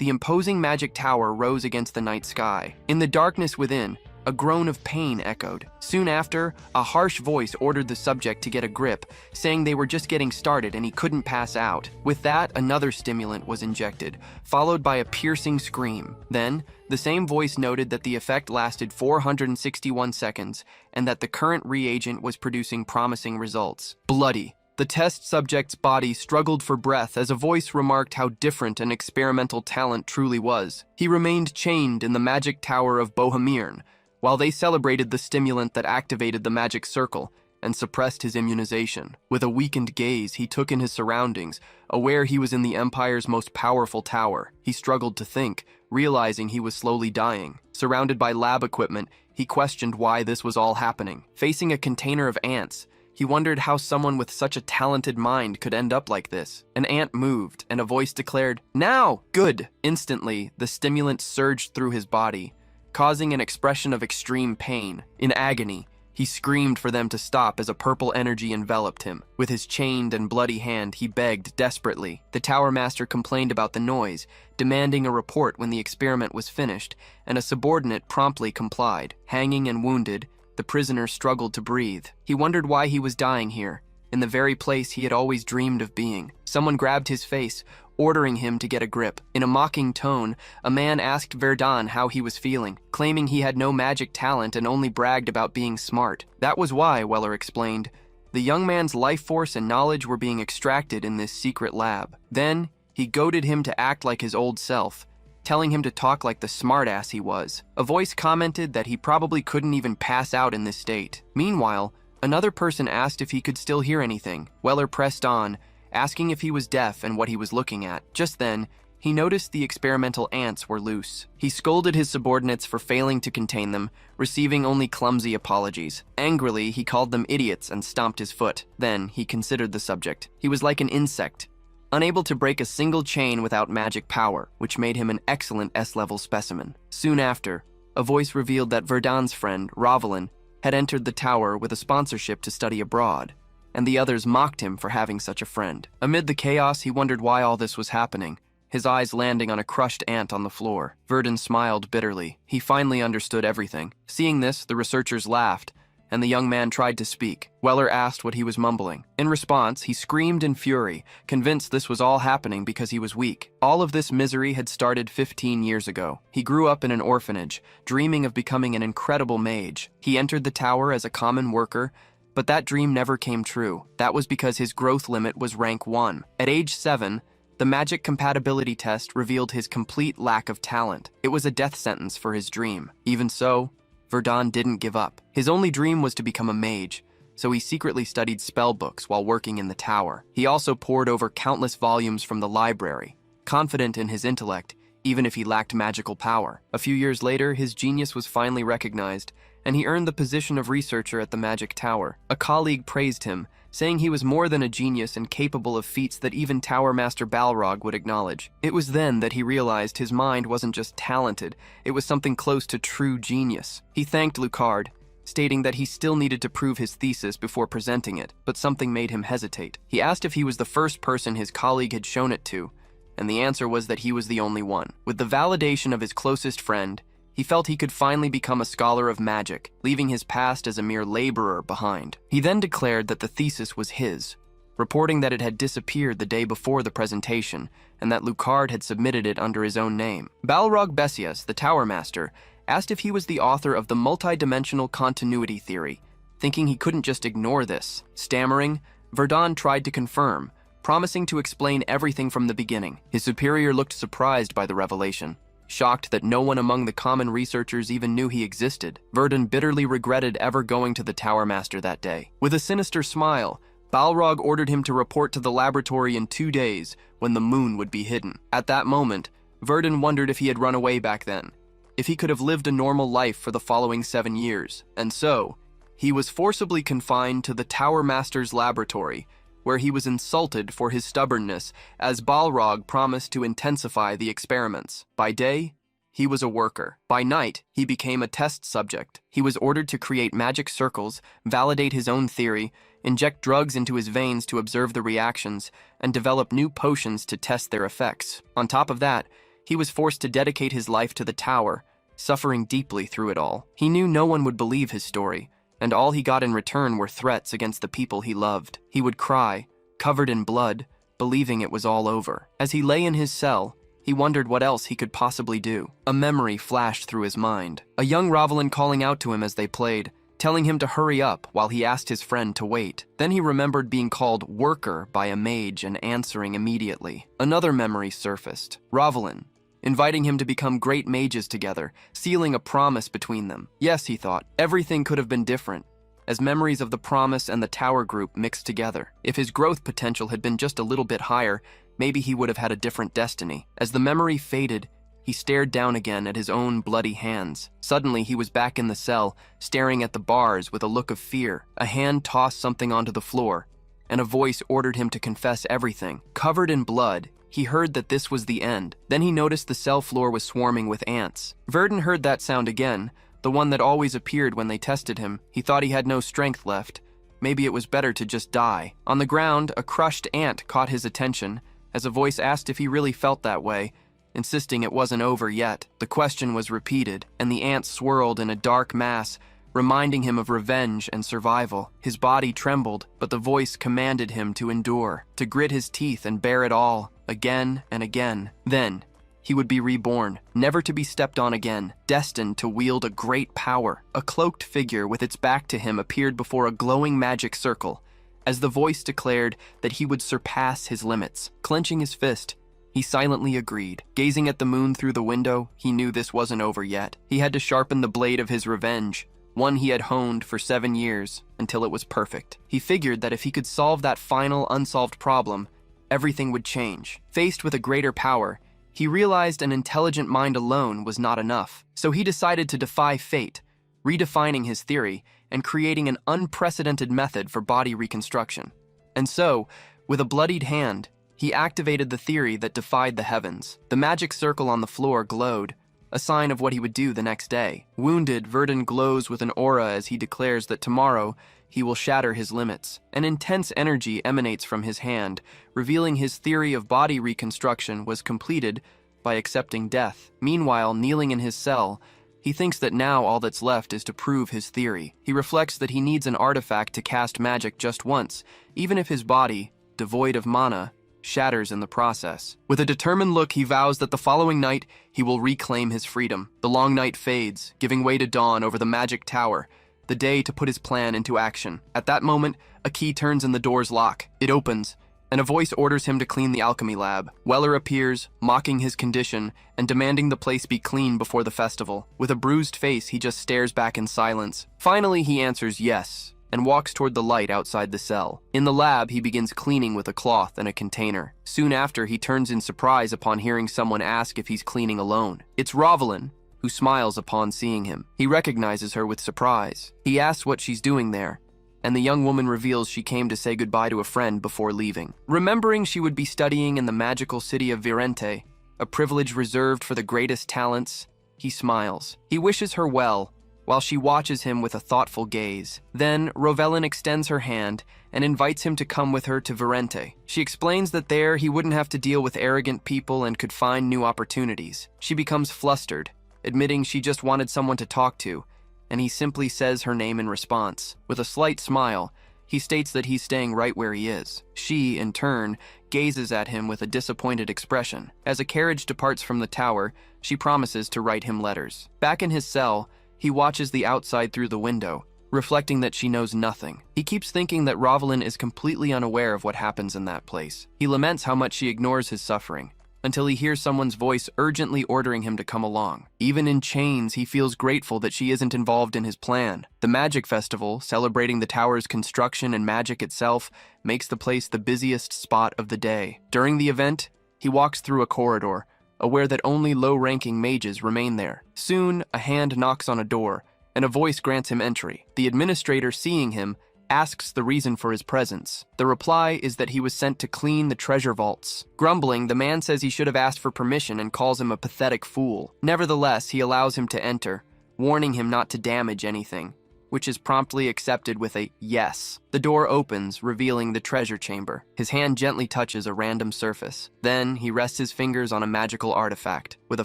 The imposing magic tower rose against the night sky. In the darkness within, a groan of pain echoed. Soon after, a harsh voice ordered the subject to get a grip, saying they were just getting started and he couldn't pass out. With that, another stimulant was injected, followed by a piercing scream. Then, the same voice noted that the effect lasted 461 seconds and that the current reagent was producing promising results. Bloody. The test subject's body struggled for breath as a voice remarked how different an experimental talent truly was. He remained chained in the magic tower of Bohemian, while they celebrated the stimulant that activated the magic circle and suppressed his immunization. With a weakened gaze, he took in his surroundings, aware he was in the Empire's most powerful tower. He struggled to think, realizing he was slowly dying. Surrounded by lab equipment, he questioned why this was all happening. Facing a container of ants, he wondered how someone with such a talented mind could end up like this. An ant moved, and a voice declared, "Now!" Good! Instantly, the stimulant surged through his body, causing an expression of extreme pain. In agony, he screamed for them to stop as a purple energy enveloped him. With his chained and bloody hand, he begged desperately. The Tower Master complained about the noise, demanding a report when the experiment was finished, and a subordinate promptly complied. Hanging and wounded, the prisoner struggled to breathe. He wondered why he was dying here, in the very place he had always dreamed of being. Someone grabbed his face, ordering him to get a grip. In a mocking tone, a man asked Verdun how he was feeling, claiming he had no magic talent and only bragged about being smart. That was why, Weller explained, the young man's life force and knowledge were being extracted in this secret lab. Then, he goaded him to act like his old self, telling him to talk like the smartass he was. A voice commented that he probably couldn't even pass out in this state. Meanwhile, another person asked if he could still hear anything. Weller pressed on, asking if he was deaf and what he was looking at. Just then, he noticed the experimental ants were loose. He scolded his subordinates for failing to contain them, receiving only clumsy apologies. Angrily, he called them idiots and stomped his foot. Then, he considered the subject. He was like an insect, unable to break a single chain without magic power, which made him an excellent S-level specimen. Soon after, a voice revealed that Verdun's friend, Rovelin, had entered the tower with a sponsorship to study abroad, and the others mocked him for having such a friend. Amid the chaos, he wondered why all this was happening, his eyes landing on a crushed ant on the floor. Verdun smiled bitterly. He finally understood everything. Seeing this, the researchers laughed, and the young man tried to speak. Weller asked what he was mumbling. In response, he screamed in fury, convinced this was all happening because he was weak. All of this misery had started 15 years ago. He grew up in an orphanage, dreaming of becoming an incredible mage. He entered the tower as a common worker, but that dream never came true. That was because his growth limit was rank 1. At age 7, the magic compatibility test revealed his complete lack of talent. It was a death sentence for his dream. Even so, Verdun didn't give up. His only dream was to become a mage, so he secretly studied spell books while working in the tower. He also pored over countless volumes from the library, confident in his intellect, even if he lacked magical power. A few years later, his genius was finally recognized, and he earned the position of researcher at the Magic Tower. A colleague praised him, saying he was more than a genius and capable of feats that even Tower Master Balrog would acknowledge. It was then that he realized his mind wasn't just talented, it was something close to true genius. He thanked Lucard, stating that he still needed to prove his thesis before presenting it, but something made him hesitate. He asked if he was the first person his colleague had shown it to, and the answer was that he was the only one. With the validation of his closest friend, he felt he could finally become a scholar of magic, leaving his past as a mere laborer behind. He then declared that the thesis was his, reporting that it had disappeared the day before the presentation, and that Lucard had submitted it under his own name. Balrog Bessias, the Tower Master, asked if he was the author of the multi-dimensional continuity theory, thinking he couldn't just ignore this. Stammering, Verdun tried to confirm, promising to explain everything from the beginning. His superior looked surprised by the revelation, shocked that no one among the common researchers even knew he existed. Verdun bitterly regretted ever going to the Tower Master that day. With a sinister smile, Balrog ordered him to report to the laboratory in 2 days, when the moon would be hidden. At that moment, Verdun wondered if he had run away back then, if he could have lived a normal life for the following 7 years. And so, he was forcibly confined to the Tower Master's laboratory, where he was insulted for his stubbornness, as Balrog promised to intensify the experiments. By day, he was a worker. By night, he became a test subject. He was ordered to create magic circles, validate his own theory, inject drugs into his veins to observe the reactions, and develop new potions to test their effects. On top of that, He was forced to dedicate his life to the tower, suffering deeply through it all. He knew no one would believe his story, and all he got in return were threats against the people he loved. He would cry, covered in blood, believing it was all over. As he lay in his cell, he wondered what else he could possibly do. A memory flashed through his mind. A young Ravelin calling out to him as they played, telling him to hurry up while he asked his friend to wait. Then he remembered being called worker by a mage and answering immediately. Another memory surfaced. Ravelin, inviting him to become great mages together, sealing a promise between them. Yes, he thought, everything could have been different, as memories of the promise and the tower group mixed together. If his growth potential had been just a little bit higher, maybe he would have had a different destiny. As the memory faded, he stared down again at his own bloody hands. Suddenly, he was back in the cell, staring at the bars with a look of fear. A hand tossed something onto the floor, and a voice ordered him to confess everything. Covered in blood, he heard that this was the end. Then he noticed the cell floor was swarming with ants. Verdun heard that sound again, the one that always appeared when they tested him. He thought he had no strength left. Maybe it was better to just die. On the ground, a crushed ant caught his attention, as a voice asked if he really felt that way, insisting it wasn't over yet. The question was repeated, and the ant swirled in a dark mass, reminding him of revenge and survival. His body trembled, but the voice commanded him to endure, to grit his teeth and bear it all, again and again. Then, he would be reborn, never to be stepped on again, destined to wield a great power. A cloaked figure with its back to him appeared before a glowing magic circle, as the voice declared that he would surpass his limits. Clenching his fist, he silently agreed. Gazing at the moon through the window, he knew this wasn't over yet. He had to sharpen the blade of his revenge, one he had honed for 7 years, until it was perfect. He figured that if he could solve that final unsolved problem, everything would change. Faced with a greater power, he realized an intelligent mind alone was not enough. So he decided to defy fate, redefining his theory and creating an unprecedented method for body reconstruction. And so, with a bloodied hand, he activated the theory that defied the heavens. The magic circle on the floor glowed, a sign of what he would do the next day. Wounded, Verdun glows with an aura as he declares that tomorrow he will shatter his limits. An intense energy emanates from his hand, revealing his theory of body reconstruction was completed by accepting death. Meanwhile, kneeling in his cell, he thinks that now all that's left is to prove his theory. He reflects that he needs an artifact to cast magic just once, even if his body, devoid of mana, shatters in the process. With a determined look, he vows that the following night he will reclaim his freedom. The long night fades, giving way to dawn over the magic tower, the day to put his plan into action. At that moment, a key turns in the door's lock. It opens, and a voice orders him to clean the alchemy lab. Weller appears, mocking his condition and demanding the place be clean before the festival. With a bruised face, he just stares back in silence. Finally, he answers yes, and walks toward the light outside the cell. In the lab, he begins cleaning with a cloth and a container. Soon after, he turns in surprise upon hearing someone ask if he's cleaning alone. It's Ravelin, who smiles upon seeing him. He recognizes her with surprise. He asks what she's doing there, and the young woman reveals she came to say goodbye to a friend before leaving. Remembering she would be studying in the magical city of Virente, a privilege reserved for the greatest talents, he smiles. He wishes her well, while she watches him with a thoughtful gaze. Then, Rovelin extends her hand and invites him to come with her to Virente. She explains that there he wouldn't have to deal with arrogant people and could find new opportunities. She becomes flustered, admitting she just wanted someone to talk to, and he simply says her name in response. With a slight smile, he states that he's staying right where he is. She, in turn, gazes at him with a disappointed expression. As a carriage departs from the tower, she promises to write him letters. Back in his cell, he watches the outside through the window, reflecting that she knows nothing. He keeps thinking that Ravelin is completely unaware of what happens in that place. He laments how much she ignores his suffering, until he hears someone's voice urgently ordering him to come along. Even in chains, he feels grateful that she isn't involved in his plan. The Magic Festival, celebrating the tower's construction and magic itself, makes the place the busiest spot of the day. During the event, he walks through a corridor, aware that only low-ranking mages remain there. Soon, a hand knocks on a door, and a voice grants him entry. The administrator, seeing him, asks the reason for his presence. The reply is that he was sent to clean the treasure vaults. Grumbling, the man says he should have asked for permission and calls him a pathetic fool. Nevertheless, he allows him to enter, warning him not to damage anything. which is promptly accepted with a yes. The door opens, revealing the treasure chamber. His hand gently touches a random surface. Then, he rests his fingers on a magical artifact. With a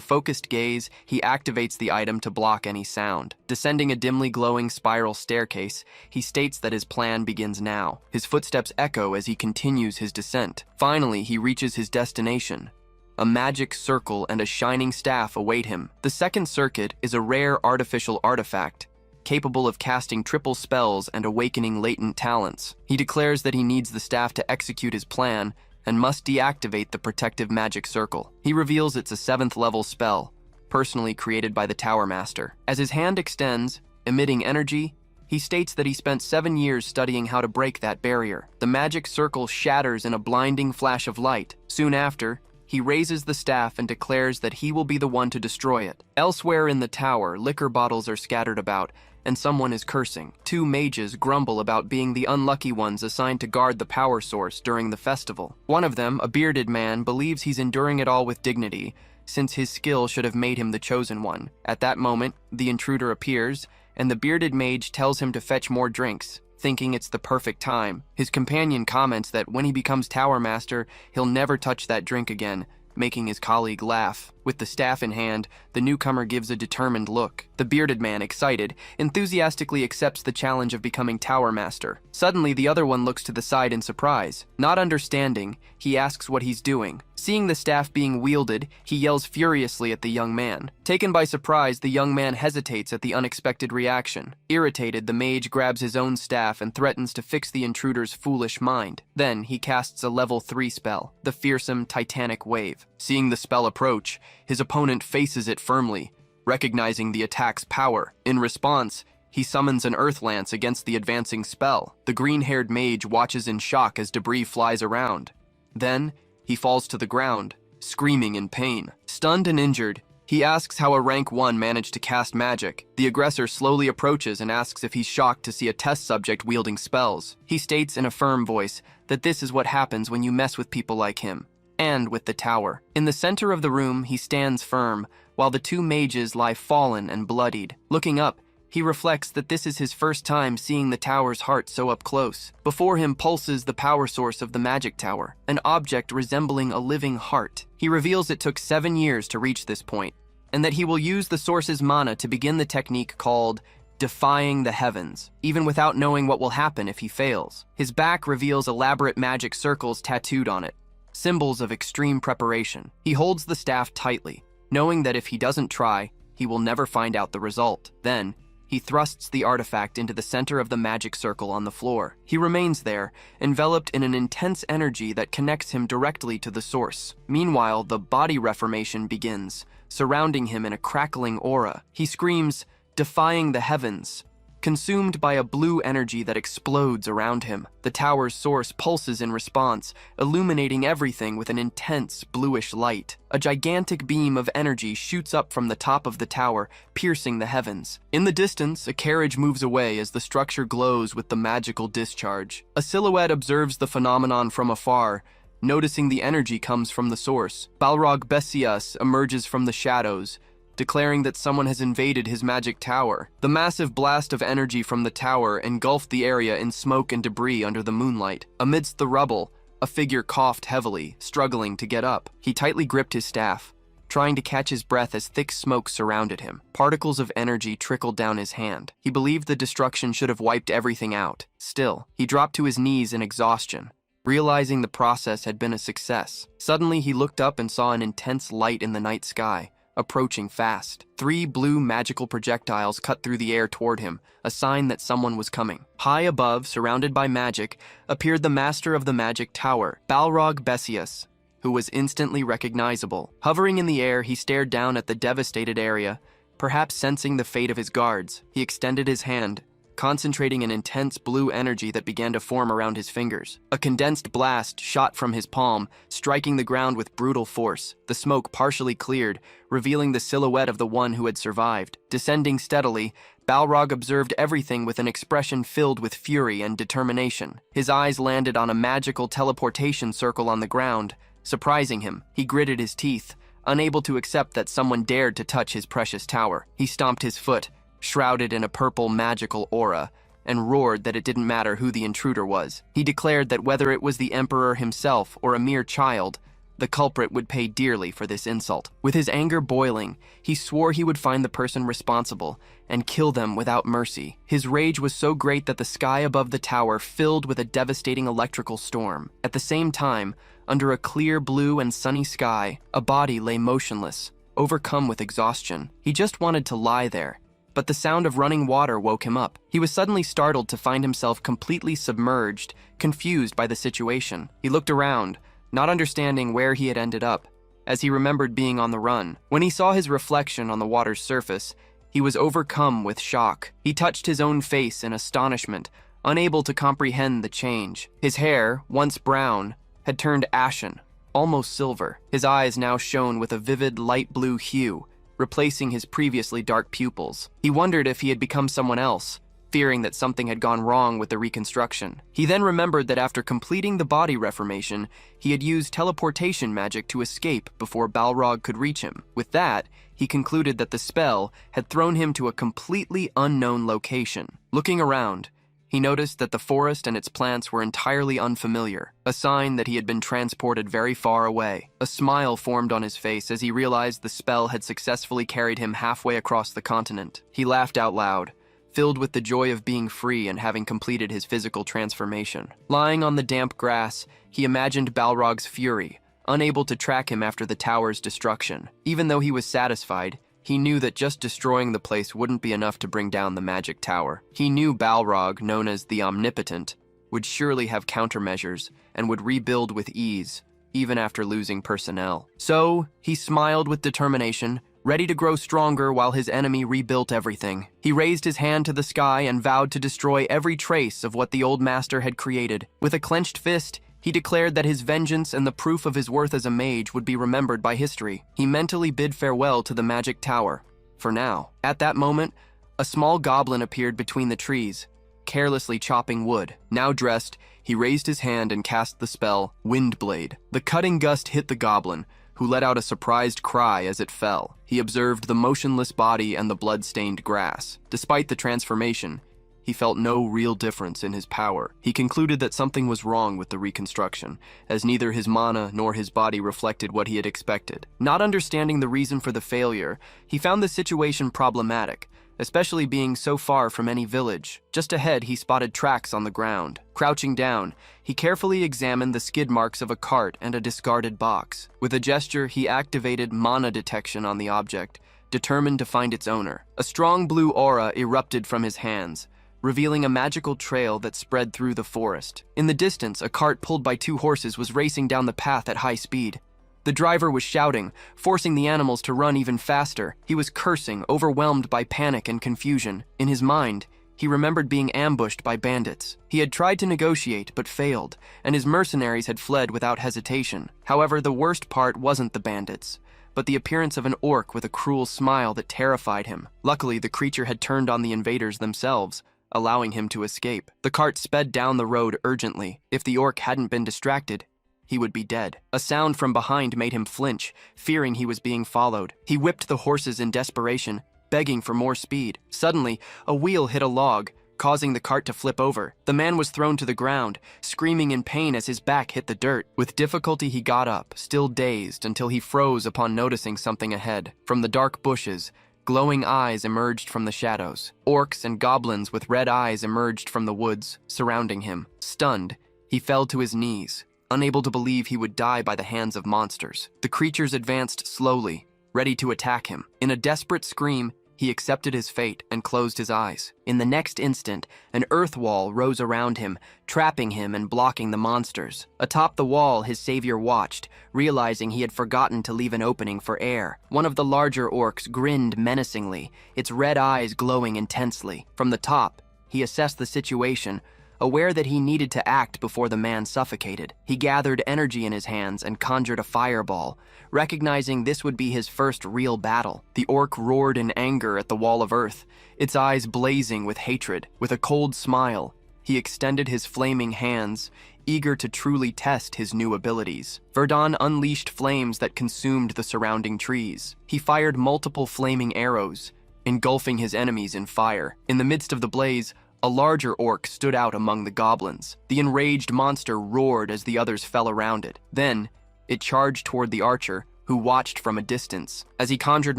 focused gaze, he activates the item to block any sound. Descending a dimly glowing spiral staircase, he states that his plan begins now. His footsteps echo as he continues his descent. Finally, he reaches his destination. A magic circle and a shining staff await him. The second circuit is a rare artificial artifact, capable of casting triple spells and awakening latent talents. He declares that he needs the staff to execute his plan and must deactivate the protective magic circle. He reveals it's a 7th level spell, personally created by the Tower Master. As his hand extends, emitting energy, he states that he spent 7 years studying how to break that barrier. The magic circle shatters in a blinding flash of light. Soon after, he raises the staff and declares that he will be the one to destroy it. Elsewhere in the tower, liquor bottles are scattered about, and someone is cursing. 2 mages grumble about being the unlucky ones assigned to guard the power source during the festival. One of them, a bearded man, believes he's enduring it all with dignity, since his skill should have made him the chosen one. At that moment, the intruder appears, and the bearded mage tells him to fetch more drinks, thinking it's the perfect time. His companion comments that when he becomes Tower Master, he'll never touch that drink again, making his colleague laugh. With the staff in hand, the newcomer gives a determined look. The bearded man, excited, enthusiastically accepts the challenge of becoming Tower Master. Suddenly, the other one looks to the side in surprise. Not understanding, he asks what he's doing. Seeing the staff being wielded, he yells furiously at the young man. Taken by surprise, the young man hesitates at the unexpected reaction. Irritated, the mage grabs his own staff and threatens to fix the intruder's foolish mind. Then, he casts a level 3 spell, the fearsome Titanic Wave. Seeing the spell approach, his opponent faces it firmly, recognizing the attack's power. In response, he summons an earth lance against the advancing spell. The green-haired mage watches in shock as debris flies around. Then, he falls to the ground, screaming in pain. Stunned and injured, he asks how a rank 1 managed to cast magic. The aggressor slowly approaches and asks if he's shocked to see a test subject wielding spells. He states in a firm voice that this is what happens when you mess with people like him, and with the tower. In the center of the room, he stands firm, while the 2 mages lie fallen and bloodied. Looking up, he reflects that this is his first time seeing the tower's heart so up close. Before him pulses the power source of the magic tower, an object resembling a living heart. He reveals it took 7 years to reach this point, and that he will use the source's mana to begin the technique called defying the heavens, even without knowing what will happen if he fails. His back reveals elaborate magic circles tattooed on it, symbols of extreme preparation. He holds the staff tightly, knowing that if he doesn't try, he will never find out the result. Then, he thrusts the artifact into the center of the magic circle on the floor. He remains there, enveloped in an intense energy that connects him directly to the source. Meanwhile, the body reformation begins, surrounding him in a crackling aura. He screams, defying the heavens, consumed by a blue energy that explodes around him. The tower's source pulses in response, illuminating everything with an intense bluish light. A gigantic beam of energy shoots up from the top of the tower, piercing the heavens. In the distance, a carriage moves away as the structure glows with the magical discharge. A silhouette observes the phenomenon from afar, noticing the energy comes from the source. Balrog Besias emerges from the shadows, declaring that someone has invaded his magic tower. The massive blast of energy from the tower engulfed the area in smoke and debris under the moonlight. Amidst the rubble, a figure coughed heavily, struggling to get up. He tightly gripped his staff, trying to catch his breath as thick smoke surrounded him. Particles of energy trickled down his hand. He believed the destruction should have wiped everything out. Still, he dropped to his knees in exhaustion, realizing the process had been a success. Suddenly, he looked up and saw an intense light in the night sky, approaching fast. 3 blue magical projectiles cut through the air toward him, a sign that someone was coming. High above, surrounded by magic, appeared the master of the magic tower, Balrog Besias, who was instantly recognizable. Hovering in the air, he stared down at the devastated area, perhaps sensing the fate of his guards. He extended his hand, concentrating an intense blue energy that began to form around his fingers. A condensed blast shot from his palm, striking the ground with brutal force. The smoke partially cleared, revealing the silhouette of the one who had survived. Descending steadily, Balrog observed everything with an expression filled with fury and determination. His eyes landed on a magical teleportation circle on the ground, surprising him. He gritted his teeth, unable to accept that someone dared to touch his precious tower. He stomped his foot, shrouded in a purple magical aura, and roared that it didn't matter who the intruder was. He declared that whether it was the emperor himself or a mere child, the culprit would pay dearly for this insult. With his anger boiling, he swore he would find the person responsible and kill them without mercy. His rage was so great that the sky above the tower filled with a devastating electrical storm. At the same time, under a clear blue and sunny sky, a body lay motionless, overcome with exhaustion. He just wanted to lie there, but the sound of running water woke him up. He was suddenly startled to find himself completely submerged, confused by the situation. He looked around, not understanding where he had ended up, as he remembered being on the run. When he saw his reflection on the water's surface, he was overcome with shock. He touched his own face in astonishment, unable to comprehend the change. His hair, once brown, had turned ashen, almost silver. His eyes now shone with a vivid light blue hue, replacing his previously dark pupils. He wondered if he had become someone else, fearing that something had gone wrong with the reconstruction. He then remembered that after completing the body reformation, he had used teleportation magic to escape before Balrog could reach him. With that, he concluded that the spell had thrown him to a completely unknown location. Looking around, he noticed that the forest and its plants were entirely unfamiliar, a sign that he had been transported very far away. A smile formed on his face as he realized the spell had successfully carried him halfway across the continent. He laughed out loud, filled with the joy of being free and having completed his physical transformation. Lying on the damp grass, he imagined Balrog's fury, unable to track him after the tower's destruction. Even though he was satisfied, he knew that just destroying the place wouldn't be enough to bring down the magic tower. He knew Balrog, known as the Omnipotent, would surely have countermeasures and would rebuild with ease, even after losing personnel. So, he smiled with determination, ready to grow stronger while his enemy rebuilt everything. He raised his hand to the sky and vowed to destroy every trace of what the old master had created. With a clenched fist, he declared that his vengeance and the proof of his worth as a mage would be remembered by history. He mentally bid farewell to the magic tower, for now. At that moment, a small goblin appeared between the trees, carelessly chopping wood. Now dressed, he raised his hand and cast the spell, Windblade. The cutting gust hit the goblin, who let out a surprised cry as it fell. He observed the motionless body and the blood-stained grass. Despite the transformation, he felt no real difference in his power. He concluded that something was wrong with the reconstruction, as neither his mana nor his body reflected what he had expected. Not understanding the reason for the failure, he found the situation problematic, especially being so far from any village. Just ahead, he spotted tracks on the ground. Crouching down, he carefully examined the skid marks of a cart and a discarded box. With a gesture, he activated mana detection on the object, determined to find its owner. A strong blue aura erupted from his hands, revealing a magical trail that spread through the forest. In the distance, a cart pulled by 2 horses was racing down the path at high speed. The driver was shouting, forcing the animals to run even faster. He was cursing, overwhelmed by panic and confusion. In his mind, he remembered being ambushed by bandits. He had tried to negotiate, but failed, and his mercenaries had fled without hesitation. However, the worst part wasn't the bandits, but the appearance of an orc with a cruel smile that terrified him. Luckily, the creature had turned on the invaders themselves, allowing him to escape. The cart sped down the road urgently. If the orc hadn't been distracted, he would be dead. A sound from behind made him flinch, fearing he was being followed. He whipped the horses in desperation, begging for more speed. Suddenly, a wheel hit a log, causing the cart to flip over. The man was thrown to the ground, screaming in pain as his back hit the dirt. With difficulty, he got up, still dazed, until he froze upon noticing something ahead. From the dark bushes, glowing eyes emerged from the shadows. Orcs and goblins with red eyes emerged from the woods, surrounding him. Stunned, he fell to his knees, unable to believe he would die by the hands of monsters. The creatures advanced slowly, ready to attack him. In a desperate scream, he accepted his fate and closed his eyes. In the next instant, an earth wall rose around him, trapping him and blocking the monsters. Atop the wall, his savior watched, realizing he had forgotten to leave an opening for air. One of the larger orcs grinned menacingly, its red eyes glowing intensely. From the top, he assessed the situation, aware that he needed to act before the man suffocated. He gathered energy in his hands and conjured a fireball, recognizing this would be his first real battle. The orc roared in anger at the wall of earth, its eyes blazing with hatred. With a cold smile, he extended his flaming hands, eager to truly test his new abilities. Verdun unleashed flames that consumed the surrounding trees. He fired multiple flaming arrows, engulfing his enemies in fire. In the midst of the blaze, a larger orc stood out among the goblins. The enraged monster roared as the others fell around it. Then, it charged toward the archer, who watched from a distance. As he conjured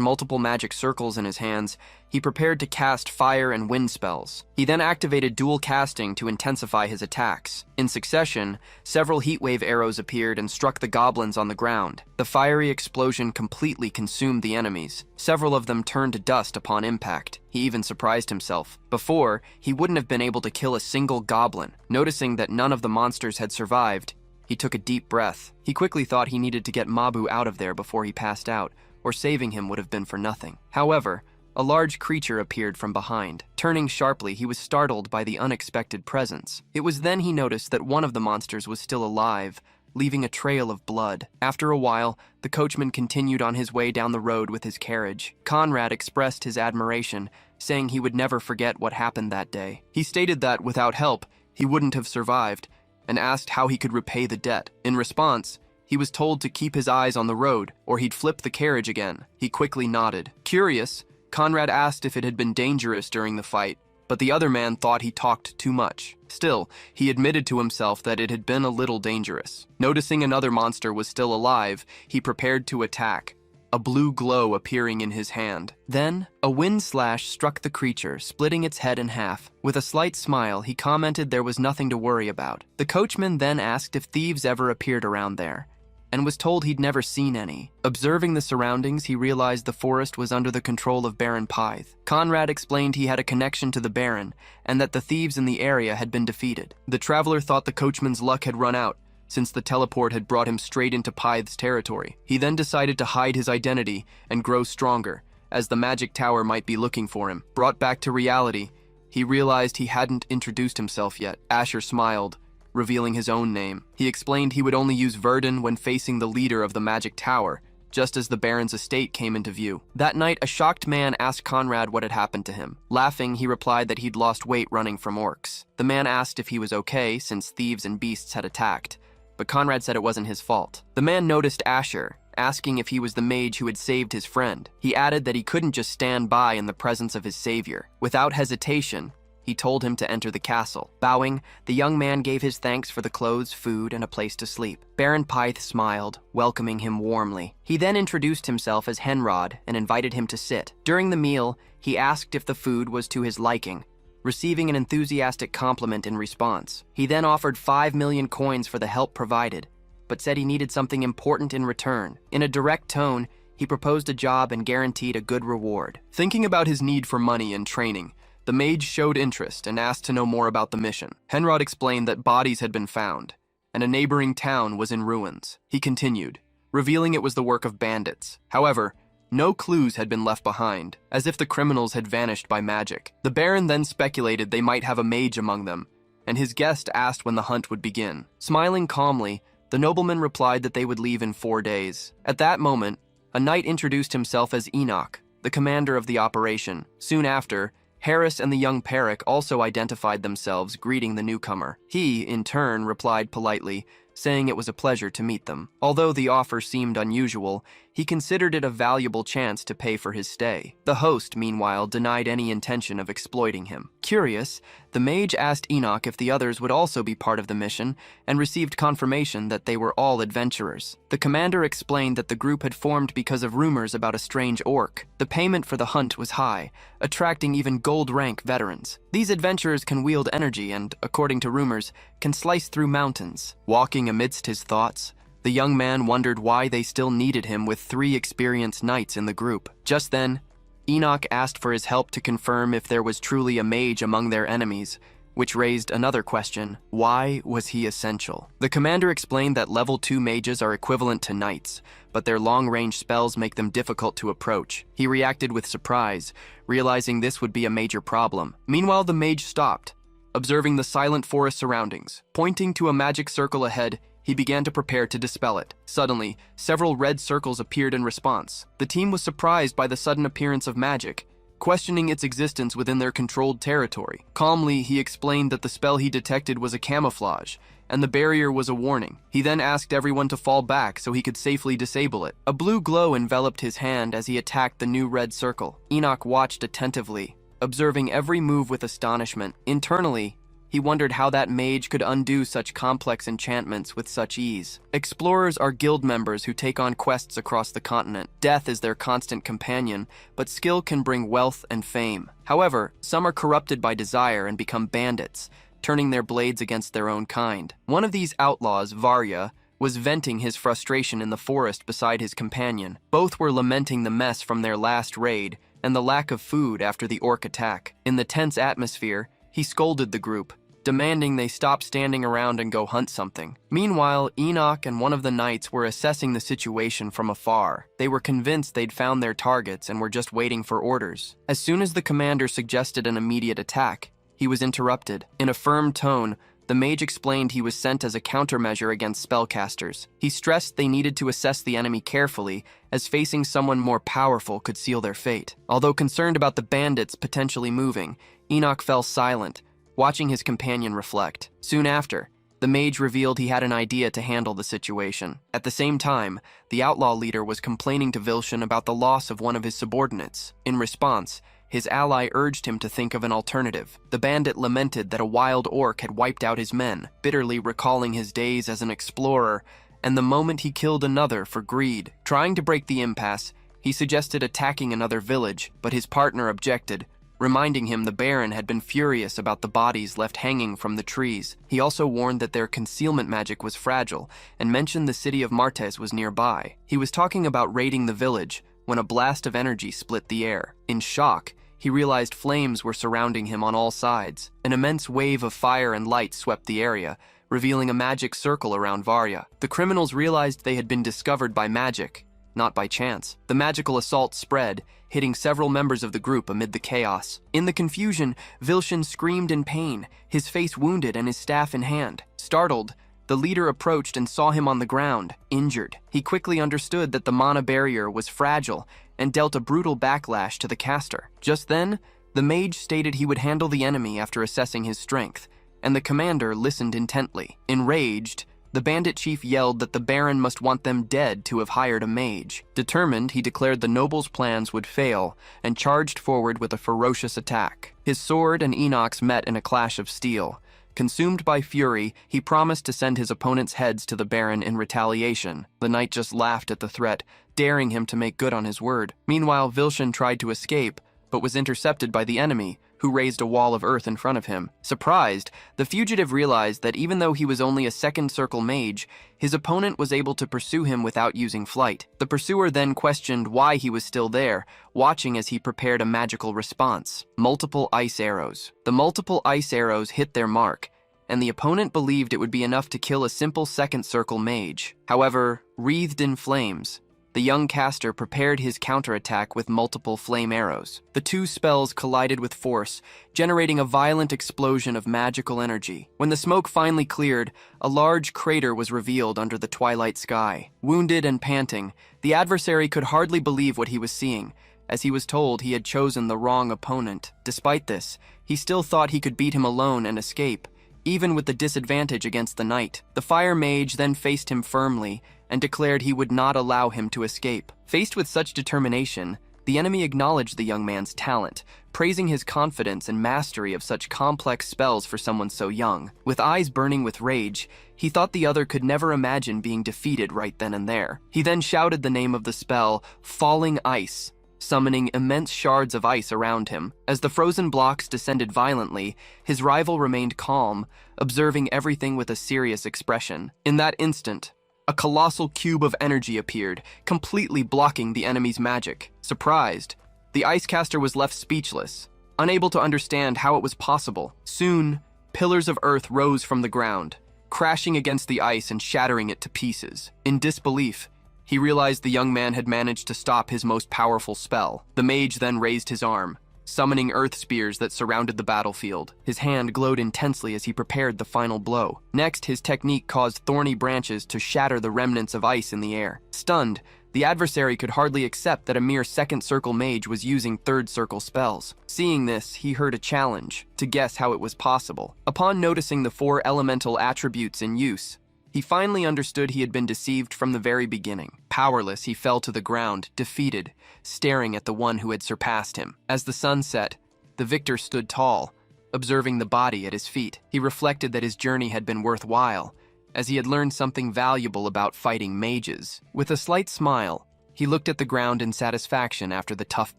multiple magic circles in his hands, he prepared to cast fire and wind spells. He then activated dual casting to intensify his attacks. In succession, several heatwave arrows appeared and struck the goblins on the ground. The fiery explosion completely consumed the enemies. Several of them turned to dust upon impact. He even surprised himself. Before, he wouldn't have been able to kill a single goblin. Noticing that none of the monsters had survived, he took a deep breath. He quickly thought he needed to get Mabu out of there before he passed out, or saving him would have been for nothing. However, a large creature appeared from behind. Turning sharply, he was startled by the unexpected presence. It was then he noticed that one of the monsters was still alive, leaving a trail of blood. After a while, the coachman continued on his way down the road with his carriage. Conrad expressed his admiration, saying he would never forget what happened that day. He stated that, without help, he wouldn't have survived, and asked how he could repay the debt. In response, he was told to keep his eyes on the road, or he'd flip the carriage again. He quickly nodded. Curious, Conrad asked if it had been dangerous during the fight, but the other man thought he talked too much. Still, he admitted to himself that it had been a little dangerous. Noticing another monster was still alive, he prepared to attack, a blue glow appearing in his hand. Then, a wind slash struck the creature, splitting its head in half. With a slight smile, he commented there was nothing to worry about. The coachman then asked if thieves ever appeared around there, and was told he'd never seen any. Observing the surroundings, he realized the forest was under the control of Baron Pythe. Conrad explained he had a connection to the Baron, and that the thieves in the area had been defeated. The traveler thought the coachman's luck had run out, since the teleport had brought him straight into Pythe's territory. He then decided to hide his identity and grow stronger, as the magic tower might be looking for him. Brought back to reality, he realized he hadn't introduced himself yet. Asher smiled, revealing his own name. He explained he would only use Verdun when facing the leader of the magic tower, just as the Baron's estate came into view. That night, a shocked man asked Conrad what had happened to him. Laughing, he replied that he'd lost weight running from orcs. The man asked if he was okay, since thieves and beasts had attacked, but Conrad said it wasn't his fault. The man noticed Asher, asking if he was the mage who had saved his friend. He added that he couldn't just stand by in the presence of his savior. Without hesitation, he told him to enter the castle. Bowing, the young man gave his thanks for the clothes, food, and a place to sleep. Baron Pythe smiled, welcoming him warmly. He then introduced himself as Henrod and invited him to sit. During the meal, he asked if the food was to his liking, receiving an enthusiastic compliment in response. He then offered 5 million coins for the help provided, but said he needed something important in return. In a direct tone, he proposed a job and guaranteed a good reward. Thinking about his need for money and training, the mage showed interest and asked to know more about the mission. Henrod explained that bodies had been found, and a neighboring town was in ruins. He continued, revealing it was the work of bandits. However, no clues had been left behind, as if the criminals had vanished by magic. The Baron then speculated they might have a mage among them, and his guest asked when the hunt would begin. Smiling calmly, the nobleman replied that they would leave in 4 days. At that moment, a knight introduced himself as Enoch, the commander of the operation. Soon after, Harris and the young Peric also identified themselves, greeting the newcomer. He, in turn, replied politely, saying it was a pleasure to meet them. Although the offer seemed unusual, he considered it a valuable chance to pay for his stay. The host, meanwhile, denied any intention of exploiting him. Curious, the mage asked Enoch if the others would also be part of the mission, and received confirmation that they were all adventurers. The commander explained that the group had formed because of rumors about a strange orc. The payment for the hunt was high, attracting even gold-rank veterans. These adventurers can wield energy and, according to rumors, can slice through mountains. Walking amidst his thoughts, the young man wondered why they still needed him with 3 experienced knights in the group. Just then, Enoch asked for his help to confirm if there was truly a mage among their enemies, which raised another question: why was he essential? The commander explained that level 2 mages are equivalent to knights, but their long-range spells make them difficult to approach. He reacted with surprise, realizing this would be a major problem. Meanwhile, the mage stopped, observing the silent forest surroundings. Pointing to a magic circle ahead, he began to prepare to dispel it. Suddenly, several red circles appeared in response. The team was surprised by the sudden appearance of magic, questioning its existence within their controlled territory. Calmly, he explained that the spell he detected was a camouflage, and the barrier was a warning. He then asked everyone to fall back so he could safely disable it. A blue glow enveloped his hand as he attacked the new red circle. Enoch watched attentively, observing every move with astonishment. Internally, he wondered how that mage could undo such complex enchantments with such ease. Explorers are guild members who take on quests across the continent. Death is their constant companion, but skill can bring wealth and fame. However, some are corrupted by desire and become bandits, turning their blades against their own kind. One of these outlaws, Varya, was venting his frustration in the forest beside his companion. Both were lamenting the mess from their last raid and the lack of food after the orc attack. In the tense atmosphere, he scolded the group, demanding they stop standing around and go hunt something. Meanwhile, Enoch and one of the knights were assessing the situation from afar. They were convinced they'd found their targets and were just waiting for orders. As soon as the commander suggested an immediate attack, he was interrupted. In a firm tone, the mage explained he was sent as a countermeasure against spellcasters. He stressed they needed to assess the enemy carefully, as facing someone more powerful could seal their fate. Although concerned about the bandits potentially moving, Enoch fell silent, watching his companion reflect. Soon after, the mage revealed he had an idea to handle the situation. At the same time, the outlaw leader was complaining to Vilshan about the loss of one of his subordinates. In response, his ally urged him to think of an alternative. The bandit lamented that a wild orc had wiped out his men, bitterly recalling his days as an explorer and the moment he killed another for greed. Trying to break the impasse, he suggested attacking another village, but his partner objected, reminding him the Baron had been furious about the bodies left hanging from the trees. He also warned that their concealment magic was fragile and mentioned the city of Martes was nearby. He was talking about raiding the village when a blast of energy split the air. In shock, he realized flames were surrounding him on all sides. An immense wave of fire and light swept the area, revealing a magic circle around Varya. The criminals realized they had been discovered by magic, not by chance. The magical assault spread, hitting several members of the group amid the chaos. In the confusion, Vilshan screamed in pain, his face wounded and his staff in hand. Startled, the leader approached and saw him on the ground, injured. He quickly understood that the mana barrier was fragile and dealt a brutal backlash to the caster. Just then, the mage stated he would handle the enemy after assessing his strength, and the commander listened intently. Enraged, the bandit chief yelled that the Baron must want them dead to have hired a mage. Determined, he declared the noble's plans would fail and charged forward with a ferocious attack. His sword and Enoch's met in a clash of steel. Consumed by fury, he promised to send his opponent's heads to the Baron in retaliation. The knight just laughed at the threat, daring him to make good on his word. Meanwhile, Vilshan tried to escape, but was intercepted by the enemy, who raised a wall of earth in front of him. Surprised, the fugitive realized that even though he was only a second circle mage, his opponent was able to pursue him without using flight. The pursuer then questioned why he was still there, watching as he prepared a magical response. Multiple ice arrows. The multiple ice arrows hit their mark, and the opponent believed it would be enough to kill a simple second circle mage. However, wreathed in flames, the young caster prepared his counterattack with multiple flame arrows. The two spells collided with force, generating a violent explosion of magical energy. When the smoke finally cleared, a large crater was revealed under the twilight sky. Wounded and panting, the adversary could hardly believe what he was seeing, as he was told he had chosen the wrong opponent. Despite this, he still thought he could beat him alone and escape, even with the disadvantage against the knight. The fire mage then faced him firmly and declared he would not allow him to escape. Faced with such determination, the enemy acknowledged the young man's talent, praising his confidence and mastery of such complex spells for someone so young. With eyes burning with rage, he thought the other could never imagine being defeated right then and there. He then shouted the name of the spell, Falling Ice, summoning immense shards of ice around him. As the frozen blocks descended violently, his rival remained calm, observing everything with a serious expression. In that instant, a colossal cube of energy appeared, completely blocking the enemy's magic. Surprised, the ice caster was left speechless, unable to understand how it was possible. Soon, pillars of earth rose from the ground, crashing against the ice and shattering it to pieces. In disbelief, he realized the young man had managed to stop his most powerful spell. The mage then raised his arm, summoning earth spears that surrounded the battlefield. His hand glowed intensely as he prepared the final blow. Next, his technique caused thorny branches to shatter the remnants of ice in the air. Stunned, The adversary could hardly accept that a mere second circle mage was using third circle spells. Seeing this, he heard a challenge to guess how it was possible. Upon noticing the 4 elemental attributes in use, he finally understood he had been deceived from the very beginning. Powerless, he fell to the ground, defeated, staring at the one who had surpassed him. As the sun set, the victor stood tall, observing the body at his feet. He reflected that his journey had been worthwhile, as he had learned something valuable about fighting mages. With a slight smile, he looked at the ground in satisfaction after the tough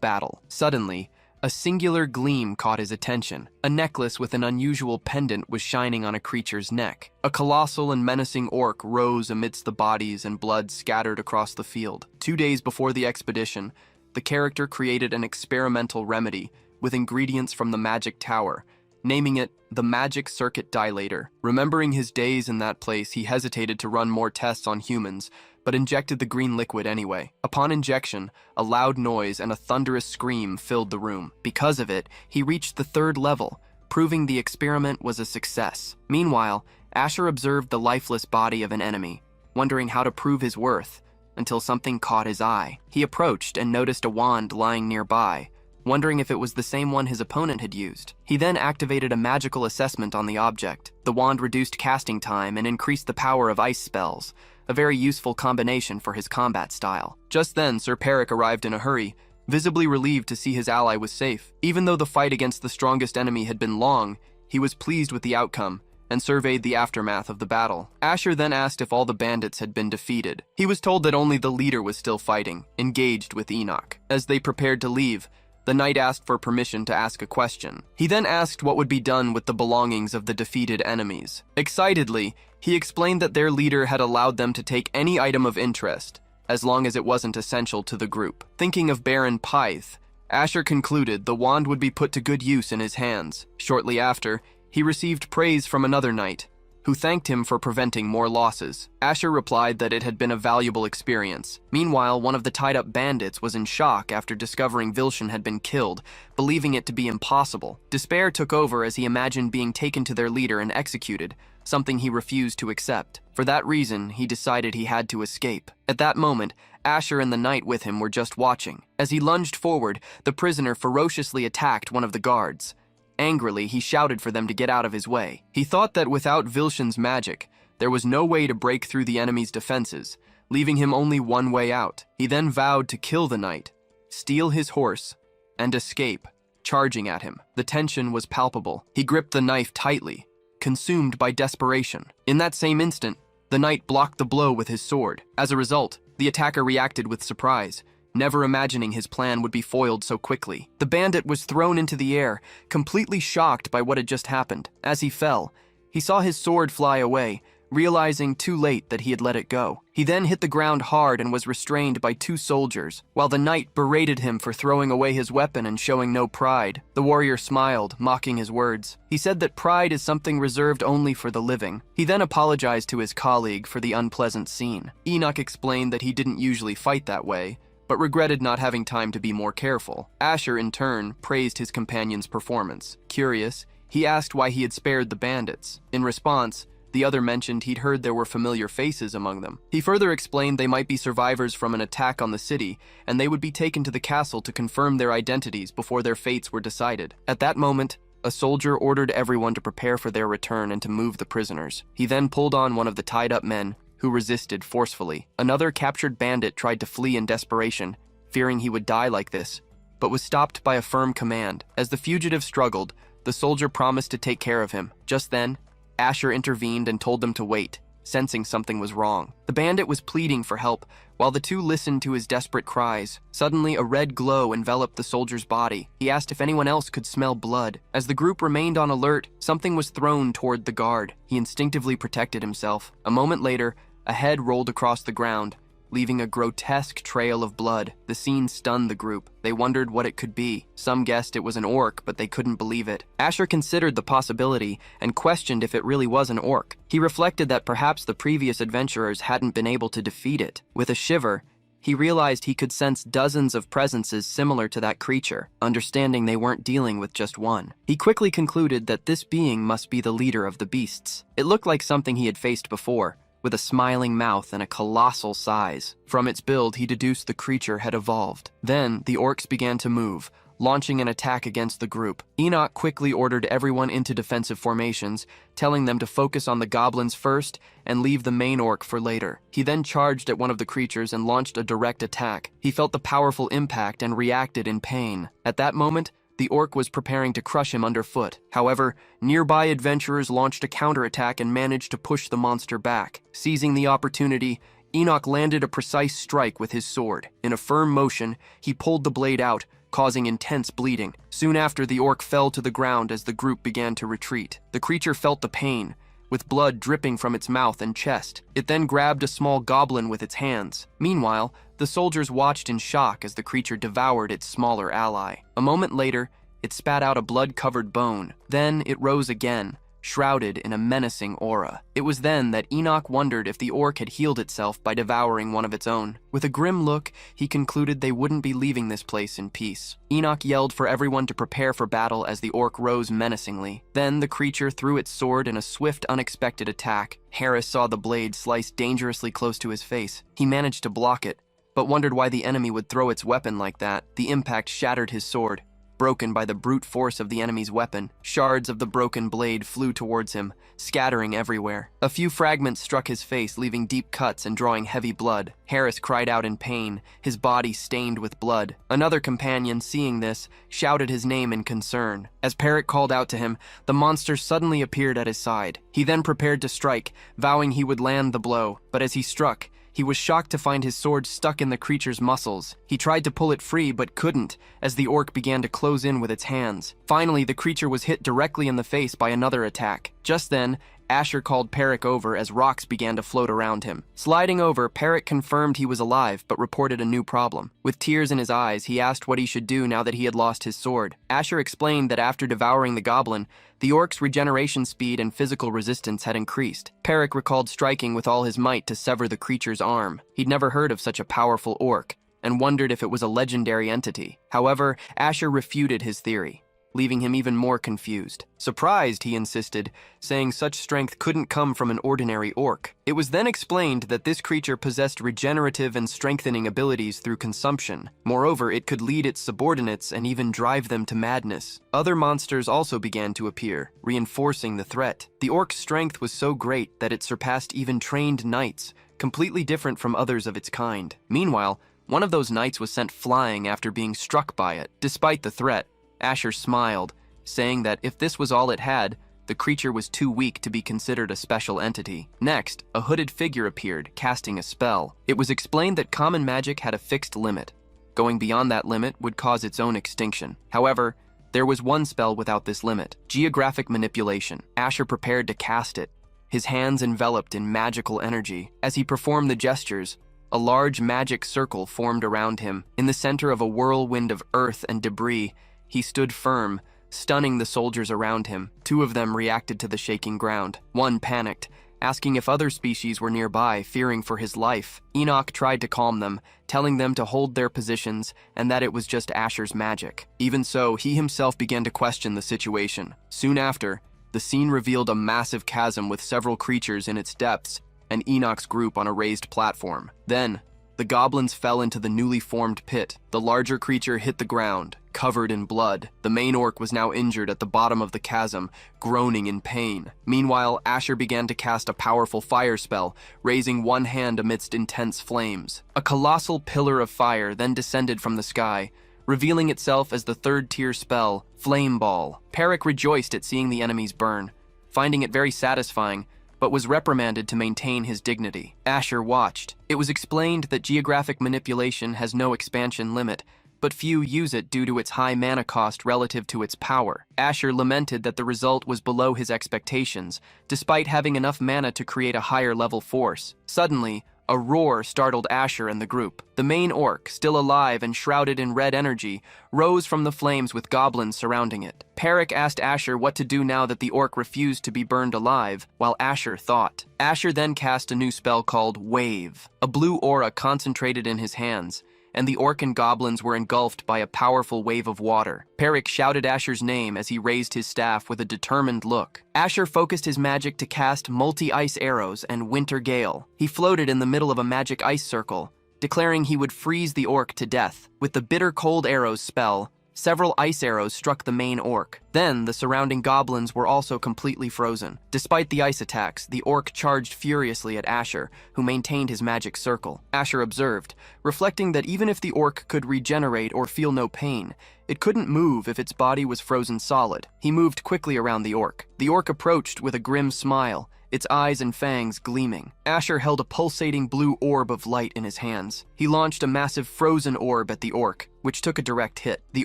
battle. Suddenly, a singular gleam caught his attention. A necklace with an unusual pendant was shining on a creature's neck. A colossal and menacing orc rose amidst the bodies and blood scattered across the field. 2 days before the expedition, the character created an experimental remedy with ingredients from the magic tower, naming it the Magic Circuit Dilator. Remembering his days in that place, he hesitated to run more tests on humans, but injected the green liquid anyway. Upon injection, a loud noise and a thunderous scream filled the room. Because of it, he reached the 3rd level, proving the experiment was a success. Meanwhile, Asher observed the lifeless body of an enemy, wondering how to prove his worth, until something caught his eye. He approached and noticed a wand lying nearby, wondering if it was the same one his opponent had used. He then activated a magical assessment on the object. The wand reduced casting time and increased the power of ice spells, a very useful combination for his combat style. Just then, Sir Peric arrived in a hurry, visibly relieved to see his ally was safe. Even though the fight against the strongest enemy had been long, he was pleased with the outcome and surveyed the aftermath of the battle. Asher then asked if all the bandits had been defeated. He was told that only the leader was still fighting, engaged with Enoch. As they prepared to leave, the knight asked for permission to ask a question. He then asked what would be done with the belongings of the defeated enemies. Excitedly, he explained that their leader had allowed them to take any item of interest, as long as it wasn't essential to the group. Thinking of Baron Pythe, Asher concluded the wand would be put to good use in his hands. Shortly after, he received praise from another knight, who thanked him for preventing more losses. Asher replied that it had been a valuable experience. Meanwhile, one of the tied-up bandits was in shock after discovering Vilshan had been killed, believing it to be impossible. Despair took over as he imagined being taken to their leader and executed, something he refused to accept. For that reason, he decided he had to escape. At that moment, Asher and the knight with him were just watching. As he lunged forward, the prisoner ferociously attacked one of the guards. Angrily, he shouted for them to get out of his way. He thought that without Vilshan's magic, there was no way to break through the enemy's defenses, leaving him only one way out. He then vowed to kill the knight, steal his horse, and escape, charging at him. The tension was palpable. He gripped the knife tightly, consumed by desperation. In that same instant, the knight blocked the blow with his sword. As a result, the attacker reacted with surprise, never imagining his plan would be foiled so quickly. The bandit was thrown into the air, completely shocked by what had just happened. As he fell, he saw his sword fly away, realizing too late that he had let it go. He then hit the ground hard and was restrained by 2 soldiers, while the knight berated him for throwing away his weapon and showing no pride. The warrior smiled, mocking his words. He said that pride is something reserved only for the living. He then apologized to his colleague for the unpleasant scene. Enoch explained that he didn't usually fight that way, but regretted not having time to be more careful. Asher, in turn, praised his companion's performance. Curious, he asked why he had spared the bandits. In response, the other mentioned he'd heard there were familiar faces among them. He further explained they might be survivors from an attack on the city, and they would be taken to the castle to confirm their identities before their fates were decided. At that moment, a soldier ordered everyone to prepare for their return and to move the prisoners. He then pulled on one of the tied-up men, who resisted forcefully. Another captured bandit tried to flee in desperation, fearing he would die like this, but was stopped by a firm command. As the fugitive struggled, the soldier promised to take care of him. Just then, Asher intervened and told them to wait, sensing something was wrong. The bandit was pleading for help, while the 2 listened to his desperate cries. Suddenly, a red glow enveloped the soldier's body. He asked if anyone else could smell blood. As the group remained on alert, something was thrown toward the guard. He instinctively protected himself. A moment later, a head rolled across the ground, leaving a grotesque trail of blood. The scene stunned the group. They wondered what it could be. Some guessed it was an orc, but they couldn't believe it. Asher considered the possibility and questioned if it really was an orc. He reflected that perhaps the previous adventurers hadn't been able to defeat it. With a shiver, he realized he could sense dozens of presences similar to that creature, understanding they weren't dealing with just one. He quickly concluded that this being must be the leader of the beasts. It looked like something he had faced before, with a smiling mouth and a colossal size. From its build, he deduced the creature had evolved. Then, the orcs began to move, launching an attack against the group. Enoch quickly ordered everyone into defensive formations, telling them to focus on the goblins first and leave the main orc for later. He then charged at one of the creatures and launched a direct attack. He felt the powerful impact and reacted in pain. At that moment, the orc was preparing to crush him underfoot. However, nearby adventurers launched a counterattack and managed to push the monster back. Seizing the opportunity, Enoch landed a precise strike with his sword. In a firm motion, he pulled the blade out, causing intense bleeding. Soon after, the orc fell to the ground as the group began to retreat. The creature felt the pain, with blood dripping from its mouth and chest. It then grabbed a small goblin with its hands. Meanwhile, the soldiers watched in shock as the creature devoured its smaller ally. A moment later, it spat out a blood-covered bone. Then it rose again, shrouded in a menacing aura. It was then that Enoch wondered if the orc had healed itself by devouring one of its own. With a grim look, he concluded they wouldn't be leaving this place in peace. Enoch yelled for everyone to prepare for battle as the orc rose menacingly. Then the creature threw its sword in a swift, unexpected attack. Harris saw the blade slice dangerously close to his face. He managed to block it, but wondered why the enemy would throw its weapon like that. The impact shattered his sword. Broken by the brute force of the enemy's weapon, shards of the broken blade flew towards him, scattering everywhere. A few fragments struck his face, leaving deep cuts and drawing heavy blood. Harris cried out in pain, his body stained with blood. Another companion, seeing this, shouted his name in concern. As Perrick called out to him, the monster suddenly appeared at his side. He then prepared to strike, vowing he would land the blow. But as he struck, he was shocked to find his sword stuck in the creature's muscles. He tried to pull it free, but couldn't, as the orc began to close in with its hands. Finally, the creature was hit directly in the face by another attack. Just then, Asher called Perrick over as rocks began to float around him. Sliding over, Perrick confirmed he was alive, but reported a new problem. With tears in his eyes, he asked what he should do now that he had lost his sword. Asher explained that after devouring the goblin, the orc's regeneration speed and physical resistance had increased. Perrick recalled striking with all his might to sever the creature's arm. He'd never heard of such a powerful orc, and wondered if it was a legendary entity. However, Asher refuted his theory, leaving him even more confused. Surprised, he insisted, saying such strength couldn't come from an ordinary orc. It was then explained that this creature possessed regenerative and strengthening abilities through consumption. Moreover, it could lead its subordinates and even drive them to madness. Other monsters also began to appear, reinforcing the threat. The orc's strength was so great that it surpassed even trained knights, completely different from others of its kind. Meanwhile, one of those knights was sent flying after being struck by it. Despite the threat, Asher smiled, saying that if this was all it had, the creature was too weak to be considered a special entity. Next, a hooded figure appeared, casting a spell. It was explained that common magic had a fixed limit. Going beyond that limit would cause its own extinction. However, there was one spell without this limit: geographic manipulation. Asher prepared to cast it, his hands enveloped in magical energy. As he performed the gestures, a large magic circle formed around him. In the center of a whirlwind of earth and debris, he stood firm, stunning the soldiers around him. Two of them reacted to the shaking ground. One panicked, asking if other species were nearby, fearing for his life. Enoch tried to calm them, telling them to hold their positions and that it was just Asher's magic. Even so, he himself began to question the situation. Soon after, the scene revealed a massive chasm with several creatures in its depths and Enoch's group on a raised platform. Then, the goblins fell into the newly formed pit. The larger creature hit the ground, covered in blood. The main orc was now injured at the bottom of the chasm, groaning in pain. Meanwhile, Asher began to cast a powerful fire spell, raising one hand amidst intense flames. A colossal pillar of fire then descended from the sky, revealing itself as the third-tier spell, Flame Ball. Perrick rejoiced at seeing the enemies burn, finding it very satisfying, but was reprimanded to maintain his dignity. Asher watched. It was explained that geographic manipulation has no expansion limit, but few use it due to its high mana cost relative to its power. Asher lamented that the result was below his expectations, despite having enough mana to create a higher-level force. Suddenly, a roar startled Asher and the group. The main orc, still alive and shrouded in red energy, rose from the flames with goblins surrounding it. Perrick asked Asher what to do now that the orc refused to be burned alive, while Asher thought. Asher then cast a new spell called Wave. A blue aura concentrated in his hands, and the orc and goblins were engulfed by a powerful wave of water. Peric shouted Asher's name as he raised his staff with a determined look. Asher focused his magic to cast multi-ice arrows and winter gale. He floated in the middle of a magic ice circle, declaring he would freeze the orc to death. With the bitter cold arrows spell, several ice arrows struck the main orc. Then, the surrounding goblins were also completely frozen. Despite the ice attacks, the orc charged furiously at Asher, who maintained his magic circle. Asher observed, reflecting that even if the orc could regenerate or feel no pain, it couldn't move if its body was frozen solid. He moved quickly around the orc. The orc approached with a grim smile, its eyes and fangs gleaming. Asher held a pulsating blue orb of light in his hands. He launched a massive frozen orb at the orc, which took a direct hit. The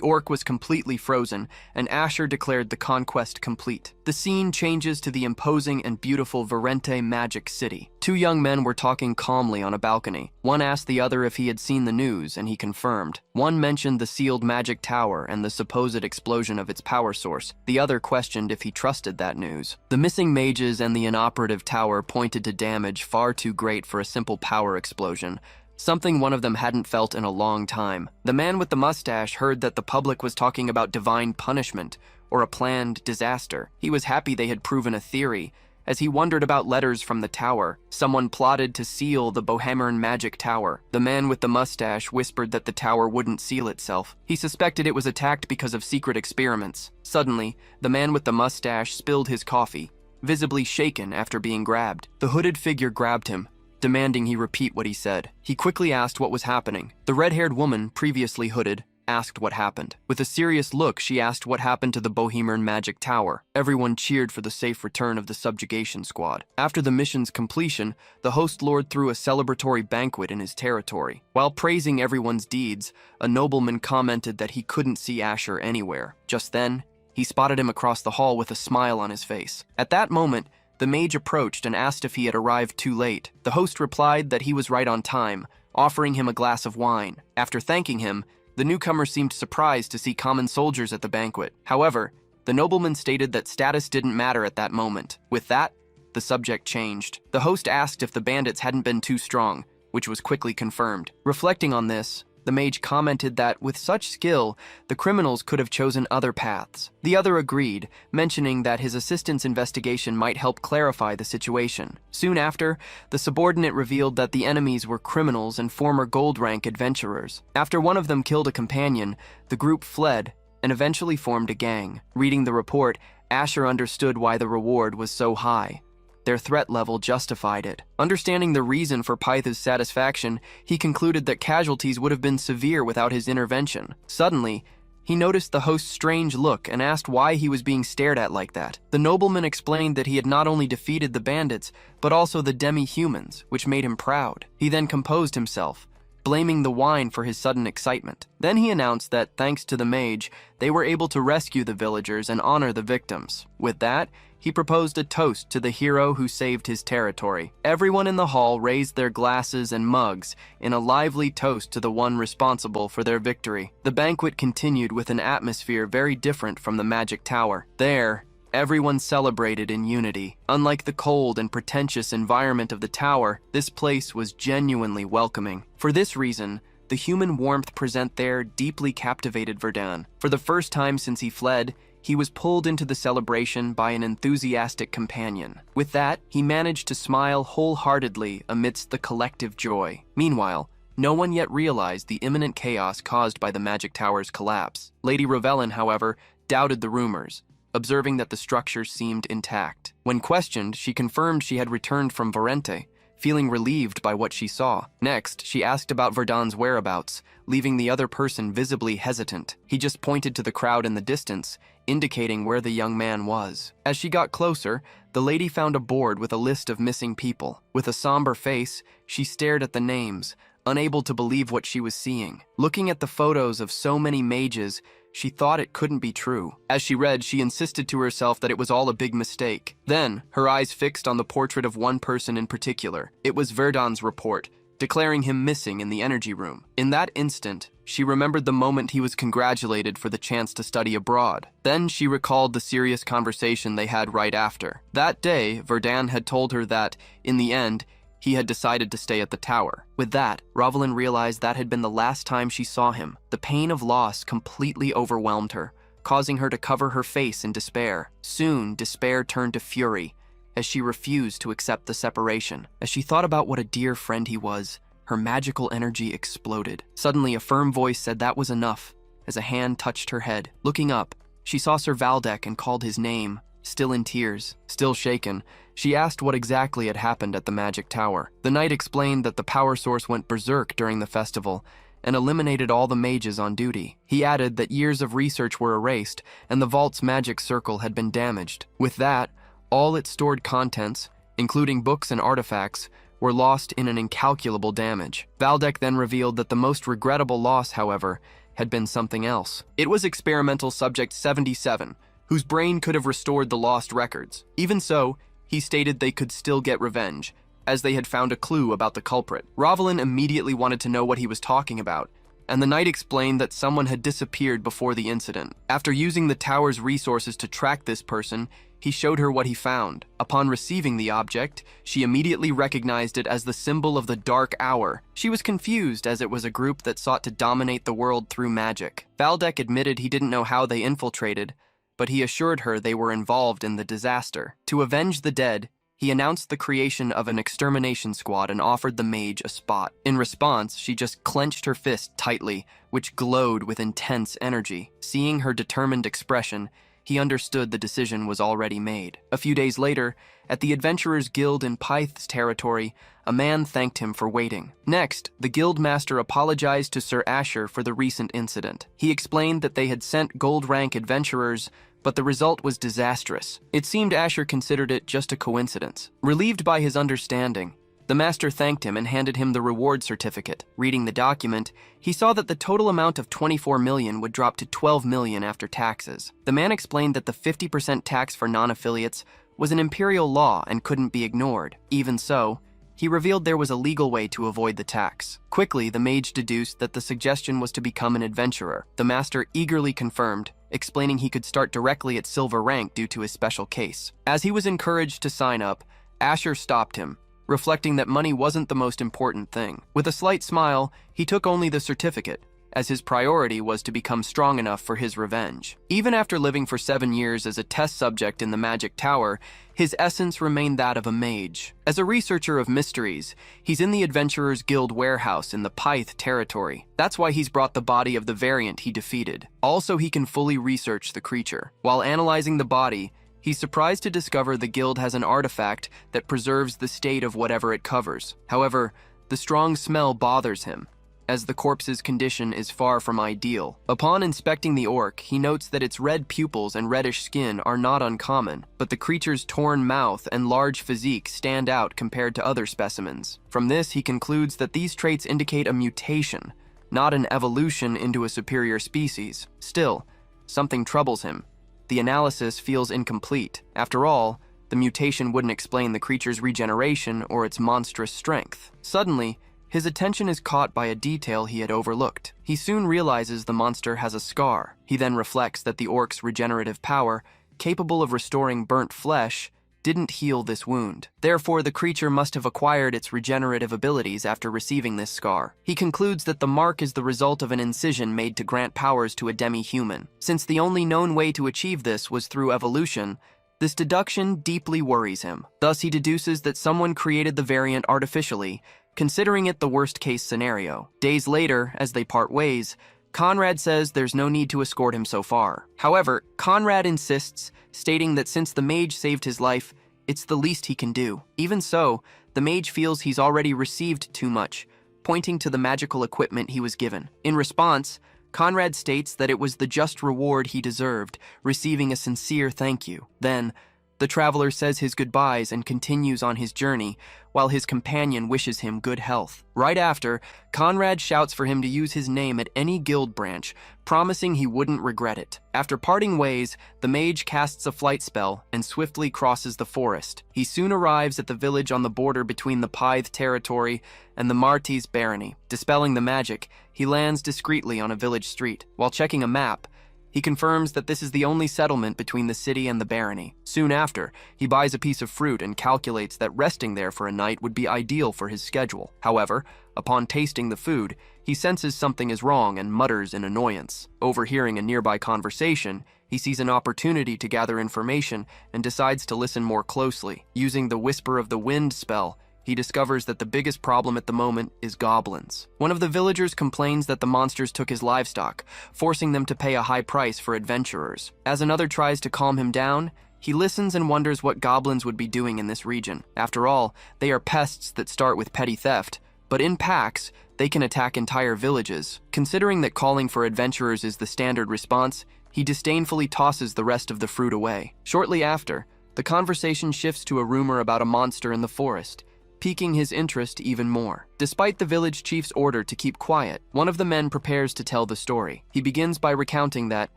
orc was completely frozen, and Asher declared the conquest complete. The scene changes to the imposing and beautiful Verente Magic City. Two young men were talking calmly on a balcony. One asked the other if he had seen the news, and he confirmed. One mentioned the sealed magic tower and the supposed explosion of its power source. The other questioned if he trusted that news. The missing mages and the inoperative tower pointed to damage far too great for a simple power explosion, something one of them hadn't felt in a long time. The man with the mustache heard that the public was talking about divine punishment or a planned disaster. He was happy they had proven a theory, as he wondered about letters from the tower. Someone plotted to seal the Bohemian magic tower. The man with the mustache whispered that the tower wouldn't seal itself. He suspected it was attacked because of secret experiments. Suddenly, the man with the mustache spilled his coffee, visibly shaken after being grabbed. The hooded figure grabbed him, demanding he repeat what he said. He quickly asked what was happening. The red-haired woman, previously hooded, asked what happened. With a serious look, she asked what happened to the Bohemian Magic Tower. Everyone cheered for the safe return of the subjugation squad. After the mission's completion, the host lord threw a celebratory banquet in his territory. While praising everyone's deeds, a nobleman commented that he couldn't see Asher anywhere. Just then, he spotted him across the hall with a smile on his face. At that moment, the mage approached and asked if he had arrived too late. The host replied that he was right on time, offering him a glass of wine. After thanking him, the newcomer seemed surprised to see common soldiers at the banquet. However, the nobleman stated that status didn't matter at that moment. With that, the subject changed. The host asked if the bandits hadn't been too strong, which was quickly confirmed. Reflecting on this, the mage commented that, with such skill, the criminals could have chosen other paths. The other agreed, mentioning that his assistant's investigation might help clarify the situation. Soon after, the subordinate revealed that the enemies were criminals and former gold-rank adventurers. After one of them killed a companion, the group fled and eventually formed a gang. Reading the report, Asher understood why the reward was so high. Their threat level justified it. Understanding the reason for Pythe's satisfaction, he concluded that casualties would have been severe without his intervention. Suddenly, he noticed the host's strange look and asked why he was being stared at like that. The nobleman explained that he had not only defeated the bandits, but also the demi-humans, which made him proud. He then composed himself, blaming the wine for his sudden excitement. Then he announced that, thanks to the mage, they were able to rescue the villagers and honor the victims. With that, he proposed a toast to the hero who saved his territory. Everyone in the hall raised their glasses and mugs in a lively toast to the one responsible for their victory. The banquet continued with an atmosphere very different from the magic tower. There, everyone celebrated in unity. Unlike the cold and pretentious environment of the tower, this place was genuinely welcoming. For this reason, the human warmth present there deeply captivated Verdun. For the first time since he fled, he was pulled into the celebration by an enthusiastic companion. With that, he managed to smile wholeheartedly amidst the collective joy. Meanwhile, no one yet realized the imminent chaos caused by the magic tower's collapse. Lady Rovellin, however, doubted the rumors, observing that the structure seemed intact. When questioned, she confirmed she had returned from Verente, feeling relieved by what she saw. Next, she asked about Verdun's whereabouts, leaving the other person visibly hesitant. He just pointed to the crowd in the distance, indicating where the young man was. As she got closer, the lady found a board with a list of missing people. With a somber face, she stared at the names, unable to believe what she was seeing. Looking at the photos of so many mages, she thought it couldn't be true. As she read, she insisted to herself that it was all a big mistake. Then, her eyes fixed on the portrait of one person in particular. It was Verdun's report, declaring him missing in the energy room. In that instant, she remembered the moment he was congratulated for the chance to study abroad. Then she recalled the serious conversation they had right after. That day, Verdun had told her that, in the end, he had decided to stay at the tower. With that, Rovalyn realized that had been the last time she saw him. The pain of loss completely overwhelmed her, causing her to cover her face in despair. Soon, despair turned to fury, as she refused to accept the separation. As she thought about what a dear friend he was, her magical energy exploded. Suddenly, a firm voice said that was enough, as a hand touched her head. Looking up, she saw Sir Valdek and called his name. Still in tears, still shaken, she asked what exactly had happened at the magic tower. The knight explained that the power source went berserk during the festival and eliminated all the mages on duty. He added that years of research were erased and the vault's magic circle had been damaged. With that, all its stored contents, including books and artifacts, were lost in an incalculable damage. Valdek then revealed that the most regrettable loss, however, had been something else. It was experimental subject 77, whose brain could have restored the lost records. Even so, he stated they could still get revenge, as they had found a clue about the culprit. Rovalyn immediately wanted to know what he was talking about, and the knight explained that someone had disappeared before the incident. After using the tower's resources to track this person, he showed her what he found. Upon receiving the object, she immediately recognized it as the symbol of the Dark Hour. She was confused, as it was a group that sought to dominate the world through magic. Valdek admitted he didn't know how they infiltrated, but he assured her they were involved in the disaster. To avenge the dead, he announced the creation of an extermination squad and offered the mage a spot. In response, she just clenched her fist tightly, which glowed with intense energy. Seeing her determined expression, he understood the decision was already made. A few days later, at the Adventurers Guild in Pythe's territory, a man thanked him for waiting. Next, the guild master apologized to Sir Asher for the recent incident. He explained that they had sent gold-rank adventurers, but the result was disastrous. It seemed Asher considered it just a coincidence. Relieved by his understanding, the master thanked him and handed him the reward certificate. Reading the document, he saw that the total amount of 24 million would drop to 12 million after taxes. The man explained that the 50% tax for non-affiliates was an imperial law and couldn't be ignored. Even so, he revealed there was a legal way to avoid the tax. Quickly, the mage deduced that the suggestion was to become an adventurer. The master eagerly confirmed, explaining he could start directly at silver rank due to his special case. As he was encouraged to sign up, Asher stopped him, reflecting that money wasn't the most important thing. With a slight smile, he took only the certificate, as his priority was to become strong enough for his revenge. Even after living for 7 years as a test subject in the Magic Tower, his essence remained that of a mage. As a researcher of mysteries, he's in the Adventurers Guild warehouse in the Pythe territory. That's why he's brought the body of the variant he defeated. Also, he can fully research the creature. While analyzing the body, he's surprised to discover the guild has an artifact that preserves the state of whatever it covers. However, the strong smell bothers him, as the corpse's condition is far from ideal. Upon inspecting the orc, he notes that its red pupils and reddish skin are not uncommon, but the creature's torn mouth and large physique stand out compared to other specimens. From this, he concludes that these traits indicate a mutation, not an evolution into a superior species. Still, something troubles him. The analysis feels incomplete. After all, the mutation wouldn't explain the creature's regeneration or its monstrous strength. Suddenly, his attention is caught by a detail he had overlooked. He soon realizes the monster has a scar. He then reflects that the orc's regenerative power, capable of restoring burnt flesh, didn't heal this wound. Therefore, the creature must have acquired its regenerative abilities after receiving this scar. He concludes that the mark is the result of an incision made to grant powers to a demi-human. Since the only known way to achieve this was through evolution, this deduction deeply worries him. Thus, he deduces that someone created the variant artificially, considering it the worst-case scenario. Days later, as they part ways, Conrad says there's no need to escort him so far. However, Conrad insists, stating that since the mage saved his life, it's the least he can do. Even so, the mage feels he's already received too much, pointing to the magical equipment he was given. In response, Conrad states that it was the just reward he deserved, receiving a sincere thank you. Then, the traveler says his goodbyes and continues on his journey, while his companion wishes him good health. Right after, Conrad shouts for him to use his name at any guild branch, promising he wouldn't regret it. After parting ways, the mage casts a flight spell and swiftly crosses the forest. He soon arrives at the village on the border between the Pythe territory and the Martes barony. Dispelling the magic, he lands discreetly on a village street. While checking a map, He confirms that this is the only settlement between the city and the barony. Soon after, he buys a piece of fruit and calculates that resting there for a night would be ideal for his schedule. However, upon tasting the food, he senses something is wrong and mutters in annoyance. Overhearing a nearby conversation, he sees an opportunity to gather information and decides to listen more closely. Using the Whisper of the Wind spell, he discovers that the biggest problem at the moment is goblins. One of the villagers complains that the monsters took his livestock, forcing them to pay a high price for adventurers. As another tries to calm him down, he listens and wonders what goblins would be doing in this region. After all, they are pests that start with petty theft, but in packs, they can attack entire villages. Considering that calling for adventurers is the standard response, he disdainfully tosses the rest of the fruit away. Shortly after, the conversation shifts to a rumor about a monster in the forest, piquing his interest even more. Despite the village chief's order to keep quiet, one of the men prepares to tell the story. He begins by recounting that,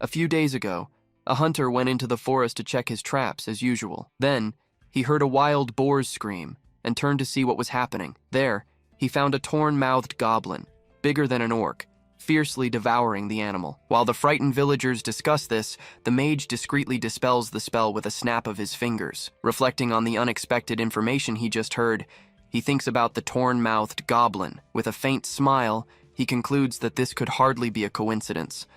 a few days ago, a hunter went into the forest to check his traps as usual. Then, he heard a wild boar's scream and turned to see what was happening. There, he found a torn-mouthed goblin, bigger than an orc, fiercely devouring the animal. While the frightened villagers discuss this, the mage discreetly dispels the spell with a snap of his fingers. Reflecting on the unexpected information he just heard, he thinks about the torn-mouthed goblin. With a faint smile, he concludes that this could hardly be a coincidence.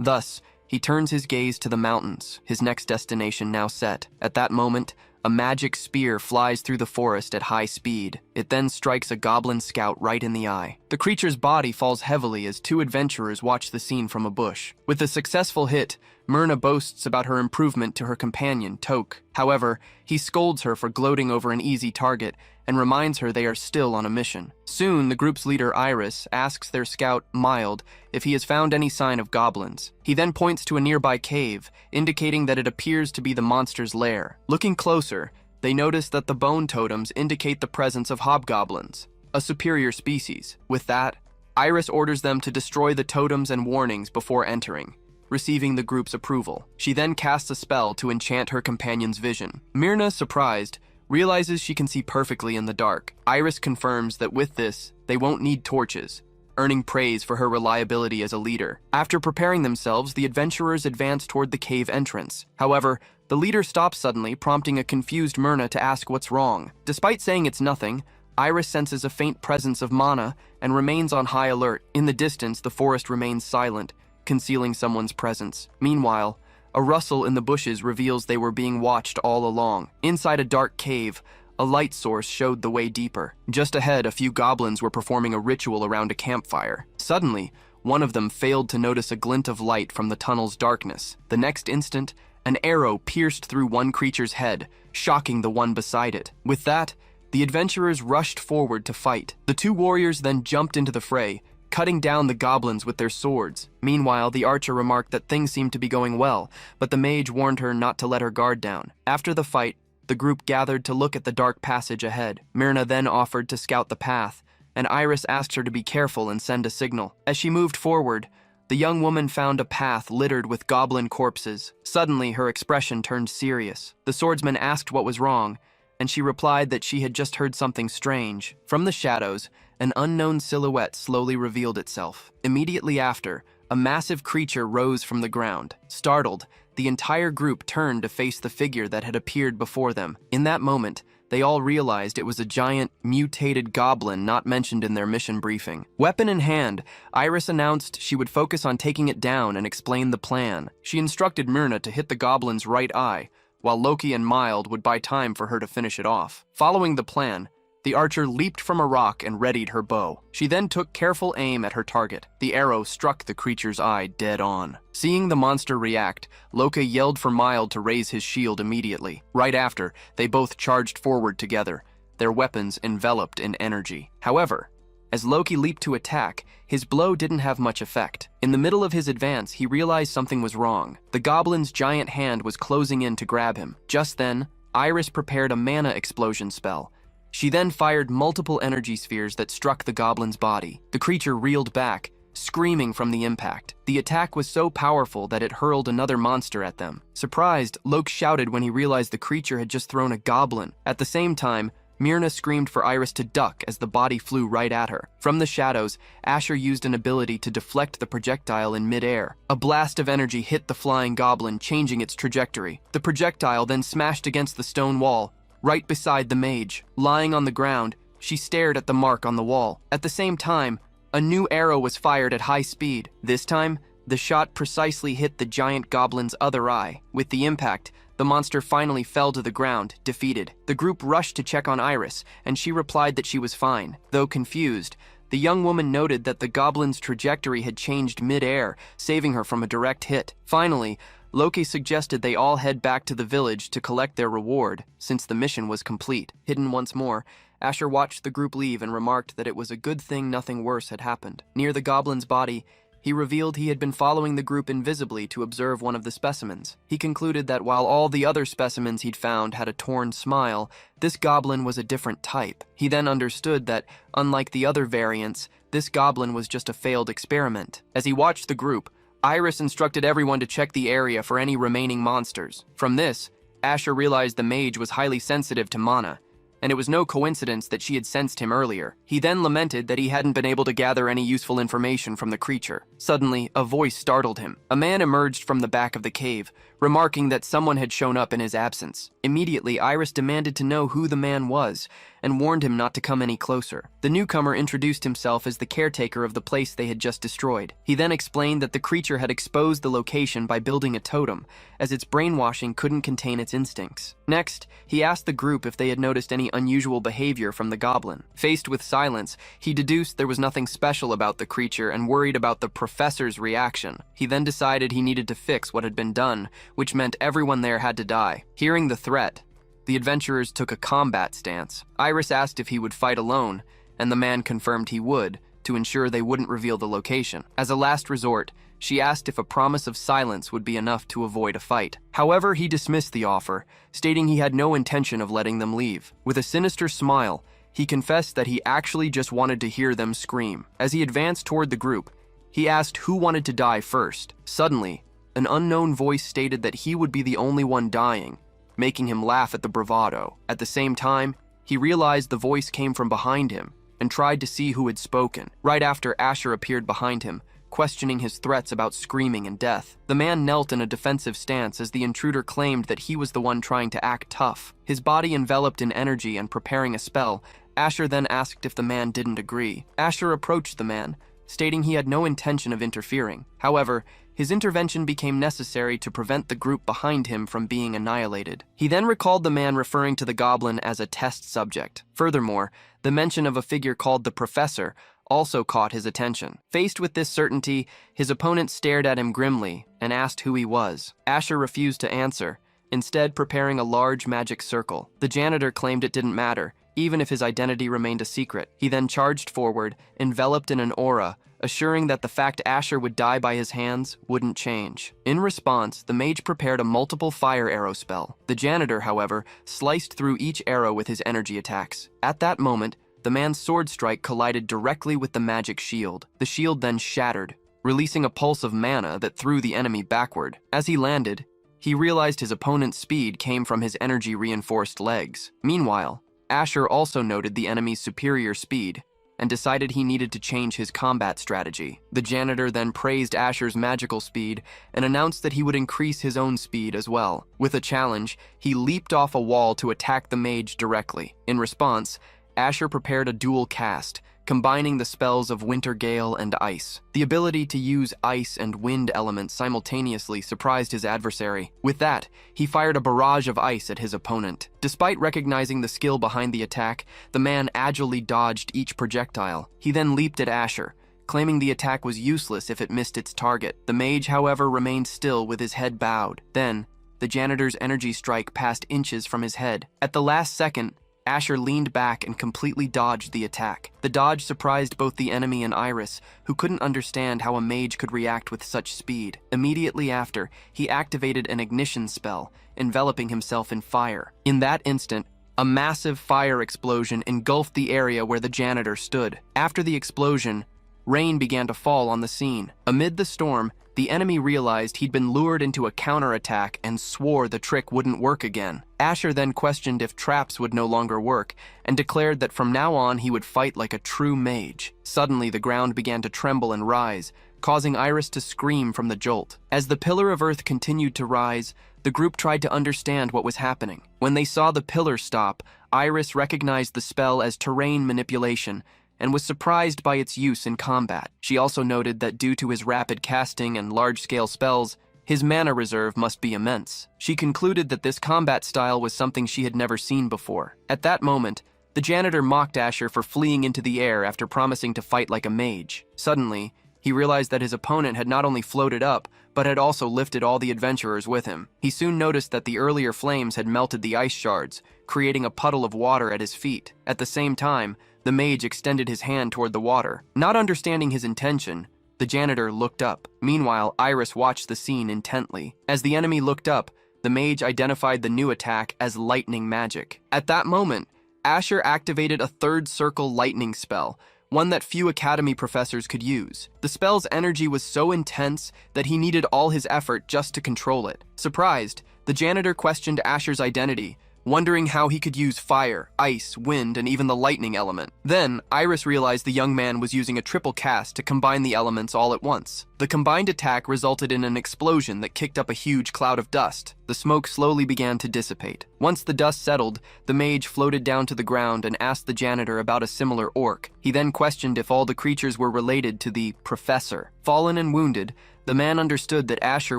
Thus, he turns his gaze to the mountains, his next destination now set. At that moment, a magic spear flies through the forest at high speed. It then strikes a goblin scout right in the eye. The creature's body falls heavily as two adventurers watch the scene from a bush. With the successful hit, Myrna boasts about her improvement to her companion, Toke. However, he scolds her for gloating over an easy target and reminds her they are still on a mission. Soon, the group's leader, Iris, asks their scout, Mild, if he has found any sign of goblins. He then points to a nearby cave, indicating that it appears to be the monster's lair. Looking closer, they notice that the bone totems indicate the presence of hobgoblins, a superior species. With that, Iris orders them to destroy the totems and warnings before entering, receiving the group's approval. She then casts a spell to enchant her companion's vision. Myrna, surprised, realizes she can see perfectly in the dark. Iris confirms that with this, they won't need torches, earning praise for her reliability as a leader. After preparing themselves, the adventurers advance toward the cave entrance. However, the leader stops suddenly, prompting a confused Myrna to ask what's wrong. Despite saying it's nothing, Iris senses a faint presence of mana and remains on high alert. In the distance, the forest remains silent, concealing someone's presence. Meanwhile, a rustle in the bushes reveals they were being watched all along. Inside a dark cave, a light source showed the way deeper. Just ahead, a few goblins were performing a ritual around a campfire. Suddenly, one of them failed to notice a glint of light from the tunnel's darkness. The next instant, an arrow pierced through one creature's head, shocking the one beside it. With that, the adventurers rushed forward to fight. The two warriors then jumped into the fray, cutting down the goblins with their swords. Meanwhile, the archer remarked that things seemed to be going well, but the mage warned her not to let her guard down. After the fight, the group gathered to look at the dark passage ahead. Myrna then offered to scout the path, and Iris asked her to be careful and send a signal. As she moved forward, the young woman found a path littered with goblin corpses. Suddenly, her expression turned serious. The swordsman asked what was wrong, and she replied that she had just heard something strange. From the shadows, an unknown silhouette slowly revealed itself. Immediately after, a massive creature rose from the ground. Startled, the entire group turned to face the figure that had appeared before them. In that moment, they all realized it was a giant, mutated goblin not mentioned in their mission briefing. Weapon in hand, Iris announced she would focus on taking it down and explain the plan. She instructed Myrna to hit the goblin's right eye, while Loki and Mild would buy time for her to finish it off. Following the plan, the archer leaped from a rock and readied her bow. She then took careful aim at her target. The arrow struck the creature's eye dead on. Seeing the monster react, Loki yelled for Mild to raise his shield immediately. Right after, they both charged forward together, their weapons enveloped in energy. However, as Loki leaped to attack, his blow didn't have much effect. In the middle of his advance, he realized something was wrong. The goblin's giant hand was closing in to grab him. Just then, Iris prepared a mana explosion spell. She then fired multiple energy spheres that struck the goblin's body. The creature reeled back, screaming from the impact. The attack was so powerful that it hurled another monster at them. Surprised, Loki shouted when he realized the creature had just thrown a goblin. At the same time, Myrna screamed for Iris to duck as the body flew right at her. From the shadows, Asher used an ability to deflect the projectile in midair. A blast of energy hit the flying goblin, changing its trajectory. The projectile then smashed against the stone wall, right beside the mage. Lying on the ground, she stared at the mark on the wall. At the same time, a new arrow was fired at high speed. This time, the shot precisely hit the giant goblin's other eye. With the impact, the monster finally fell to the ground, defeated. The group rushed to check on Iris, and she replied that she was fine. Though confused, the young woman noted that the goblin's trajectory had changed mid-air, saving her from a direct hit. Finally, Loki suggested they all head back to the village to collect their reward, since the mission was complete. Hidden once more, Asher watched the group leave and remarked that it was a good thing nothing worse had happened. Near the goblin's body, he revealed he had been following the group invisibly to observe one of the specimens. He concluded that while all the other specimens he'd found had a torn smile, this goblin was a different type. He then understood that, unlike the other variants, this goblin was just a failed experiment. As he watched the group, Iris instructed everyone to check the area for any remaining monsters. From this, Asher realized the mage was highly sensitive to mana, and it was no coincidence that she had sensed him earlier. He then lamented that he hadn't been able to gather any useful information from the creature. Suddenly, a voice startled him. A man emerged from the back of the cave, remarking that someone had shown up in his absence. Immediately, Iris demanded to know who the man was, and warned him not to come any closer. The newcomer introduced himself as the caretaker of the place they had just destroyed. He then explained that the creature had exposed the location by building a totem, as its brainwashing couldn't contain its instincts. Next, he asked the group if they had noticed any unusual behavior from the goblin. Faced with silence, he deduced there was nothing special about the creature and worried about the professor's reaction. He then decided he needed to fix what had been done, which meant everyone there had to die. Hearing the threat, the adventurers took a combat stance. Iris asked if he would fight alone, and the man confirmed he would, to ensure they wouldn't reveal the location. As a last resort, she asked if a promise of silence would be enough to avoid a fight. However, he dismissed the offer, stating he had no intention of letting them leave. With a sinister smile, he confessed that he actually just wanted to hear them scream. As he advanced toward the group, he asked who wanted to die first. Suddenly, an unknown voice stated that he would be the only one dying, making him laugh at the bravado. At the same time, he realized the voice came from behind him and tried to see who had spoken. Right after, Asher appeared behind him, questioning his threats about screaming and death. The man knelt in a defensive stance as the intruder claimed that he was the one trying to act tough. His body enveloped in energy and preparing a spell, Asher then asked if the man didn't agree. Asher approached the man, stating he had no intention of interfering. However, his intervention became necessary to prevent the group behind him from being annihilated. He then recalled the man referring to the goblin as a test subject. Furthermore, the mention of a figure called the Professor also caught his attention. Faced with this certainty, his opponent stared at him grimly and asked who he was. Asher refused to answer, instead preparing a large magic circle. The janitor claimed it didn't matter, even if his identity remained a secret. He then charged forward, enveloped in an aura, assuring that the fact Asher would die by his hands wouldn't change. In response, the mage prepared a multiple fire arrow spell. The janitor, however, sliced through each arrow with his energy attacks. At that moment, the man's sword strike collided directly with the magic shield. The shield then shattered, releasing a pulse of mana that threw the enemy backward. As he landed, he realized his opponent's speed came from his energy-reinforced legs. Meanwhile, Asher also noted the enemy's superior speed and decided he needed to change his combat strategy. The janitor then praised Asher's magical speed and announced that he would increase his own speed as well. With a challenge, he leaped off a wall to attack the mage directly. In response, Asher prepared a dual cast, combining the spells of Winter Gale and Ice. The ability to use ice and wind elements simultaneously surprised his adversary. With that, he fired a barrage of ice at his opponent. Despite recognizing the skill behind the attack, the man agilely dodged each projectile. He then leaped at Asher, claiming the attack was useless if it missed its target. The mage, however, remained still with his head bowed. Then, the janitor's energy strike passed inches from his head. At the last second, Asher leaned back and completely dodged the attack. The dodge surprised both the enemy and Iris, who couldn't understand how a mage could react with such speed. Immediately after, he activated an ignition spell, enveloping himself in fire. In that instant, a massive fire explosion engulfed the area where the janitor stood. After the explosion, rain began to fall on the scene. Amid the storm, the enemy realized he'd been lured into a counterattack and swore the trick wouldn't work again. Asher then questioned if traps would no longer work and declared that from now on he would fight like a true mage. Suddenly, the ground began to tremble and rise, causing Iris to scream from the jolt. As the pillar of earth continued to rise, the group tried to understand what was happening. When they saw the pillar stop, Iris recognized the spell as terrain manipulation and was surprised by its use in combat. She also noted that due to his rapid casting and large-scale spells, his mana reserve must be immense. She concluded that this combat style was something she had never seen before. At that moment, the janitor mocked Asher for fleeing into the air after promising to fight like a mage. Suddenly, he realized that his opponent had not only floated up, but had also lifted all the adventurers with him. He soon noticed that the earlier flames had melted the ice shards, creating a puddle of water at his feet. At the same time, the mage extended his hand toward the water. Not understanding his intention, the janitor looked up. Meanwhile, Iris watched the scene intently. As the enemy looked up, the mage identified the new attack as lightning magic. At that moment, Asher activated a third circle lightning spell, one that few academy professors could use. The spell's energy was so intense that he needed all his effort just to control it. Surprised, the janitor questioned Asher's identity, wondering how he could use fire, ice, wind, and even the lightning element. Then, Iris realized the young man was using a triple cast to combine the elements all at once. The combined attack resulted in an explosion that kicked up a huge cloud of dust. The smoke slowly began to dissipate. Once the dust settled, the mage floated down to the ground and asked the janitor about a similar orc. He then questioned if all the creatures were related to the professor. Fallen and wounded, the man understood that Asher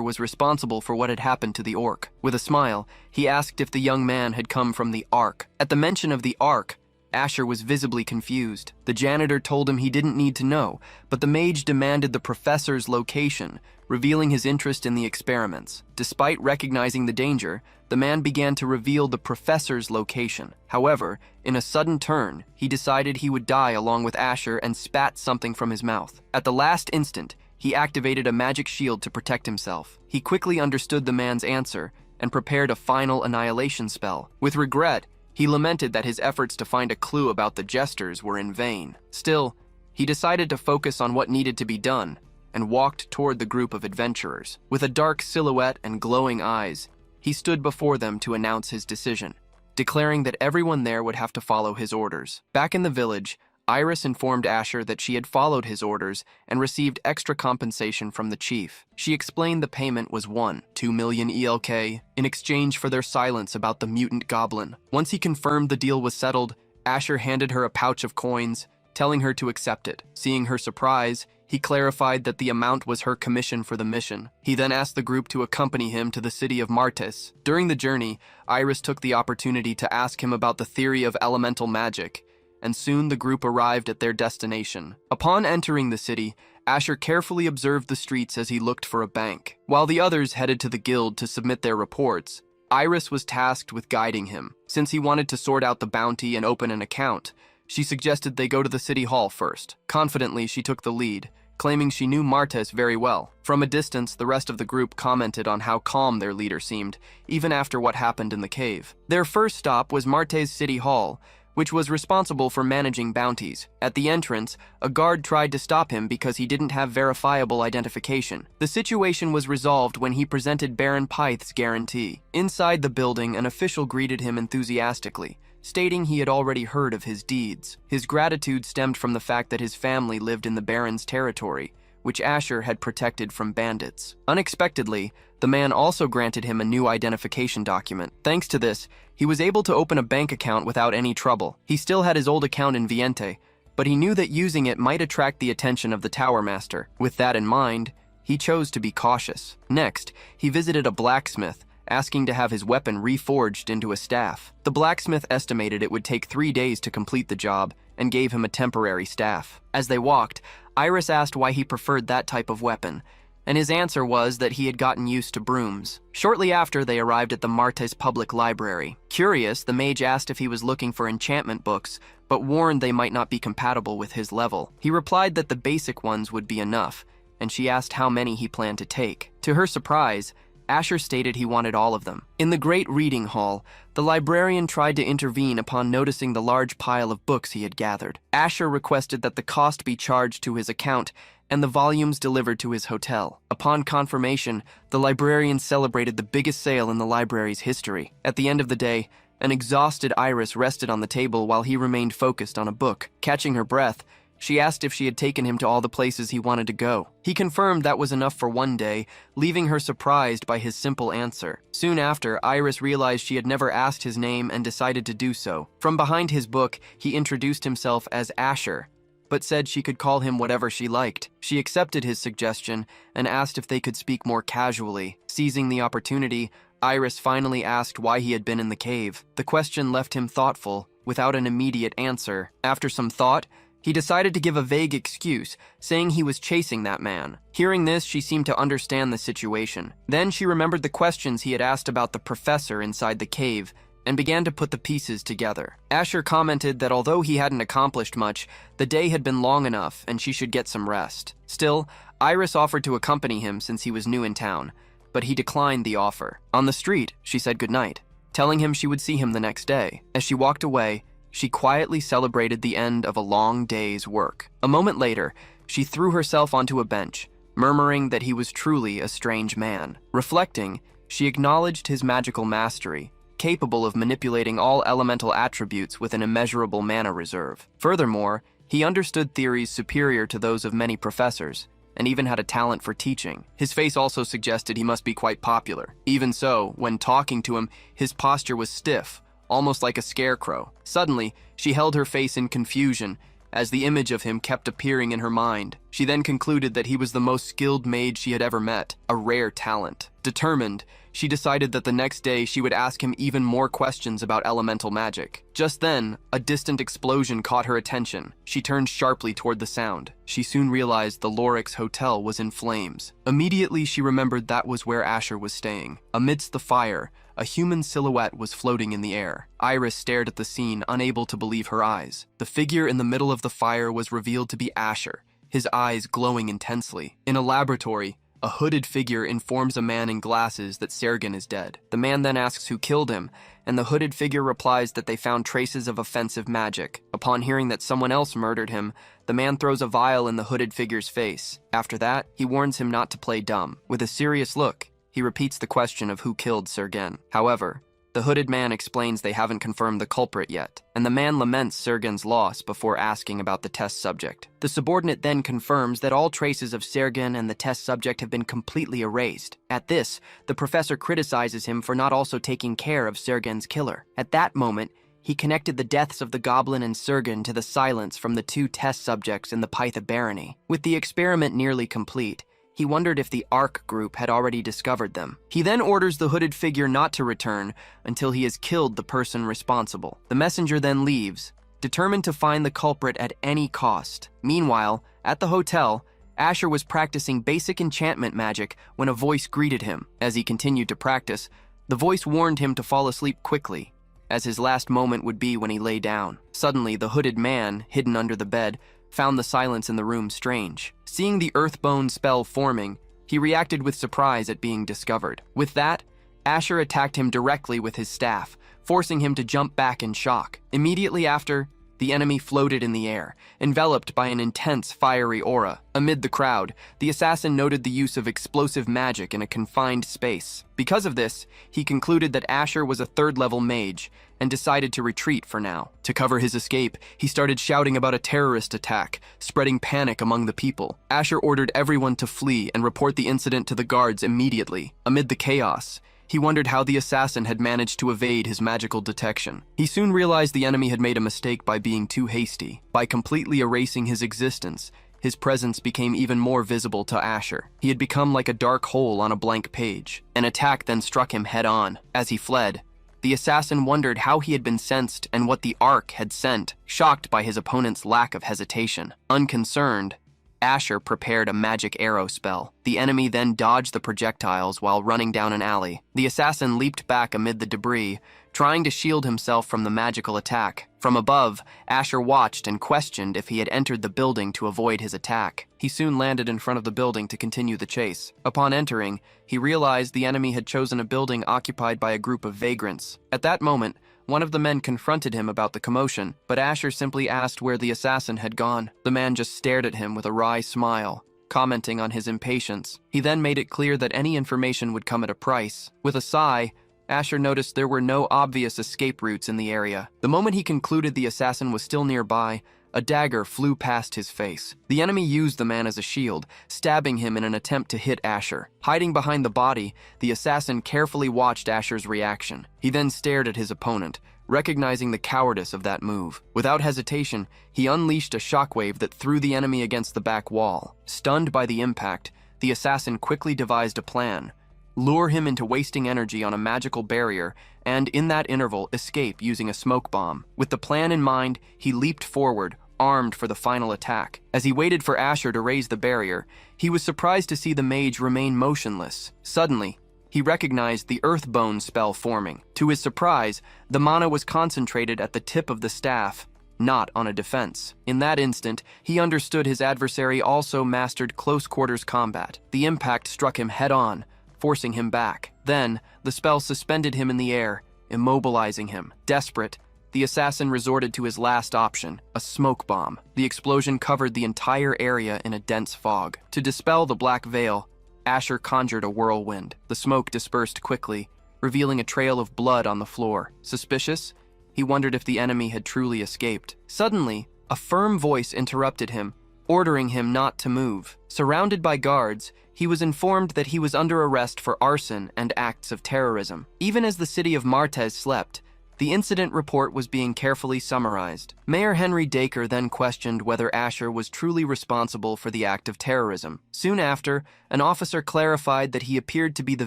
was responsible for what had happened to the orc. With a smile, he asked if the young man had come from the Ark. At the mention of the Ark, Asher was visibly confused. The janitor told him he didn't need to know, but the mage demanded the professor's location, revealing his interest in the experiments. Despite recognizing the danger, the man began to reveal the professor's location. However, in a sudden turn, he decided he would die along with Asher and spat something from his mouth. At the last instant, he activated a magic shield to protect himself. He quickly understood the man's answer and prepared a final annihilation spell. With regret, he lamented that his efforts to find a clue about the jesters were in vain. Still, he decided to focus on what needed to be done and walked toward the group of adventurers. With a dark silhouette and glowing eyes, he stood before them to announce his decision, declaring that everyone there would have to follow his orders. Back in the village, Iris informed Asher that she had followed his orders and received extra compensation from the chief. She explained the payment was 2 million ELK in exchange for their silence about the mutant goblin. Once he confirmed the deal was settled, Asher handed her a pouch of coins, telling her to accept it. Seeing her surprise, he clarified that the amount was her commission for the mission. He then asked the group to accompany him to the city of Martes. During the journey, Iris took the opportunity to ask him about the theory of elemental magic, and soon the group arrived at their destination. Upon entering the city, Asher carefully observed the streets as he looked for a bank. While the others headed to the guild to submit their reports, Iris was tasked with guiding him. Since he wanted to sort out the bounty and open an account, she suggested they go to the city hall first. Confidently, she took the lead, claiming she knew Martes very well. From a distance, the rest of the group commented on how calm their leader seemed, even after what happened in the cave. Their first stop was Martes City Hall, which was responsible for managing bounties. At the entrance, a guard tried to stop him because he didn't have verifiable identification. The situation was resolved when he presented Baron Pythe's guarantee. Inside the building, an official greeted him enthusiastically, stating he had already heard of his deeds. His gratitude stemmed from the fact that his family lived in the Baron's territory, which Asher had protected from bandits. Unexpectedly, the man also granted him a new identification document. Thanks to this, he was able to open a bank account without any trouble. He still had his old account in Viente, but he knew that using it might attract the attention of the Tower Master. With that in mind, he chose to be cautious. Next, he visited a blacksmith, asking to have his weapon reforged into a staff. The blacksmith estimated it would take 3 days to complete the job and gave him a temporary staff. As they walked, Iris asked why he preferred that type of weapon, and his answer was that he had gotten used to brooms. Shortly after, they arrived at the Martes Public Library. Curious, the mage asked if he was looking for enchantment books, but warned they might not be compatible with his level. He replied that the basic ones would be enough, and she asked how many he planned to take. To her surprise, Asher stated he wanted all of them. In the Great Reading Hall, the librarian tried to intervene upon noticing the large pile of books he had gathered. Asher requested that the cost be charged to his account and the volumes delivered to his hotel. Upon confirmation, the librarian celebrated the biggest sale in the library's history. At the end of the day, an exhausted Iris rested on the table while he remained focused on a book. Catching her breath, she asked if she had taken him to all the places he wanted to go. He confirmed that was enough for one day, leaving her surprised by his simple answer. Soon after, Iris realized she had never asked his name and decided to do so. From behind his book, he introduced himself as Asher, but said she could call him whatever she liked. She accepted his suggestion and asked if they could speak more casually. Seizing the opportunity, Iris finally asked why he had been in the cave. The question left him thoughtful, without an immediate answer. After some thought, he decided to give a vague excuse, saying he was chasing that man. Hearing this, she seemed to understand the situation. Then she remembered the questions he had asked about the professor inside the cave and began to put the pieces together. Asher commented that although he hadn't accomplished much, the day had been long enough and she should get some rest. Still, Iris offered to accompany him since he was new in town, but he declined the offer. On the street, she said goodnight, telling him she would see him the next day. As she walked away, she quietly celebrated the end of a long day's work. A moment later, she threw herself onto a bench, murmuring that he was truly a strange man. Reflecting, she acknowledged his magical mastery, capable of manipulating all elemental attributes with an immeasurable mana reserve. Furthermore, he understood theories superior to those of many professors, and even had a talent for teaching. His face also suggested he must be quite popular. Even so, when talking to him, his posture was stiff, almost like a scarecrow. Suddenly, she held her face in confusion as the image of him kept appearing in her mind. She then concluded that he was the most skilled mage she had ever met, a rare talent. Determined, she decided that the next day she would ask him even more questions about elemental magic. Just then, a distant explosion caught her attention. She turned sharply toward the sound. She soon realized the Lorix Hotel was in flames. Immediately, she remembered that was where Asher was staying. Amidst the fire, a human silhouette was floating in the air. Iris stared at the scene, unable to believe her eyes. The figure in the middle of the fire was revealed to be Asher, his eyes glowing intensely. In a laboratory, a hooded figure informs a man in glasses that Sergen is dead. The man then asks who killed him, and the hooded figure replies that they found traces of offensive magic. Upon hearing that someone else murdered him, the man throws a vial in the hooded figure's face. After that, he warns him not to play dumb. With a serious look, he repeats the question of who killed Sergen. However, the hooded man explains they haven't confirmed the culprit yet, and the man laments Sergen's loss before asking about the test subject. The subordinate then confirms that all traces of Sergen and the test subject have been completely erased. At this, the professor criticizes him for not also taking care of Sergen's killer. At that moment, he connected the deaths of the goblin and Sergen to the silence from the two test subjects in the Pytha Barony. With the experiment nearly complete, he wondered if the ARC group had already discovered them. He then orders the hooded figure not to return until he has killed the person responsible. The messenger then leaves, determined to find the culprit at any cost. Meanwhile, at the hotel, Asher was practicing basic enchantment magic when a voice greeted him. As he continued to practice, the voice warned him to fall asleep quickly, as his last moment would be when he lay down. Suddenly, the hooded man, hidden under the bed, found the silence in the room strange. Seeing the Earthbone spell forming, he reacted with surprise at being discovered. With that, Asher attacked him directly with his staff, forcing him to jump back in shock. Immediately after, the enemy floated in the air, enveloped by an intense fiery aura. Amid the crowd, the assassin noted the use of explosive magic in a confined space. Because of this, he concluded that Asher was a third-level mage and decided to retreat for now. To cover his escape, he started shouting about a terrorist attack, spreading panic among the people. Asher ordered everyone to flee and report the incident to the guards immediately. Amid the chaos, he wondered how the assassin had managed to evade his magical detection. He soon realized the enemy had made a mistake by being too hasty. By completely erasing his existence, his presence became even more visible to Asher. He had become like a dark hole on a blank page. An attack then struck him head-on. As he fled, the assassin wondered how he had been sensed and what the Ark had sent, shocked by his opponent's lack of hesitation. Unconcerned, Asher prepared a magic arrow spell. The enemy then dodged the projectiles while running down an alley. The assassin leaped back amid the debris, trying to shield himself from the magical attack. From above, Asher watched and questioned if he had entered the building to avoid his attack. He soon landed in front of the building to continue the chase. Upon entering, he realized the enemy had chosen a building occupied by a group of vagrants. At that moment, one of the men confronted him about the commotion, but Asher simply asked where the assassin had gone. The man just stared at him with a wry smile, commenting on his impatience. He then made it clear that any information would come at a price. With a sigh, Asher noticed there were no obvious escape routes in the area. The moment he concluded the assassin was still nearby, a dagger flew past his face. The enemy used the man as a shield, stabbing him in an attempt to hit Asher. Hiding behind the body, the assassin carefully watched Asher's reaction. He then stared at his opponent, recognizing the cowardice of that move. Without hesitation, he unleashed a shockwave that threw the enemy against the back wall. Stunned by the impact, the assassin quickly devised a plan: lure him into wasting energy on a magical barrier, and in that interval, escape using a smoke bomb. With the plan in mind, he leaped forward, armed for the final attack. As he waited for Asher to raise the barrier, he was surprised to see the mage remain motionless. Suddenly, he recognized the Earthbone spell forming. To his surprise, the mana was concentrated at the tip of the staff, not on a defense. In that instant, he understood his adversary also mastered close-quarters combat. The impact struck him head-on, forcing him back. Then, the spell suspended him in the air, immobilizing him. Desperate, the assassin resorted to his last option, a smoke bomb. The explosion covered the entire area in a dense fog. To dispel the black veil, Asher conjured a whirlwind. The smoke dispersed quickly, revealing a trail of blood on the floor. Suspicious, he wondered if the enemy had truly escaped. Suddenly, a firm voice interrupted him, ordering him not to move. Surrounded by guards, he was informed that he was under arrest for arson and acts of terrorism. Even as the city of Martez slept, the incident report was being carefully summarized. Mayor Henry Dacre then questioned whether Asher was truly responsible for the act of terrorism. Soon after, an officer clarified that he appeared to be the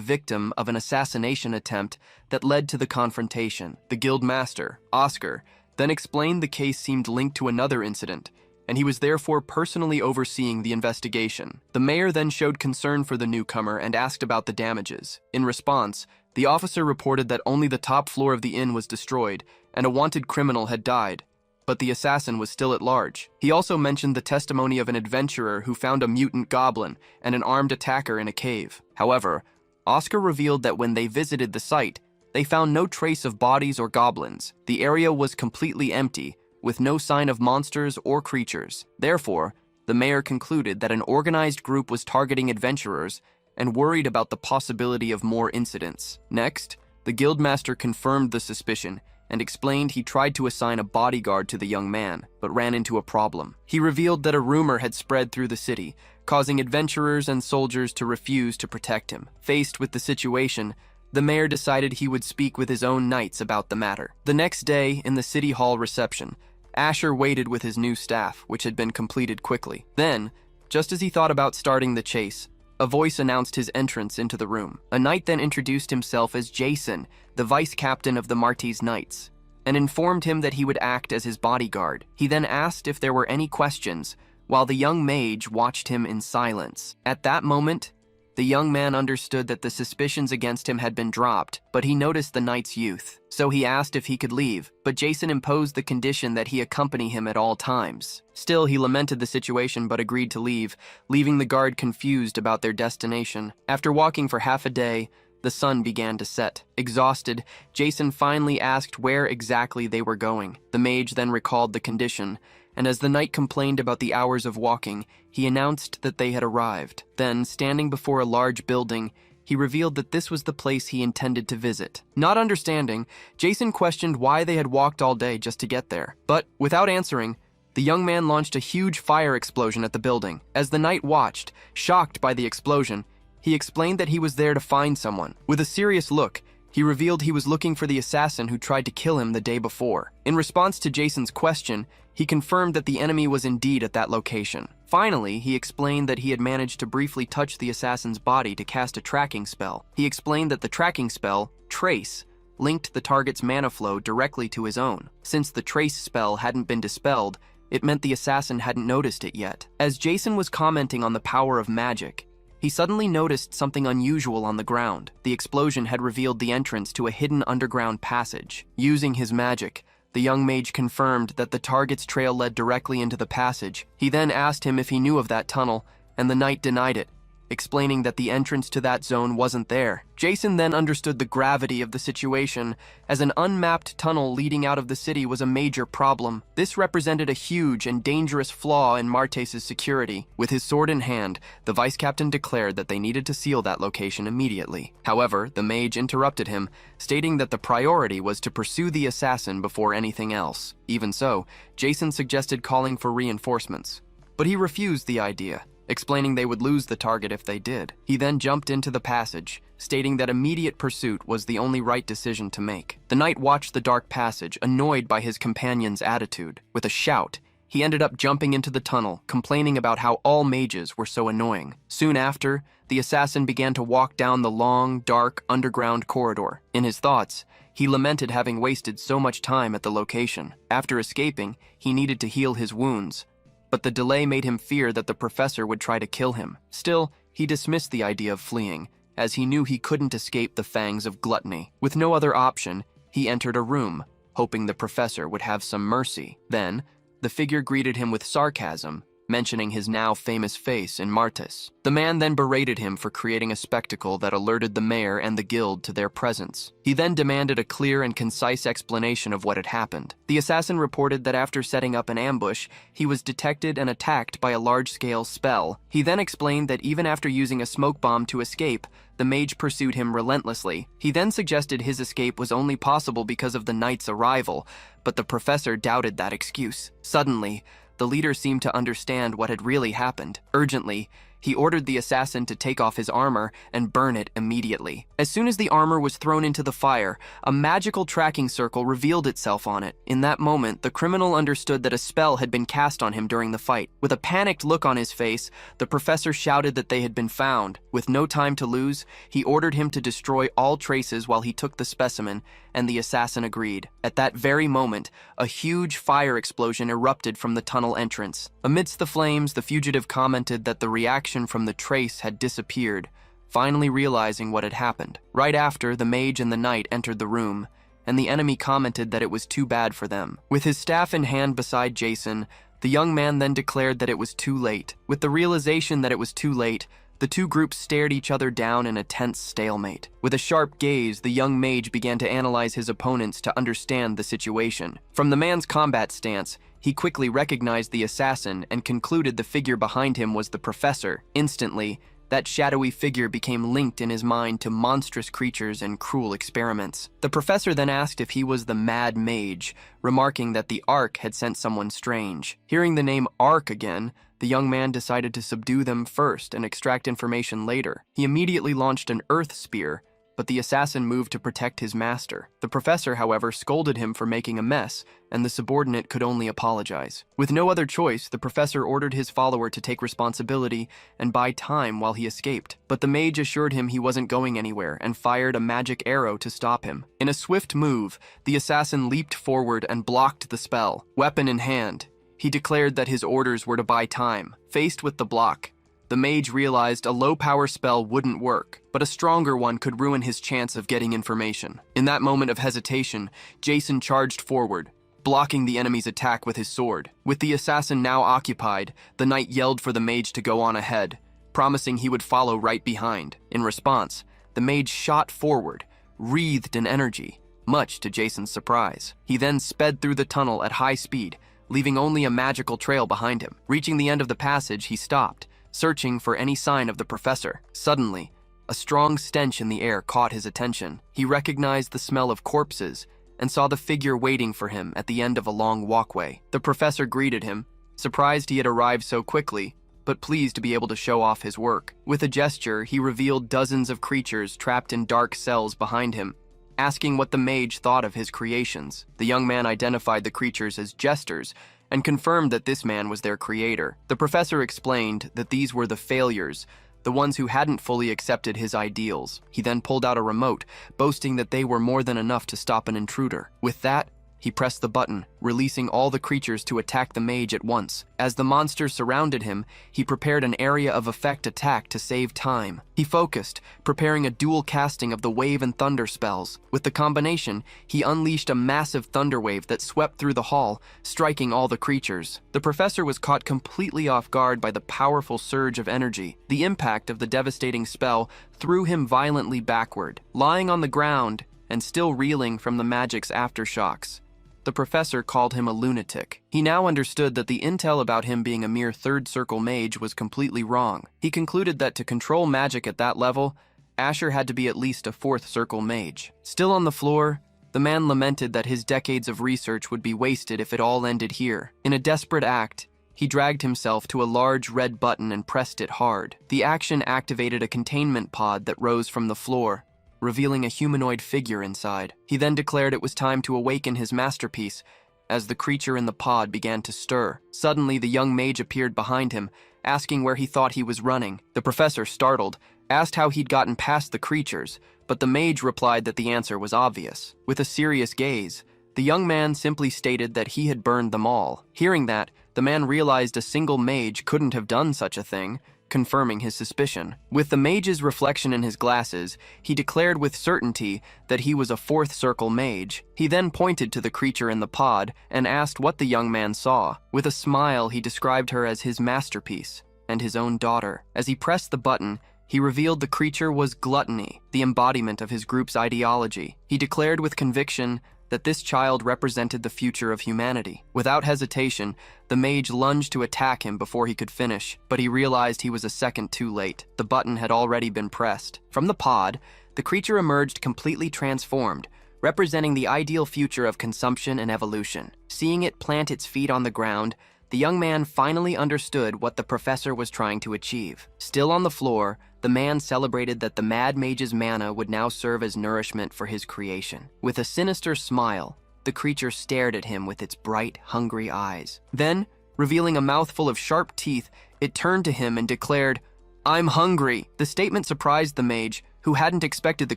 victim of an assassination attempt that led to the confrontation. The guild master, Oscar, then explained the case seemed linked to another incident, and he was therefore personally overseeing the investigation. The mayor then showed concern for the newcomer and asked about the damages. In response, the officer reported that only the top floor of the inn was destroyed and a wanted criminal had died, but the assassin was still at large. He also mentioned the testimony of an adventurer who found a mutant goblin and an armed attacker in a cave. However, Oscar revealed that when they visited the site, they found no trace of bodies or goblins. The area was completely empty, with no sign of monsters or creatures. Therefore, the mayor concluded that an organized group was targeting adventurers and worried about the possibility of more incidents. Next, the guildmaster confirmed the suspicion and explained he tried to assign a bodyguard to the young man, but ran into a problem. He revealed that a rumor had spread through the city, causing adventurers and soldiers to refuse to protect him. Faced with the situation, the mayor decided he would speak with his own knights about the matter. The next day, in the city hall reception, Asher waited with his new staff, which had been completed quickly. Then, just as he thought about starting the chase, a voice announced his entrance into the room. A knight then introduced himself as Jason, the vice-captain of the Martes Knights, and informed him that he would act as his bodyguard. He then asked if there were any questions, while the young mage watched him in silence. At that moment, the young man understood that the suspicions against him had been dropped, but he noticed the knight's youth. So he asked if he could leave, but Jason imposed the condition that he accompany him at all times. Still, he lamented the situation but agreed to leave, leaving the guard confused about their destination. After walking for half a day, the sun began to set. Exhausted, Jason finally asked where exactly they were going. The mage then recalled the condition, and as the knight complained about the hours of walking, he announced that they had arrived. Then, standing before a large building, he revealed that this was the place he intended to visit. Not understanding, Jason questioned why they had walked all day just to get there. But, without answering, the young man launched a huge fire explosion at the building. As the knight watched, shocked by the explosion, he explained that he was there to find someone. With a serious look, he revealed he was looking for the assassin who tried to kill him the day before. In response to Jason's question, he confirmed that the enemy was indeed at that location. Finally, he explained that he had managed to briefly touch the assassin's body to cast a tracking spell. He explained that the tracking spell, Trace, linked the target's mana flow directly to his own. Since the Trace spell hadn't been dispelled, it meant the assassin hadn't noticed it yet. As Jason was commenting on the power of magic, he suddenly noticed something unusual on the ground. The explosion had revealed the entrance to a hidden underground passage. Using his magic, the young mage confirmed that the target's trail led directly into the passage. He then asked him if he knew of that tunnel, and the knight denied it, explaining that the entrance to that zone wasn't there. Jason then understood the gravity of the situation, as an unmapped tunnel leading out of the city was a major problem. This represented a huge and dangerous flaw in Martes' security. With his sword in hand, the vice captain declared that they needed to seal that location immediately. However, the mage interrupted him, stating that the priority was to pursue the assassin before anything else. Even so, Jason suggested calling for reinforcements, but he refused the idea, explaining they would lose the target if they did. He then jumped into the passage, stating that immediate pursuit was the only right decision to make. The knight watched the dark passage, annoyed by his companion's attitude. With a shout, he ended up jumping into the tunnel, complaining about how all mages were so annoying. Soon after, the assassin began to walk down the long, dark, underground corridor. In his thoughts, he lamented having wasted so much time at the location. After escaping, he needed to heal his wounds, but the delay made him fear that the professor would try to kill him. Still, he dismissed the idea of fleeing, as he knew he couldn't escape the fangs of gluttony. With no other option, he entered a room, hoping the professor would have some mercy. Then, the figure greeted him with sarcasm, mentioning his now famous face in Martes. The man then berated him for creating a spectacle that alerted the mayor and the guild to their presence. He then demanded a clear and concise explanation of what had happened. The assassin reported that after setting up an ambush, he was detected and attacked by a large-scale spell. He then explained that even after using a smoke bomb to escape, the mage pursued him relentlessly. He then suggested his escape was only possible because of the knight's arrival, but the professor doubted that excuse. Suddenly, the leader seemed to understand what had really happened. Urgently, he ordered the assassin to take off his armor and burn it immediately. As soon as the armor was thrown into the fire, a magical tracking circle revealed itself on it. In that moment, the criminal understood that a spell had been cast on him during the fight. With a panicked look on his face, the professor shouted that they had been found. With no time to lose, he ordered him to destroy all traces while he took the specimen, and the assassin agreed. At that very moment, a huge fire explosion erupted from the tunnel entrance. Amidst the flames, the fugitive commented that the reaction from the trace had disappeared, finally realizing what had happened. Right after, the mage and the knight entered the room, and the enemy commented that it was too bad for them. With his staff in hand beside Jason, the young man then declared that it was too late. With the realization that it was too late, the two groups stared each other down in a tense stalemate. With a sharp gaze, the young mage began to analyze his opponents to understand the situation. From the man's combat stance, he quickly recognized the assassin and concluded the figure behind him was the professor. Instantly, that shadowy figure became linked in his mind to monstrous creatures and cruel experiments. The professor then asked if he was the mad mage, remarking that the Ark had sent someone strange. Hearing the name Ark again, the young man decided to subdue them first and extract information later. He immediately launched an earth spear, but the assassin moved to protect his master. The professor, however, scolded him for making a mess, and the subordinate could only apologize. With no other choice, the professor ordered his follower to take responsibility and buy time while he escaped. But the mage assured him he wasn't going anywhere and fired a magic arrow to stop him. In a swift move, the assassin leaped forward and blocked the spell. Weapon in hand, he declared that his orders were to buy time. Faced with the block, the mage realized a low-power spell wouldn't work, but a stronger one could ruin his chance of getting information. In that moment of hesitation, Jason charged forward, blocking the enemy's attack with his sword. With the assassin now occupied, the knight yelled for the mage to go on ahead, promising he would follow right behind. In response, the mage shot forward, wreathed in energy, much to Jason's surprise. He then sped through the tunnel at high speed, leaving only a magical trail behind him. Reaching the end of the passage, he stopped, searching for any sign of the professor. Suddenly, a strong stench in the air caught his attention. He recognized the smell of corpses and saw the figure waiting for him at the end of a long walkway. The professor greeted him, surprised he had arrived so quickly, but pleased to be able to show off his work. With a gesture, he revealed dozens of creatures trapped in dark cells behind him, asking what the mage thought of his creations. The young man identified the creatures as jesters and confirmed that this man was their creator. The professor explained that these were the failures, the ones who hadn't fully accepted his ideals. He then pulled out a remote, boasting that they were more than enough to stop an intruder. With that, He pressed the button, releasing all the creatures to attack the mage at once. As the monsters surrounded him, he prepared an area of effect attack to save time. He focused, preparing a dual casting of the wave and thunder spells. With the combination, he unleashed a massive thunder wave that swept through the hall, striking all the creatures. The professor was caught completely off guard by the powerful surge of energy. The impact of the devastating spell threw him violently backward, lying on the ground and still reeling from the magic's aftershocks. The professor called him a lunatic. He now understood that the intel about him being a mere third circle mage was completely wrong. He concluded that to control magic at that level, Asher had to be at least a fourth circle mage. Still on the floor, the man lamented that his decades of research would be wasted if it all ended here. In a desperate act, he dragged himself to a large red button and pressed it hard. The action activated a containment pod that rose from the floor, revealing a humanoid figure inside. He then declared it was time to awaken his masterpiece as the creature in the pod began to stir. Suddenly, the young mage appeared behind him, asking where he thought he was running. The professor, startled, asked how he'd gotten past the creatures, but the mage replied that the answer was obvious. With a serious gaze, the young man simply stated that he had burned them all. Hearing that, the man realized a single mage couldn't have done such a thing, confirming his suspicion. With the mage's reflection in his glasses, he declared with certainty that he was a fourth circle mage. He then pointed to the creature in the pod and asked what the young man saw. With a smile, he described her as his masterpiece and his own daughter. As he pressed the button, he revealed the creature was gluttony, the embodiment of his group's ideology. He declared with conviction that this child represented the future of humanity. Without hesitation, the mage lunged to attack him before he could finish, but he realized he was a second too late. The button had already been pressed. From the pod, the creature emerged completely transformed, representing the ideal future of consumption and evolution. Seeing it plant its feet on the ground, the young man finally understood what the professor was trying to achieve. Still on the floor, the man celebrated that the Mad Mage's mana would now serve as nourishment for his creation. With a sinister smile, the creature stared at him with its bright, hungry eyes. Then, revealing a mouthful of sharp teeth, it turned to him and declared, "I'm hungry." The statement surprised the mage, who hadn't expected the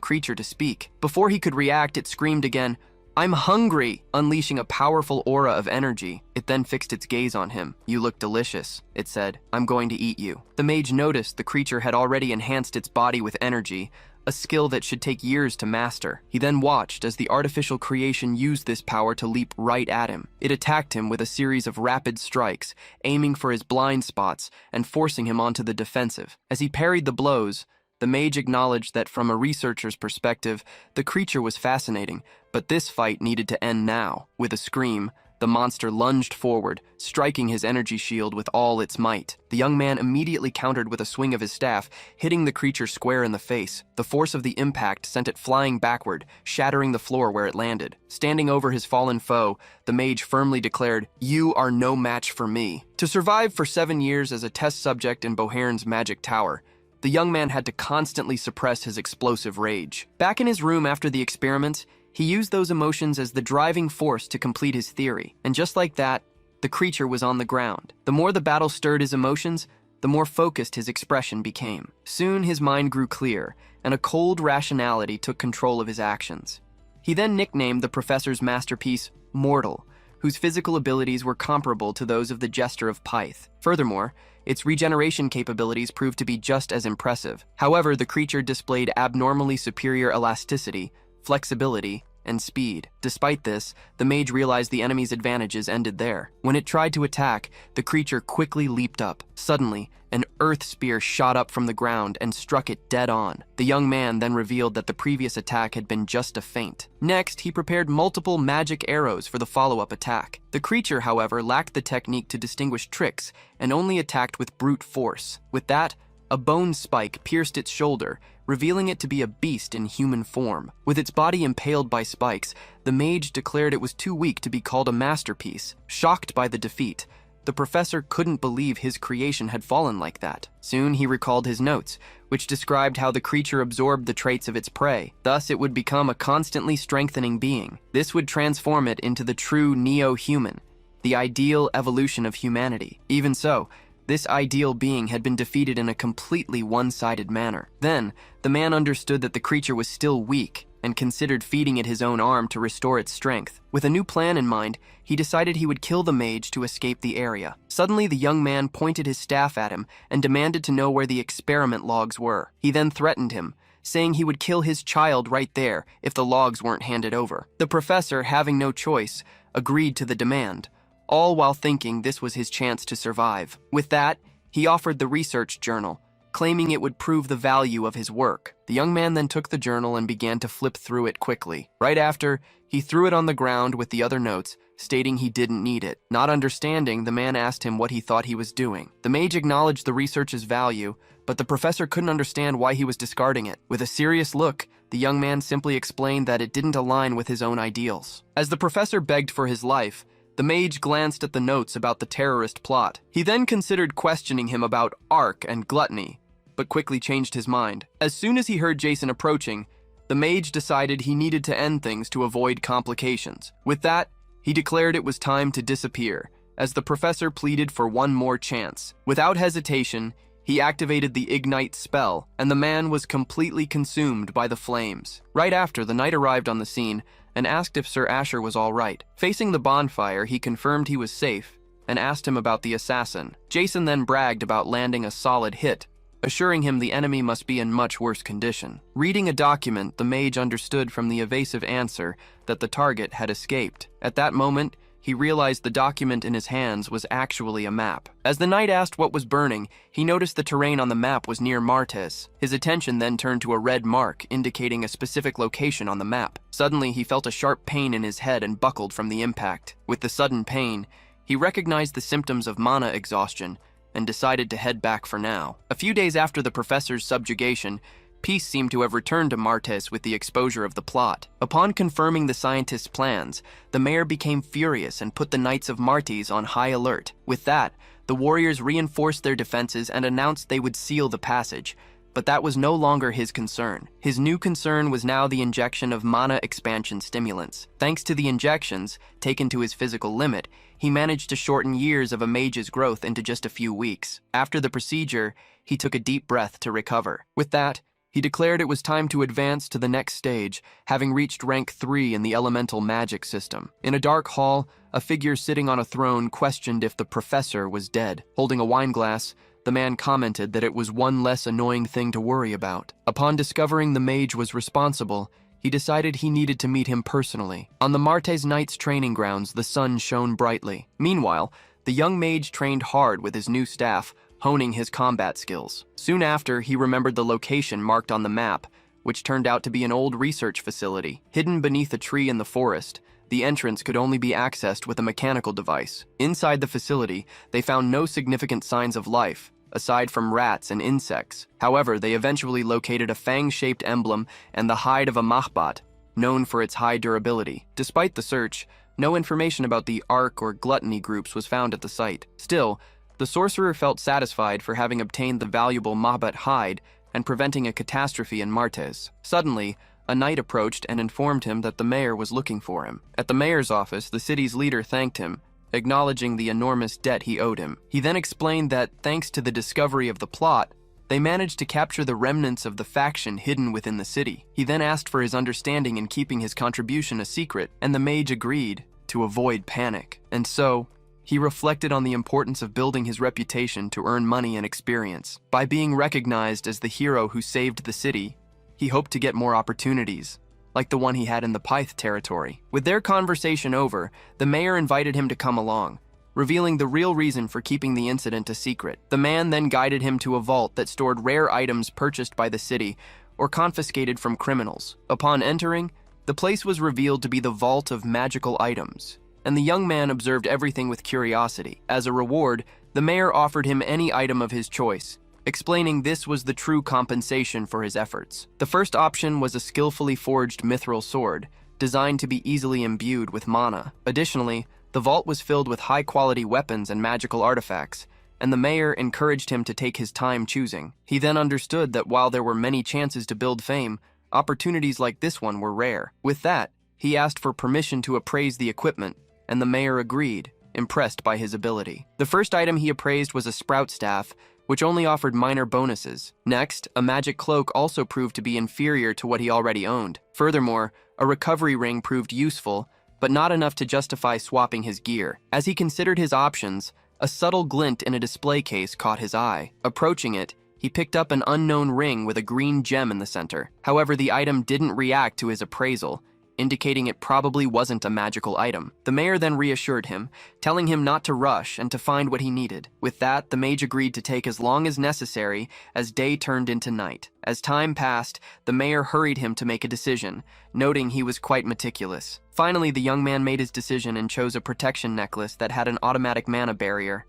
creature to speak. Before he could react, it screamed again, "I'm hungry," unleashing a powerful aura of energy. It then fixed its gaze on him. "You look delicious," it said. "I'm going to eat you." The mage noticed the creature had already enhanced its body with energy, a skill that should take years to master. He then watched as the artificial creation used this power to leap right at him. It attacked him with a series of rapid strikes, aiming for his blind spots and forcing him onto the defensive. As he parried the blows, the mage acknowledged that from a researcher's perspective, the creature was fascinating, but this fight needed to end now. With a scream, the monster lunged forward, striking his energy shield with all its might. The young man immediately countered with a swing of his staff, hitting the creature square in the face. The force of the impact sent it flying backward, shattering the floor where it landed. Standing over his fallen foe, the mage firmly declared, "You are no match for me." To survive for 7 years as a test subject in Bohairn's magic tower, the young man had to constantly suppress his explosive rage. Back in his room after the experiments, he used those emotions as the driving force to complete his theory. And just like that, the creature was on the ground. The more the battle stirred his emotions, the more focused his expression became. Soon his mind grew clear, and a cold rationality took control of his actions. He then nicknamed the professor's masterpiece Mortal, whose physical abilities were comparable to those of the Jester of Pyth. Furthermore, its regeneration capabilities proved to be just as impressive. However, the creature displayed abnormally superior elasticity, flexibility, and speed. Despite this, the mage realized the enemy's advantages ended there. When it tried to attack, the creature quickly leaped up. Suddenly, an earth spear shot up from the ground and struck it dead on. The young man then revealed that the previous attack had been just a feint. Next, he prepared multiple magic arrows for the follow-up attack. The creature, however, lacked the technique to distinguish tricks and only attacked with brute force. With that, a bone spike pierced its shoulder, revealing it to be a beast in human form. With its body impaled by spikes, the mage declared it was too weak to be called a masterpiece. Shocked by the defeat, the professor couldn't believe his creation had fallen like that. Soon he recalled his notes, which described how the creature absorbed the traits of its prey. Thus, it would become a constantly strengthening being. This would transform it into the true neo-human, the ideal evolution of humanity. Even so, this ideal being had been defeated in a completely one-sided manner. Then, the man understood that the creature was still weak, and considered feeding it his own arm to restore its strength. With a new plan in mind, he decided he would kill the mage to escape the area. Suddenly, the young man pointed his staff at him and demanded to know where the experiment logs were. He then threatened him, saying he would kill his child right there if the logs weren't handed over. The professor, having no choice, agreed to the demand, all while thinking this was his chance to survive. With that, he offered the research journal, claiming it would prove the value of his work. The young man then took the journal and began to flip through it quickly. Right after, he threw it on the ground with the other notes, stating he didn't need it. Not understanding, the man asked him what he thought he was doing. The mage acknowledged the research's value, but the professor couldn't understand why he was discarding it. With a serious look, the young man simply explained that it didn't align with his own ideals. As the professor begged for his life, the mage glanced at the notes about the terrorist plot. He then considered questioning him about arc and gluttony, but quickly changed his mind. As soon as he heard Jason approaching, the mage decided he needed to end things to avoid complications. With that, he declared it was time to disappear, as the professor pleaded for one more chance. Without hesitation, he activated the Ignite spell, and the man was completely consumed by the flames. Right after, the knight arrived on the scene and asked if Sir Asher was all right. Facing the bonfire, he confirmed he was safe and asked him about the assassin. Jason then bragged about landing a solid hit, assuring him the enemy must be in much worse condition. Reading a document, the mage understood from the evasive answer that the target had escaped. At that moment, he realized the document in his hands was actually a map. As the knight asked what was burning, he noticed the terrain on the map was near Martes. His attention then turned to a red mark indicating a specific location on the map. Suddenly, he felt a sharp pain in his head and buckled from the impact. With the sudden pain, he recognized the symptoms of mana exhaustion and decided to head back for now. A few days after the professor's subjugation, peace seemed to have returned to Martes with the exposure of the plot. Upon confirming the scientist's plans, the mayor became furious and put the Knights of Martes on high alert. With that, the warriors reinforced their defenses and announced they would seal the passage. But that was no longer his concern. His new concern was now the injection of mana expansion stimulants. Thanks to the injections, taken to his physical limit, he managed to shorten years of a mage's growth into just a few weeks. After the procedure, he took a deep breath to recover. With that, he declared it was time to advance to the next stage, having reached rank 3 in the elemental magic system. In a dark hall, a figure sitting on a throne questioned if the professor was dead. Holding a wine glass, the man commented that it was one less annoying thing to worry about. Upon discovering the mage was responsible, he decided he needed to meet him personally. On the Martes Knights training grounds, the sun shone brightly. Meanwhile, the young mage trained hard with his new staff, honing his combat skills. Soon after, he remembered the location marked on the map, which turned out to be an old research facility. Hidden beneath a tree in the forest, the entrance could only be accessed with a mechanical device. Inside the facility, they found no significant signs of life, aside from rats and insects. However, they eventually located a fang-shaped emblem and the hide of a mahbat, known for its high durability. Despite the search, no information about the arc or gluttony groups was found at the site. Still, the sorcerer felt satisfied for having obtained the valuable mahbat hide and preventing a catastrophe in Martes. Suddenly, a knight approached and informed him that the mayor was looking for him. At the mayor's office, the city's leader thanked him, acknowledging the enormous debt he owed him. He then explained that, thanks to the discovery of the plot, they managed to capture the remnants of the faction hidden within the city. He then asked for his understanding in keeping his contribution a secret, and the mage agreed to avoid panic. And so, he reflected on the importance of building his reputation to earn money and experience. By being recognized as the hero who saved the city, he hoped to get more opportunities, like the one he had in the Pyth territory. With their conversation over, the mayor invited him to come along, revealing the real reason for keeping the incident a secret. The man then guided him to a vault that stored rare items purchased by the city or confiscated from criminals. Upon entering, the place was revealed to be the vault of magical items, and the young man observed everything with curiosity. As a reward, the mayor offered him any item of his choice, explaining this was the true compensation for his efforts. The first option was a skillfully forged mithril sword, designed to be easily imbued with mana. Additionally, the vault was filled with high-quality weapons and magical artifacts, and the mayor encouraged him to take his time choosing. He then understood that while there were many chances to build fame, opportunities like this one were rare. With that, he asked for permission to appraise the equipment, and the mayor agreed, impressed by his ability. The first item he appraised was a sprout staff, which only offered minor bonuses. Next, a magic cloak also proved to be inferior to what he already owned. Furthermore, a recovery ring proved useful, but not enough to justify swapping his gear. As he considered his options, a subtle glint in a display case caught his eye. Approaching it, he picked up an unknown ring with a green gem in the center. However, the item didn't react to his appraisal, indicating it probably wasn't a magical item. The mayor then reassured him, telling him not to rush and to find what he needed. With that, the mage agreed to take as long as necessary as day turned into night. As time passed, the mayor hurried him to make a decision, noting he was quite meticulous. Finally, the young man made his decision and chose a protection necklace that had an automatic mana barrier.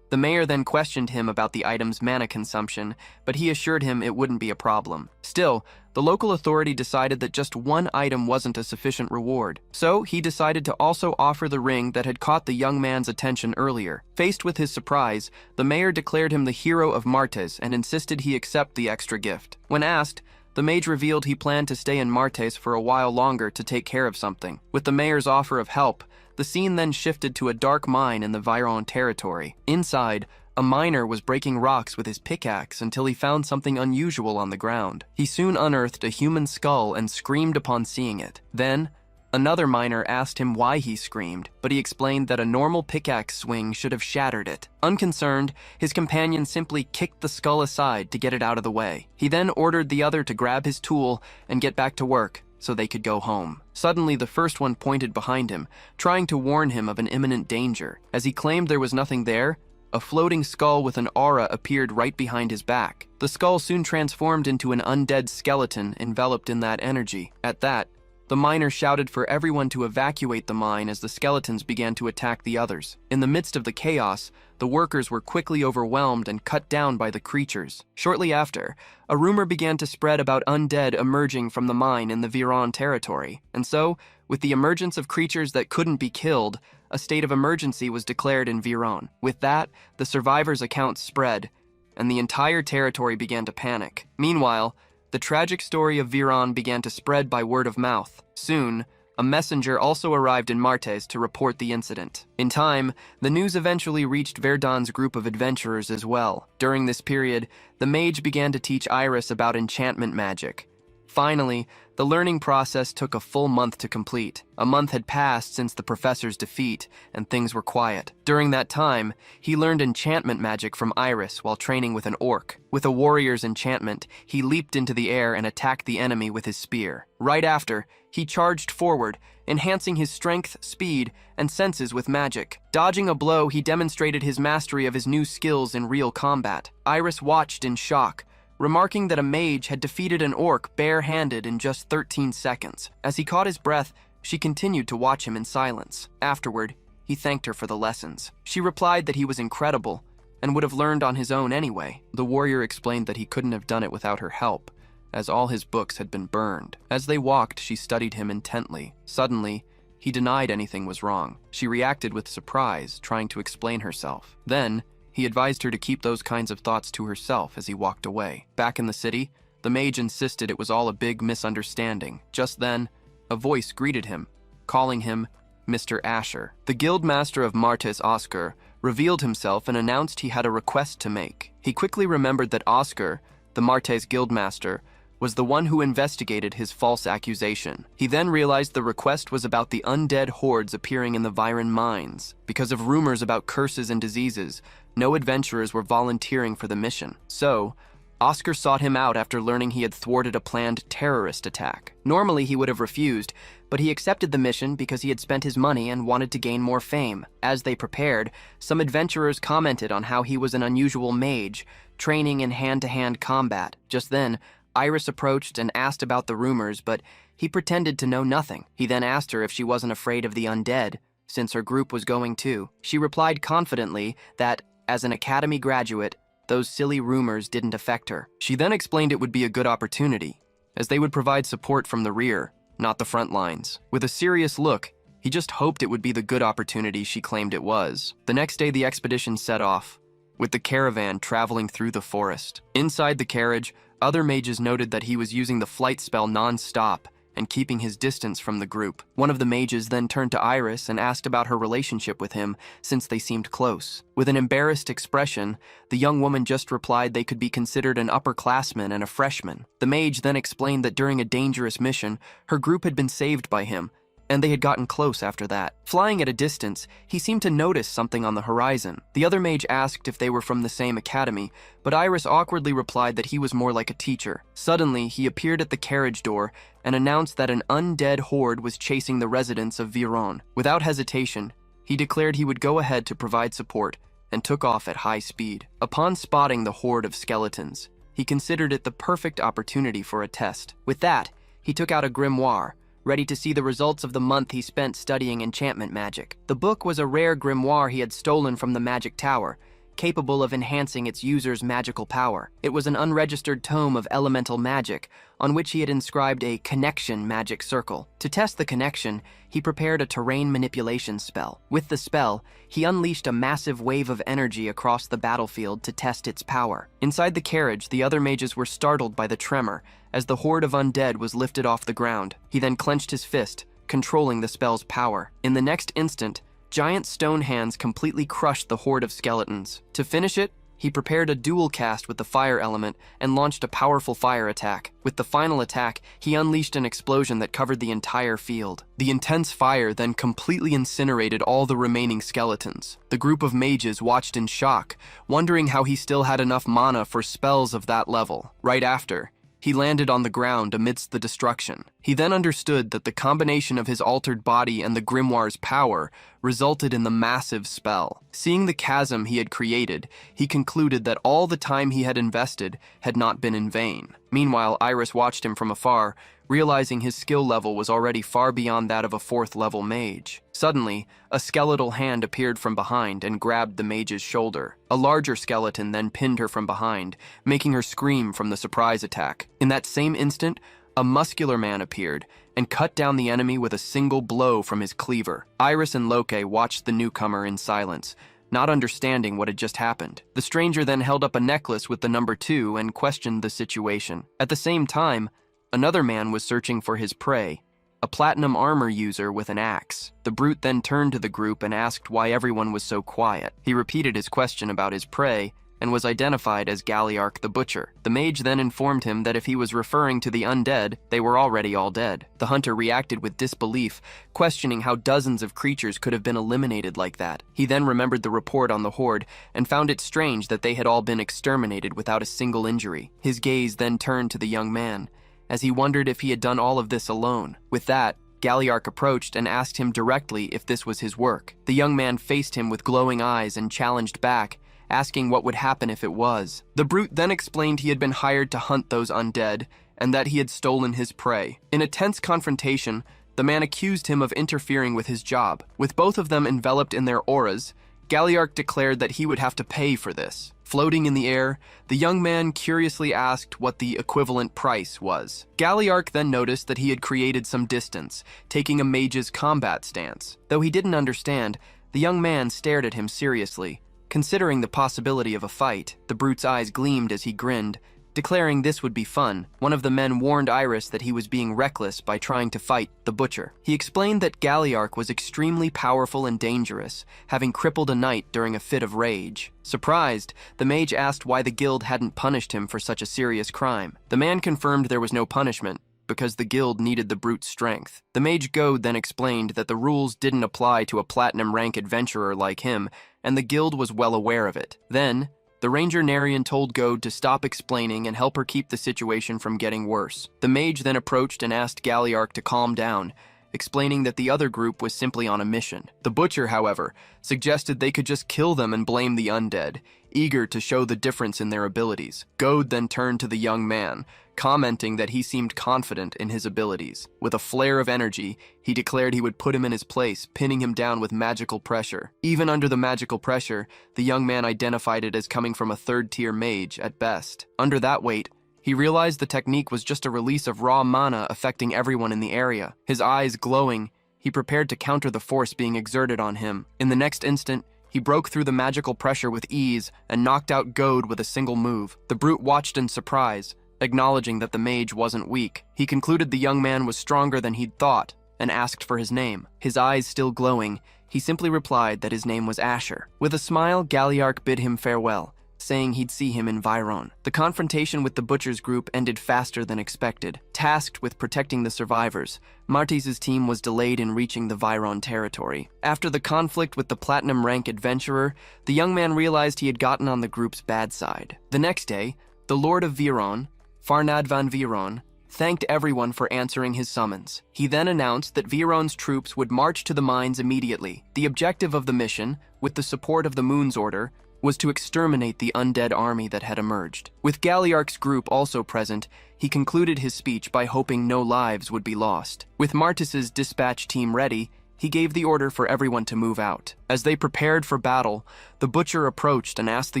The mayor then questioned him about the item's mana consumption, but he assured him it wouldn't be a problem. Still, the local authority decided that just one item wasn't a sufficient reward, so he decided to also offer the ring that had caught the young man's attention earlier. Faced with his surprise, the mayor declared him the hero of Martes and insisted he accept the extra gift. When asked, the mage revealed he planned to stay in Martes for a while longer to take care of something. With the mayor's offer of help, the scene then shifted to a dark mine in the Viron territory. Inside, a miner was breaking rocks with his pickaxe until he found something unusual on the ground. He soon unearthed a human skull and screamed upon seeing it. Then, another miner asked him why he screamed, but he explained that a normal pickaxe swing should have shattered it. Unconcerned, his companion simply kicked the skull aside to get it out of the way. He then ordered the other to grab his tool and get back to work, so they could go home. Suddenly, the first one pointed behind him, trying to warn him of an imminent danger. As he claimed there was nothing there, a floating skull with an aura appeared right behind his back. The skull soon transformed into an undead skeleton enveloped in that energy. At that, the miner shouted for everyone to evacuate the mine as the skeletons began to attack the others. In the midst of the chaos, the workers were quickly overwhelmed and cut down by the creatures. Shortly after, a rumor began to spread about undead emerging from the mine in the Viron territory. And so, with the emergence of creatures that couldn't be killed, a state of emergency was declared in Viron. With that, the survivors' accounts spread, and the entire territory began to panic. Meanwhile, the tragic story of Viron began to spread by word of mouth. Soon, a messenger also arrived in Martes to report the incident. In time, the news eventually reached Verdon's group of adventurers as well. During this period, the mage began to teach Iris about enchantment magic. Finally, the learning process took a full month to complete. A month had passed since the professor's defeat, and things were quiet. During that time, he learned enchantment magic from Iris while training with an orc. With a warrior's enchantment, he leaped into the air and attacked the enemy with his spear. Right after, he charged forward, enhancing his strength, speed, and senses with magic. Dodging a blow, he demonstrated his mastery of his new skills in real combat. Iris watched in shock, remarking that a mage had defeated an orc bare-handed in just 13 seconds. As he caught his breath, she continued to watch him in silence. Afterward, he thanked her for the lessons. She replied that he was incredible and would have learned on his own anyway. The warrior explained that he couldn't have done it without her help, as all his books had been burned. As they walked, she studied him intently. Suddenly, he denied anything was wrong. She reacted with surprise, trying to explain herself. Then, he advised her to keep those kinds of thoughts to herself as he walked away. Back in the city, the mage insisted it was all a big misunderstanding. Just then, a voice greeted him, calling him Mr. Asher. The guildmaster of Martes, Oscar, revealed himself and announced he had a request to make. He quickly remembered that Oscar, the Martes guildmaster, was the one who investigated his false accusation. He then realized the request was about the undead hordes appearing in the Viron mines. Because of rumors about curses and diseases, no adventurers were volunteering for the mission. So, Oscar sought him out after learning he had thwarted a planned terrorist attack. Normally he would have refused, but he accepted the mission because he had spent his money and wanted to gain more fame. As they prepared, some adventurers commented on how he was an unusual mage, training in hand-to-hand combat. Just then, Iris approached and asked about the rumors, but he pretended to know nothing. He then asked her if she wasn't afraid of the undead, since her group was going too. She replied confidently that, as an academy graduate, those silly rumors didn't affect her. She then explained it would be a good opportunity, as they would provide support from the rear, not the front lines. With a serious look, he just hoped it would be the good opportunity she claimed it was. The next day, the expedition set off, with the caravan traveling through the forest. Inside the carriage, other mages noted that he was using the flight spell non-stop and keeping his distance from the group. One of the mages then turned to Iris and asked about her relationship with him, since they seemed close. With an embarrassed expression, the young woman just replied they could be considered an upperclassman and a freshman. The mage then explained that during a dangerous mission, her group had been saved by him, and they had gotten close after that. Flying at a distance, he seemed to notice something on the horizon. The other mage asked if they were from the same academy, but Iris awkwardly replied that he was more like a teacher. Suddenly, he appeared at the carriage door and announced that an undead horde was chasing the residents of Viron. Without hesitation, he declared he would go ahead to provide support and took off at high speed. Upon spotting the horde of skeletons, he considered it the perfect opportunity for a test. With that, he took out a grimoire, ready to see the results of the month he spent studying enchantment magic. The book was a rare grimoire he had stolen from the magic tower, capable of enhancing its user's magical power. It was an unregistered tome of elemental magic, on which he had inscribed a connection magic circle. To test the connection, he prepared a terrain manipulation spell. With the spell, he unleashed a massive wave of energy across the battlefield to test its power. Inside the carriage, the other mages were startled by the tremor, as the horde of undead was lifted off the ground. He then clenched his fist, controlling the spell's power. In the next instant, giant stone hands completely crushed the horde of skeletons. To finish it, he prepared a dual cast with the fire element and launched a powerful fire attack. With the final attack, he unleashed an explosion that covered the entire field. The intense fire then completely incinerated all the remaining skeletons. The group of mages watched in shock, wondering how he still had enough mana for spells of that level. Right after, he landed on the ground amidst the destruction. He then understood that the combination of his altered body and the grimoire's power resulted in the massive spell. Seeing the chasm he had created, he concluded that all the time he had invested had not been in vain. Meanwhile, Iris watched him from afar, realizing his skill level was already far beyond that of a 4th-level mage. Suddenly, a skeletal hand appeared from behind and grabbed the mage's shoulder. A larger skeleton then pinned her from behind, making her scream from the surprise attack. In that same instant, a muscular man appeared and cut down the enemy with a single blow from his cleaver. Iris and Loke watched the newcomer in silence, not understanding what had just happened. The stranger then held up a necklace with the number 2 and questioned the situation. At the same time, another man was searching for his prey, a platinum armor user with an axe. The brute then turned to the group and asked why everyone was so quiet. He repeated his question about his prey and was identified as Galliarch the Butcher. The mage then informed him that if he was referring to the undead, they were already all dead. The hunter reacted with disbelief, questioning how dozens of creatures could have been eliminated like that. He then remembered the report on the horde and found it strange that they had all been exterminated without a single injury. His gaze then turned to the young man, as he wondered if he had done all of this alone. With that, Galliarch approached and asked him directly if this was his work. The young man faced him with glowing eyes and challenged back, asking what would happen if it was. The brute then explained he had been hired to hunt those undead, and that he had stolen his prey. In a tense confrontation, the man accused him of interfering with his job. With both of them enveloped in their auras, Galliarch declared that he would have to pay for this. Floating in the air, the young man curiously asked what the equivalent price was. Galliarch then noticed that he had created some distance, taking a mage's combat stance. Though he didn't understand, the young man stared at him seriously. Considering the possibility of a fight, the brute's eyes gleamed as he grinned, declaring this would be fun. One of the men warned Iris that he was being reckless by trying to fight the butcher. He explained that Galliarch was extremely powerful and dangerous, having crippled a knight during a fit of rage. Surprised, the mage asked why the guild hadn't punished him for such a serious crime. The man confirmed there was no punishment, because the guild needed the brute's strength. The mage Goad then explained that the rules didn't apply to a platinum rank adventurer like him, and the guild was well aware of it. Then, the Ranger Narian told Goad to stop explaining and help her keep the situation from getting worse. The mage then approached and asked Galliarch to calm down, explaining that the other group was simply on a mission. The butcher, however, suggested they could just kill them and blame the undead, eager to show the difference in their abilities. Goad then turned to the young man, commenting that he seemed confident in his abilities. With a flare of energy, he declared he would put him in his place, pinning him down with magical pressure. Even under the magical pressure, the young man identified it as coming from a 3rd-tier mage at best. Under that weight, he realized the technique was just a release of raw mana affecting everyone in the area. His eyes glowing, he prepared to counter the force being exerted on him. In the next instant, he broke through the magical pressure with ease and knocked out Goad with a single move. The brute watched in surprise, acknowledging that the mage wasn't weak. He concluded the young man was stronger than he'd thought and asked for his name. His eyes still glowing, he simply replied that his name was Asher. With a smile, Galliarch bid him farewell, saying he'd see him in Viron. The confrontation with the Butcher's group ended faster than expected. Tasked with protecting the survivors, Martys's team was delayed in reaching the Viron territory. After the conflict with the Platinum rank adventurer, the young man realized he had gotten on the group's bad side. The next day, the Lord of Viron, Farnad van Viron, thanked everyone for answering his summons. He then announced that Viron's troops would march to the mines immediately. The objective of the mission, with the support of the Moon's Order, was to exterminate the undead army that had emerged. With Galliarch's group also present, he concluded his speech by hoping no lives would be lost. With Martys's dispatch team ready, he gave the order for everyone to move out. As they prepared for battle, the Butcher approached and asked the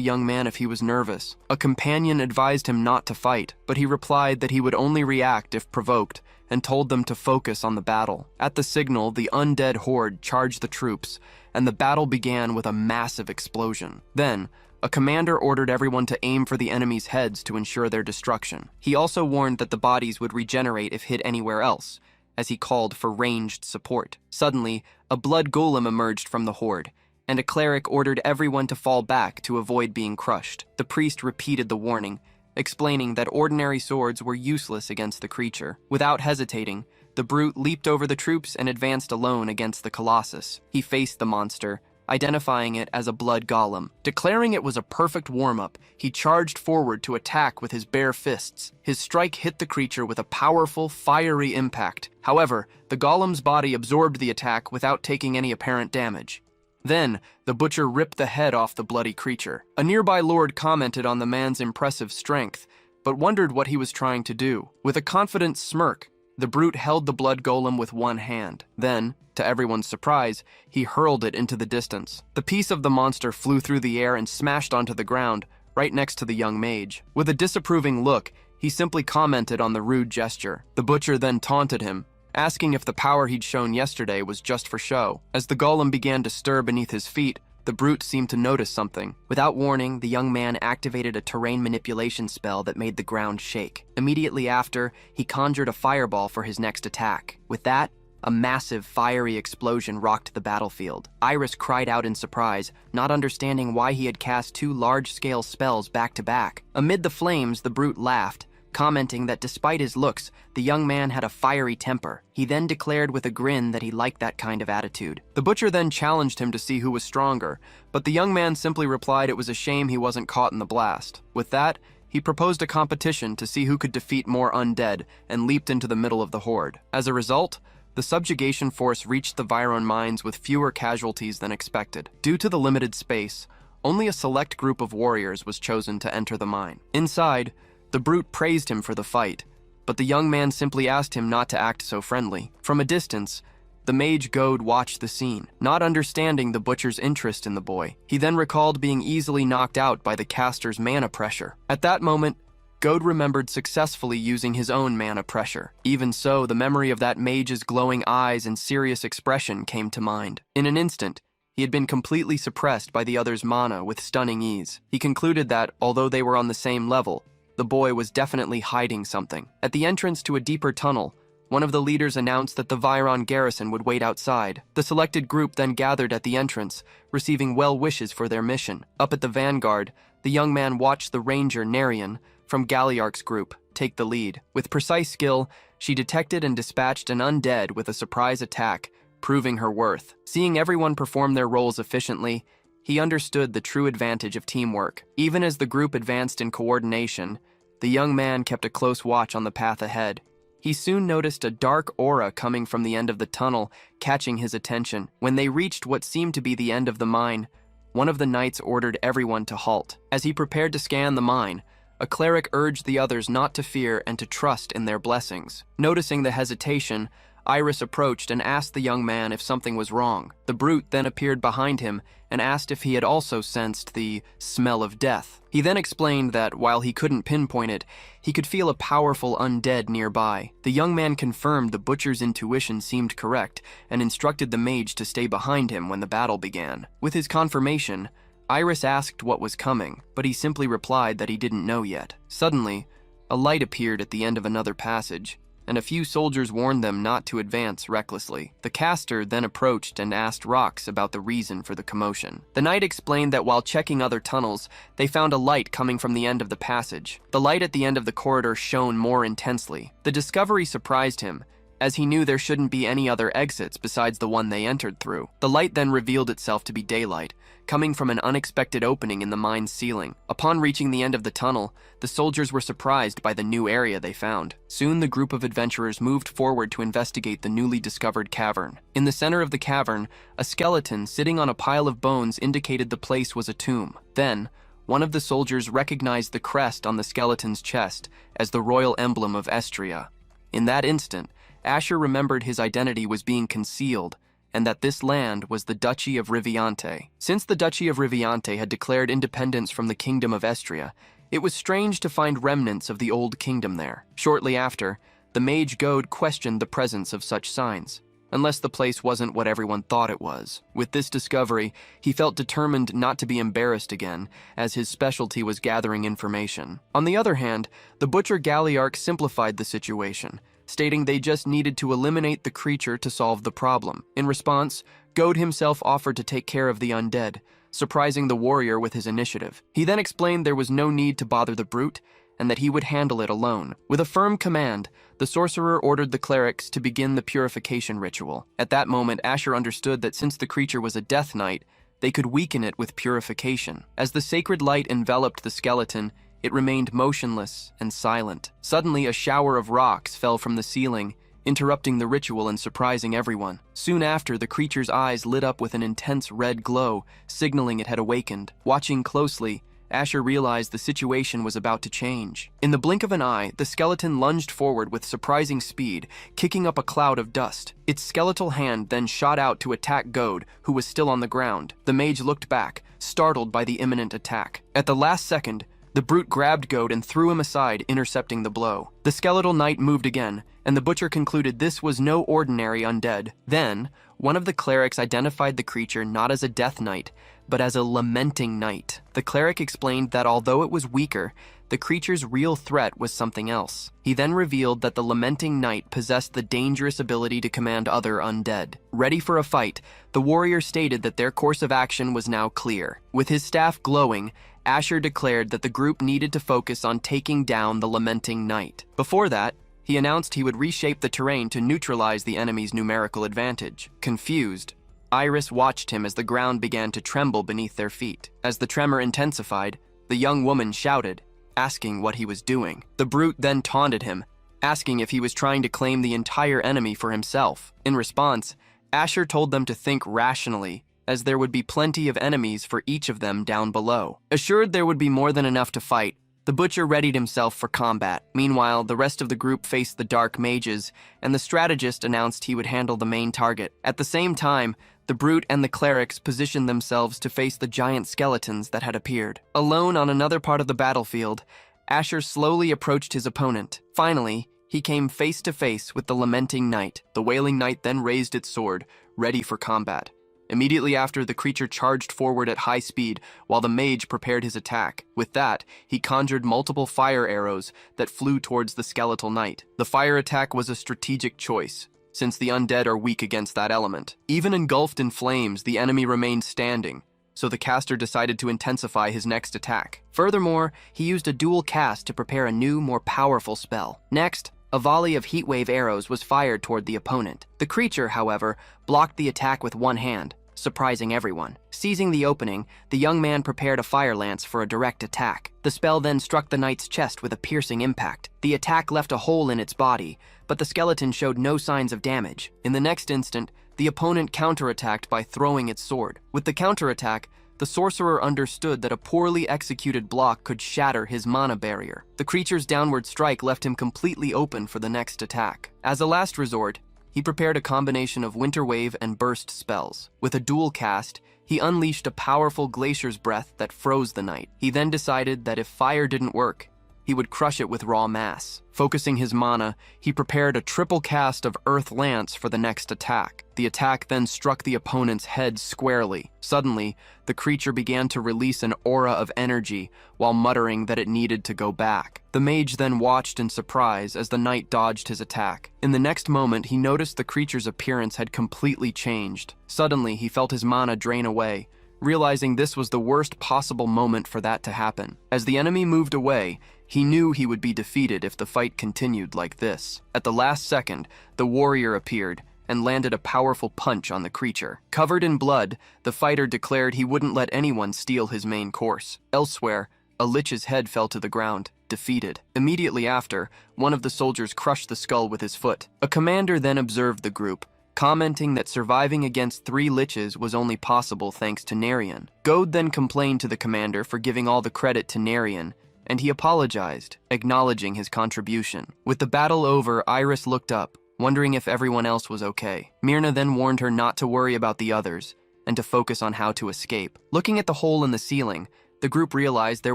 young man if he was nervous. A companion advised him not to fight, but he replied that he would only react if provoked, and told them to focus on the battle. At the signal, the undead horde charged the troops, and the battle began with a massive explosion. Then, a commander ordered everyone to aim for the enemy's heads to ensure their destruction. He also warned that the bodies would regenerate if hit anywhere else, as he called for ranged support. Suddenly, a blood golem emerged from the horde, and a cleric ordered everyone to fall back to avoid being crushed. The priest repeated the warning, explaining that ordinary swords were useless against the creature. Without hesitating, the brute leaped over the troops and advanced alone against the Colossus. He faced the monster, identifying it as a blood golem. Declaring it was a perfect warm-up, he charged forward to attack with his bare fists. His strike hit the creature with a powerful, fiery impact. However, the golem's body absorbed the attack without taking any apparent damage. Then, the Butcher ripped the head off the bloody creature. A nearby lord commented on the man's impressive strength, but wondered what he was trying to do. With a confident smirk, the brute held the blood golem with one hand. Then, to everyone's surprise, he hurled it into the distance. The piece of the monster flew through the air and smashed onto the ground, right next to the young mage. With a disapproving look, he simply commented on the rude gesture. The Butcher then taunted him, asking if the power he'd shown yesterday was just for show. As the golem began to stir beneath his feet, the brute seemed to notice something. Without warning, the young man activated a terrain manipulation spell that made the ground shake. Immediately after, he conjured a fireball for his next attack. With that, a massive, fiery explosion rocked the battlefield. Iris cried out in surprise, not understanding why he had cast two large-scale spells back-to-back. Amid the flames, the brute laughed, commenting that despite his looks, the young man had a fiery temper. He then declared with a grin that he liked that kind of attitude. The Butcher then challenged him to see who was stronger, but the young man simply replied it was a shame he wasn't caught in the blast. With that, he proposed a competition to see who could defeat more undead and leaped into the middle of the horde. As a result, the subjugation force reached the Viron mines with fewer casualties than expected. Due to the limited space, only a select group of warriors was chosen to enter the mine. Inside, the brute praised him for the fight, but the young man simply asked him not to act so friendly. From a distance, the mage Gode watched the scene, not understanding the Butcher's interest in the boy. He then recalled being easily knocked out by the caster's mana pressure. At that moment, Gode remembered successfully using his own mana pressure. Even so, the memory of that mage's glowing eyes and serious expression came to mind. In an instant, he had been completely suppressed by the other's mana with stunning ease. He concluded that, although they were on the same level, the boy was definitely hiding something. At the entrance to a deeper tunnel, one of the leaders announced that the Viron garrison would wait outside. The selected group then gathered at the entrance, receiving well wishes for their mission. Up at the vanguard, the young man watched the ranger Narian from Galliarch's group take the lead. With precise skill, she detected and dispatched an undead with a surprise attack, proving her worth. Seeing everyone perform their roles efficiently, he understood the true advantage of teamwork. Even as the group advanced in coordination, the young man kept a close watch on the path ahead. He soon noticed a dark aura coming from the end of the tunnel, catching his attention. When they reached what seemed to be the end of the mine, one of the knights ordered everyone to halt. As he prepared to scan the mine, a cleric urged the others not to fear and to trust in their blessings. Noticing the hesitation, Iris approached and asked the young man if something was wrong. The brute then appeared behind him and asked if he had also sensed the smell of death. He then explained that, while he couldn't pinpoint it, he could feel a powerful undead nearby. The young man confirmed the Butcher's intuition seemed correct and instructed the mage to stay behind him when the battle began. With his confirmation, Iris asked what was coming, but he simply replied that he didn't know yet. Suddenly, A light appeared at the end of another passage, and a few soldiers warned them not to advance recklessly. The caster then approached and asked Rox about the reason for the commotion. The knight explained that while checking other tunnels, they found a light coming from the end of the passage. The light at the end of the corridor shone more intensely. The discovery surprised him, as he knew there shouldn't be any other exits besides the one they entered through. The light then revealed itself to be daylight, coming from an unexpected opening in the mine's ceiling. Upon reaching the end of the tunnel, the soldiers were surprised by the new area they found. Soon the group of adventurers moved forward to investigate the newly discovered cavern. In the center of the cavern, a skeleton sitting on a pile of bones indicated the place was a tomb. Then, one of the soldiers recognized the crest on the skeleton's chest as the royal emblem of Estria. In that instant, Asher remembered his identity was being concealed, and that this land was the Duchy of Riviante. Since the Duchy of Riviante had declared independence from the Kingdom of Estria, it was strange to find remnants of the old kingdom there. Shortly after, the mage Gode questioned the presence of such signs, unless the place wasn't what everyone thought it was. With this discovery, he felt determined not to be embarrassed again, as his specialty was gathering information. On the other hand, the Butcher Galliarch simplified the situation, stating they just needed to eliminate the creature to solve the problem. In response, Gode himself offered to take care of the undead, surprising the warrior with his initiative. He then explained there was no need to bother the brute, and that he would handle it alone. With a firm command, the sorcerer ordered the clerics to begin the purification ritual. At that moment, Asher understood that since the creature was a death knight, they could weaken it with purification. As the sacred light enveloped the skeleton, it remained motionless and silent. Suddenly, a shower of rocks fell from the ceiling, interrupting the ritual and surprising everyone. Soon after, the creature's eyes lit up with an intense red glow, signaling it had awakened. Watching closely, Asher realized the situation was about to change. In the blink of an eye, the skeleton lunged forward with surprising speed, kicking up a cloud of dust. Its skeletal hand then shot out to attack Gode, who was still on the ground. The mage looked back, startled by the imminent attack. At the last second, the brute grabbed Gode and threw him aside, intercepting the blow. The skeletal knight moved again, and the butcher concluded this was no ordinary undead. Then, one of the clerics identified the creature not as a death knight, but as a lamenting knight. The cleric explained that although it was weaker, the creature's real threat was something else. He then revealed that the lamenting knight possessed the dangerous ability to command other undead. Ready for a fight, the warrior stated that their course of action was now clear. With his staff glowing, Asher declared that the group needed to focus on taking down the lamenting knight. Before that, he announced he would reshape the terrain to neutralize the enemy's numerical advantage. Confused, Iris watched him as the ground began to tremble beneath their feet. As the tremor intensified, the young woman shouted, asking what he was doing. The brute then taunted him, asking if he was trying to claim the entire enemy for himself. In response, Asher told them to think rationally, as there would be plenty of enemies for each of them down below. Assured there would be more than enough to fight, the butcher readied himself for combat. Meanwhile, the rest of the group faced the dark mages, and the strategist announced he would handle the main target. At the same time, the brute and the clerics positioned themselves to face the giant skeletons that had appeared. Alone on another part of the battlefield, Asher slowly approached his opponent. Finally, he came face to face with the lamenting knight. The wailing knight then raised its sword, ready for combat. Immediately after, the creature charged forward at high speed, while the mage prepared his attack. With that, he conjured multiple fire arrows that flew towards the skeletal knight. The fire attack was a strategic choice, since the undead are weak against that element. Even engulfed in flames, the enemy remained standing, so the caster decided to intensify his next attack. Furthermore, he used a dual cast to prepare a new, more powerful spell. Next, a volley of heatwave arrows was fired toward the opponent. The creature, however, blocked the attack with one hand, surprising everyone. Seizing the opening, the young man prepared a fire lance for a direct attack. The spell then struck the knight's chest with a piercing impact. The attack left a hole in its body, but the skeleton showed no signs of damage. In the next instant, the opponent counterattacked by throwing its sword. With the counterattack, the sorcerer understood that a poorly executed block could shatter his mana barrier. The creature's downward strike left him completely open for the next attack. As a last resort, he prepared a combination of Winter Wave and Burst spells. With a dual cast, he unleashed a powerful Glacier's Breath that froze the knight. He then decided that if fire didn't work, he would crush it with raw mass. Focusing his mana, he prepared a triple cast of Earth Lance for the next attack. The attack then struck the opponent's head squarely. Suddenly, the creature began to release an aura of energy while muttering that it needed to go back. The mage then watched in surprise as the knight dodged his attack. In the next moment, he noticed the creature's appearance had completely changed. Suddenly, he felt his mana drain away, realizing this was the worst possible moment for that to happen. As the enemy moved away, he knew he would be defeated if the fight continued like this. At the last second, the warrior appeared and landed a powerful punch on the creature. Covered in blood, the fighter declared he wouldn't let anyone steal his main course. Elsewhere, a lich's head fell to the ground, defeated. Immediately after, one of the soldiers crushed the skull with his foot. A commander then observed the group, commenting that surviving against 3 liches was only possible thanks to Narian. Gode then complained to the commander for giving all the credit to Narian, and he apologized, acknowledging his contribution. With the battle over, Iris looked up, wondering if everyone else was okay. Myrna then warned her not to worry about the others, and to focus on how to escape. Looking at the hole in the ceiling, the group realized there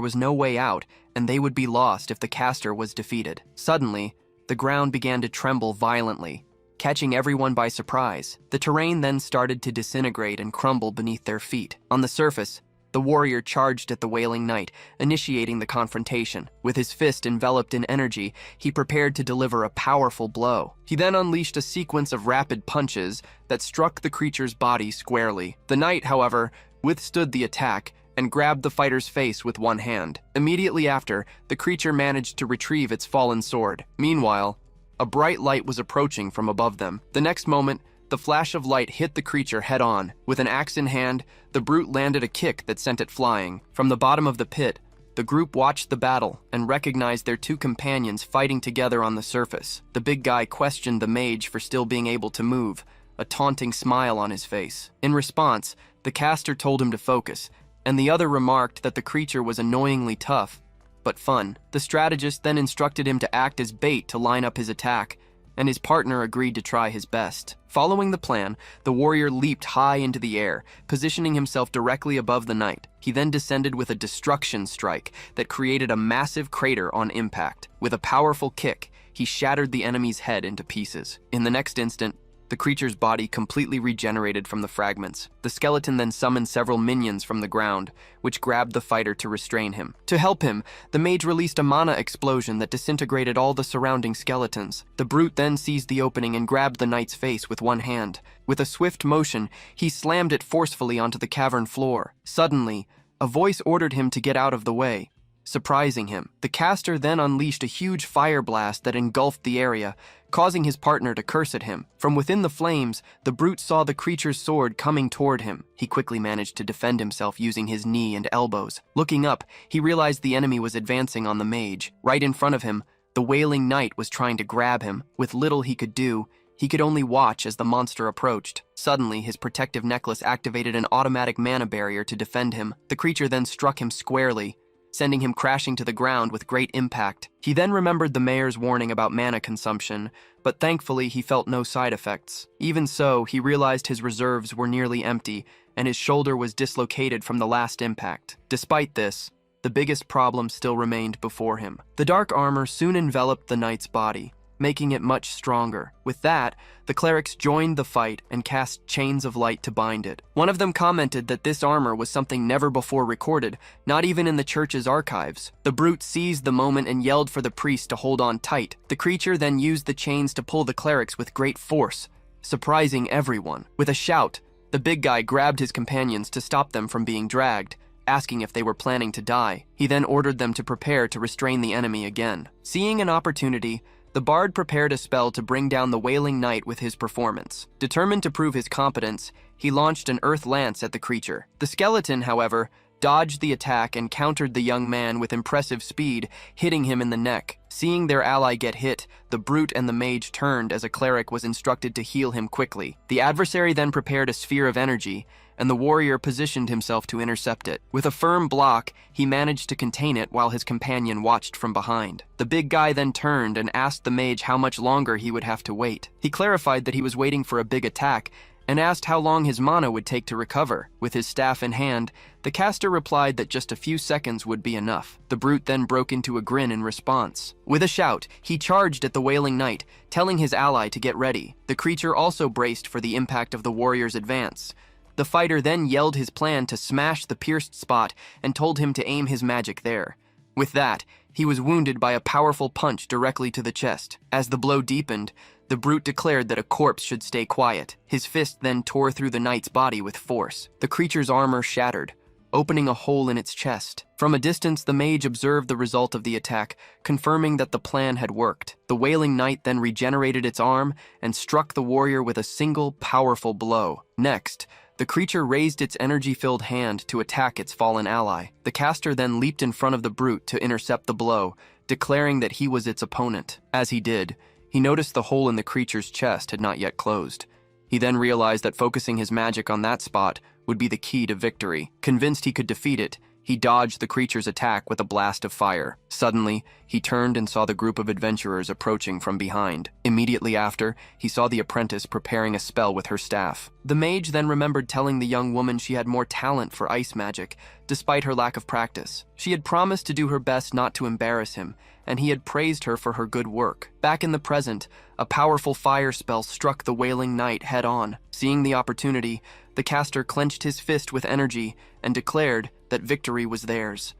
was no way out, and they would be lost if the caster was defeated. Suddenly, the ground began to tremble violently, catching everyone by surprise. The terrain then started to disintegrate and crumble beneath their feet. On the surface, the warrior charged at the Wailing Knight, initiating the confrontation. With his fist enveloped in energy, he prepared to deliver a powerful blow. He then unleashed a sequence of rapid punches that struck the creature's body squarely. The knight, however, withstood the attack and grabbed the fighter's face with one hand. Immediately after, the creature managed to retrieve its fallen sword. Meanwhile, a bright light was approaching from above them. The next moment, the flash of light hit the creature head-on. With an axe in hand, the brute landed a kick that sent it flying. From the bottom of the pit, the group watched the battle and recognized their 2 companions fighting together on the surface. The big guy questioned the mage for still being able to move, a taunting smile on his face. In response, the caster told him to focus, and the other remarked that the creature was annoyingly tough, but fun. The strategist then instructed him to act as bait to line up his attack, and his partner agreed to try his best. Following the plan, the warrior leaped high into the air, positioning himself directly above the knight. He then descended with a destruction strike that created a massive crater on impact. With a powerful kick, he shattered the enemy's head into pieces. In the next instant, the creature's body completely regenerated from the fragments. The skeleton then summoned several minions from the ground, which grabbed the fighter to restrain him. To help him, the mage released a mana explosion that disintegrated all the surrounding skeletons. The brute then seized the opening and grabbed the knight's face with one hand. With a swift motion, he slammed it forcefully onto the cavern floor. Suddenly, a voice ordered him to get out of the way, surprising him. The caster then unleashed a huge fire blast that engulfed the area, causing his partner to curse at him. From within the flames, the brute saw the creature's sword coming toward him. He quickly managed to defend himself using his knee and elbows. Looking up, he realized the enemy was advancing on the mage. Right in front of him, the Wailing Knight was trying to grab him. With little he could do, he could only watch as the monster approached. Suddenly, his protective necklace activated an automatic mana barrier to defend him. The creature then struck him squarely, sending him crashing to the ground with great impact. He then remembered the mayor's warning about mana consumption, but thankfully he felt no side effects. Even so, he realized his reserves were nearly empty, and his shoulder was dislocated from the last impact. Despite this, the biggest problem still remained before him. The dark armor soon enveloped the knight's body, making it much stronger. With that, the clerics joined the fight and cast chains of light to bind it. One of them commented that this armor was something never before recorded, not even in the church's archives. The brute seized the moment and yelled for the priest to hold on tight. The creature then used the chains to pull the clerics with great force, surprising everyone. With a shout, the big guy grabbed his companions to stop them from being dragged, asking if they were planning to die. He then ordered them to prepare to restrain the enemy again. Seeing an opportunity, the bard prepared a spell to bring down the Wailing Knight with his performance. Determined to prove his competence, he launched an earth lance at the creature. The skeleton, however, dodged the attack and countered the young man with impressive speed, hitting him in the neck. Seeing their ally get hit, the brute and the mage turned as a cleric was instructed to heal him quickly. The adversary then prepared a sphere of energy, and the warrior positioned himself to intercept it. With a firm block, he managed to contain it while his companion watched from behind. The big guy then turned and asked the mage how much longer he would have to wait. He clarified that he was waiting for a big attack, and asked how long his mana would take to recover. With his staff in hand, the caster replied that just a few seconds would be enough. The brute then broke into a grin in response. With a shout, he charged at the Wailing Knight, telling his ally to get ready. The creature also braced for the impact of the warrior's advance. The fighter then yelled his plan to smash the pierced spot and told him to aim his magic there. With that, he was wounded by a powerful punch directly to the chest. As the blow deepened, the brute declared that a corpse should stay quiet. His fist then tore through the knight's body with force. The creature's armor shattered, opening a hole in its chest. From a distance, the mage observed the result of the attack, confirming that the plan had worked. The Wailing Knight then regenerated its arm and struck the warrior with a single, powerful blow. Next, the creature raised its energy-filled hand to attack its fallen ally. The caster then leaped in front of the brute to intercept the blow, declaring that he was its opponent. As he did, he noticed the hole in the creature's chest had not yet closed. He then realized that focusing his magic on that spot would be the key to victory. Convinced he could defeat it, he dodged the creature's attack with a blast of fire. Suddenly, he turned and saw the group of adventurers approaching from behind. Immediately after, he saw the apprentice preparing a spell with her staff. The mage then remembered telling the young woman she had more talent for ice magic, despite her lack of practice. She had promised to do her best not to embarrass him, and he had praised her for her good work. Back in the present, a powerful fire spell struck the Wailing Knight head-on. Seeing the opportunity, the caster clenched his fist with energy and declared that victory was theirs.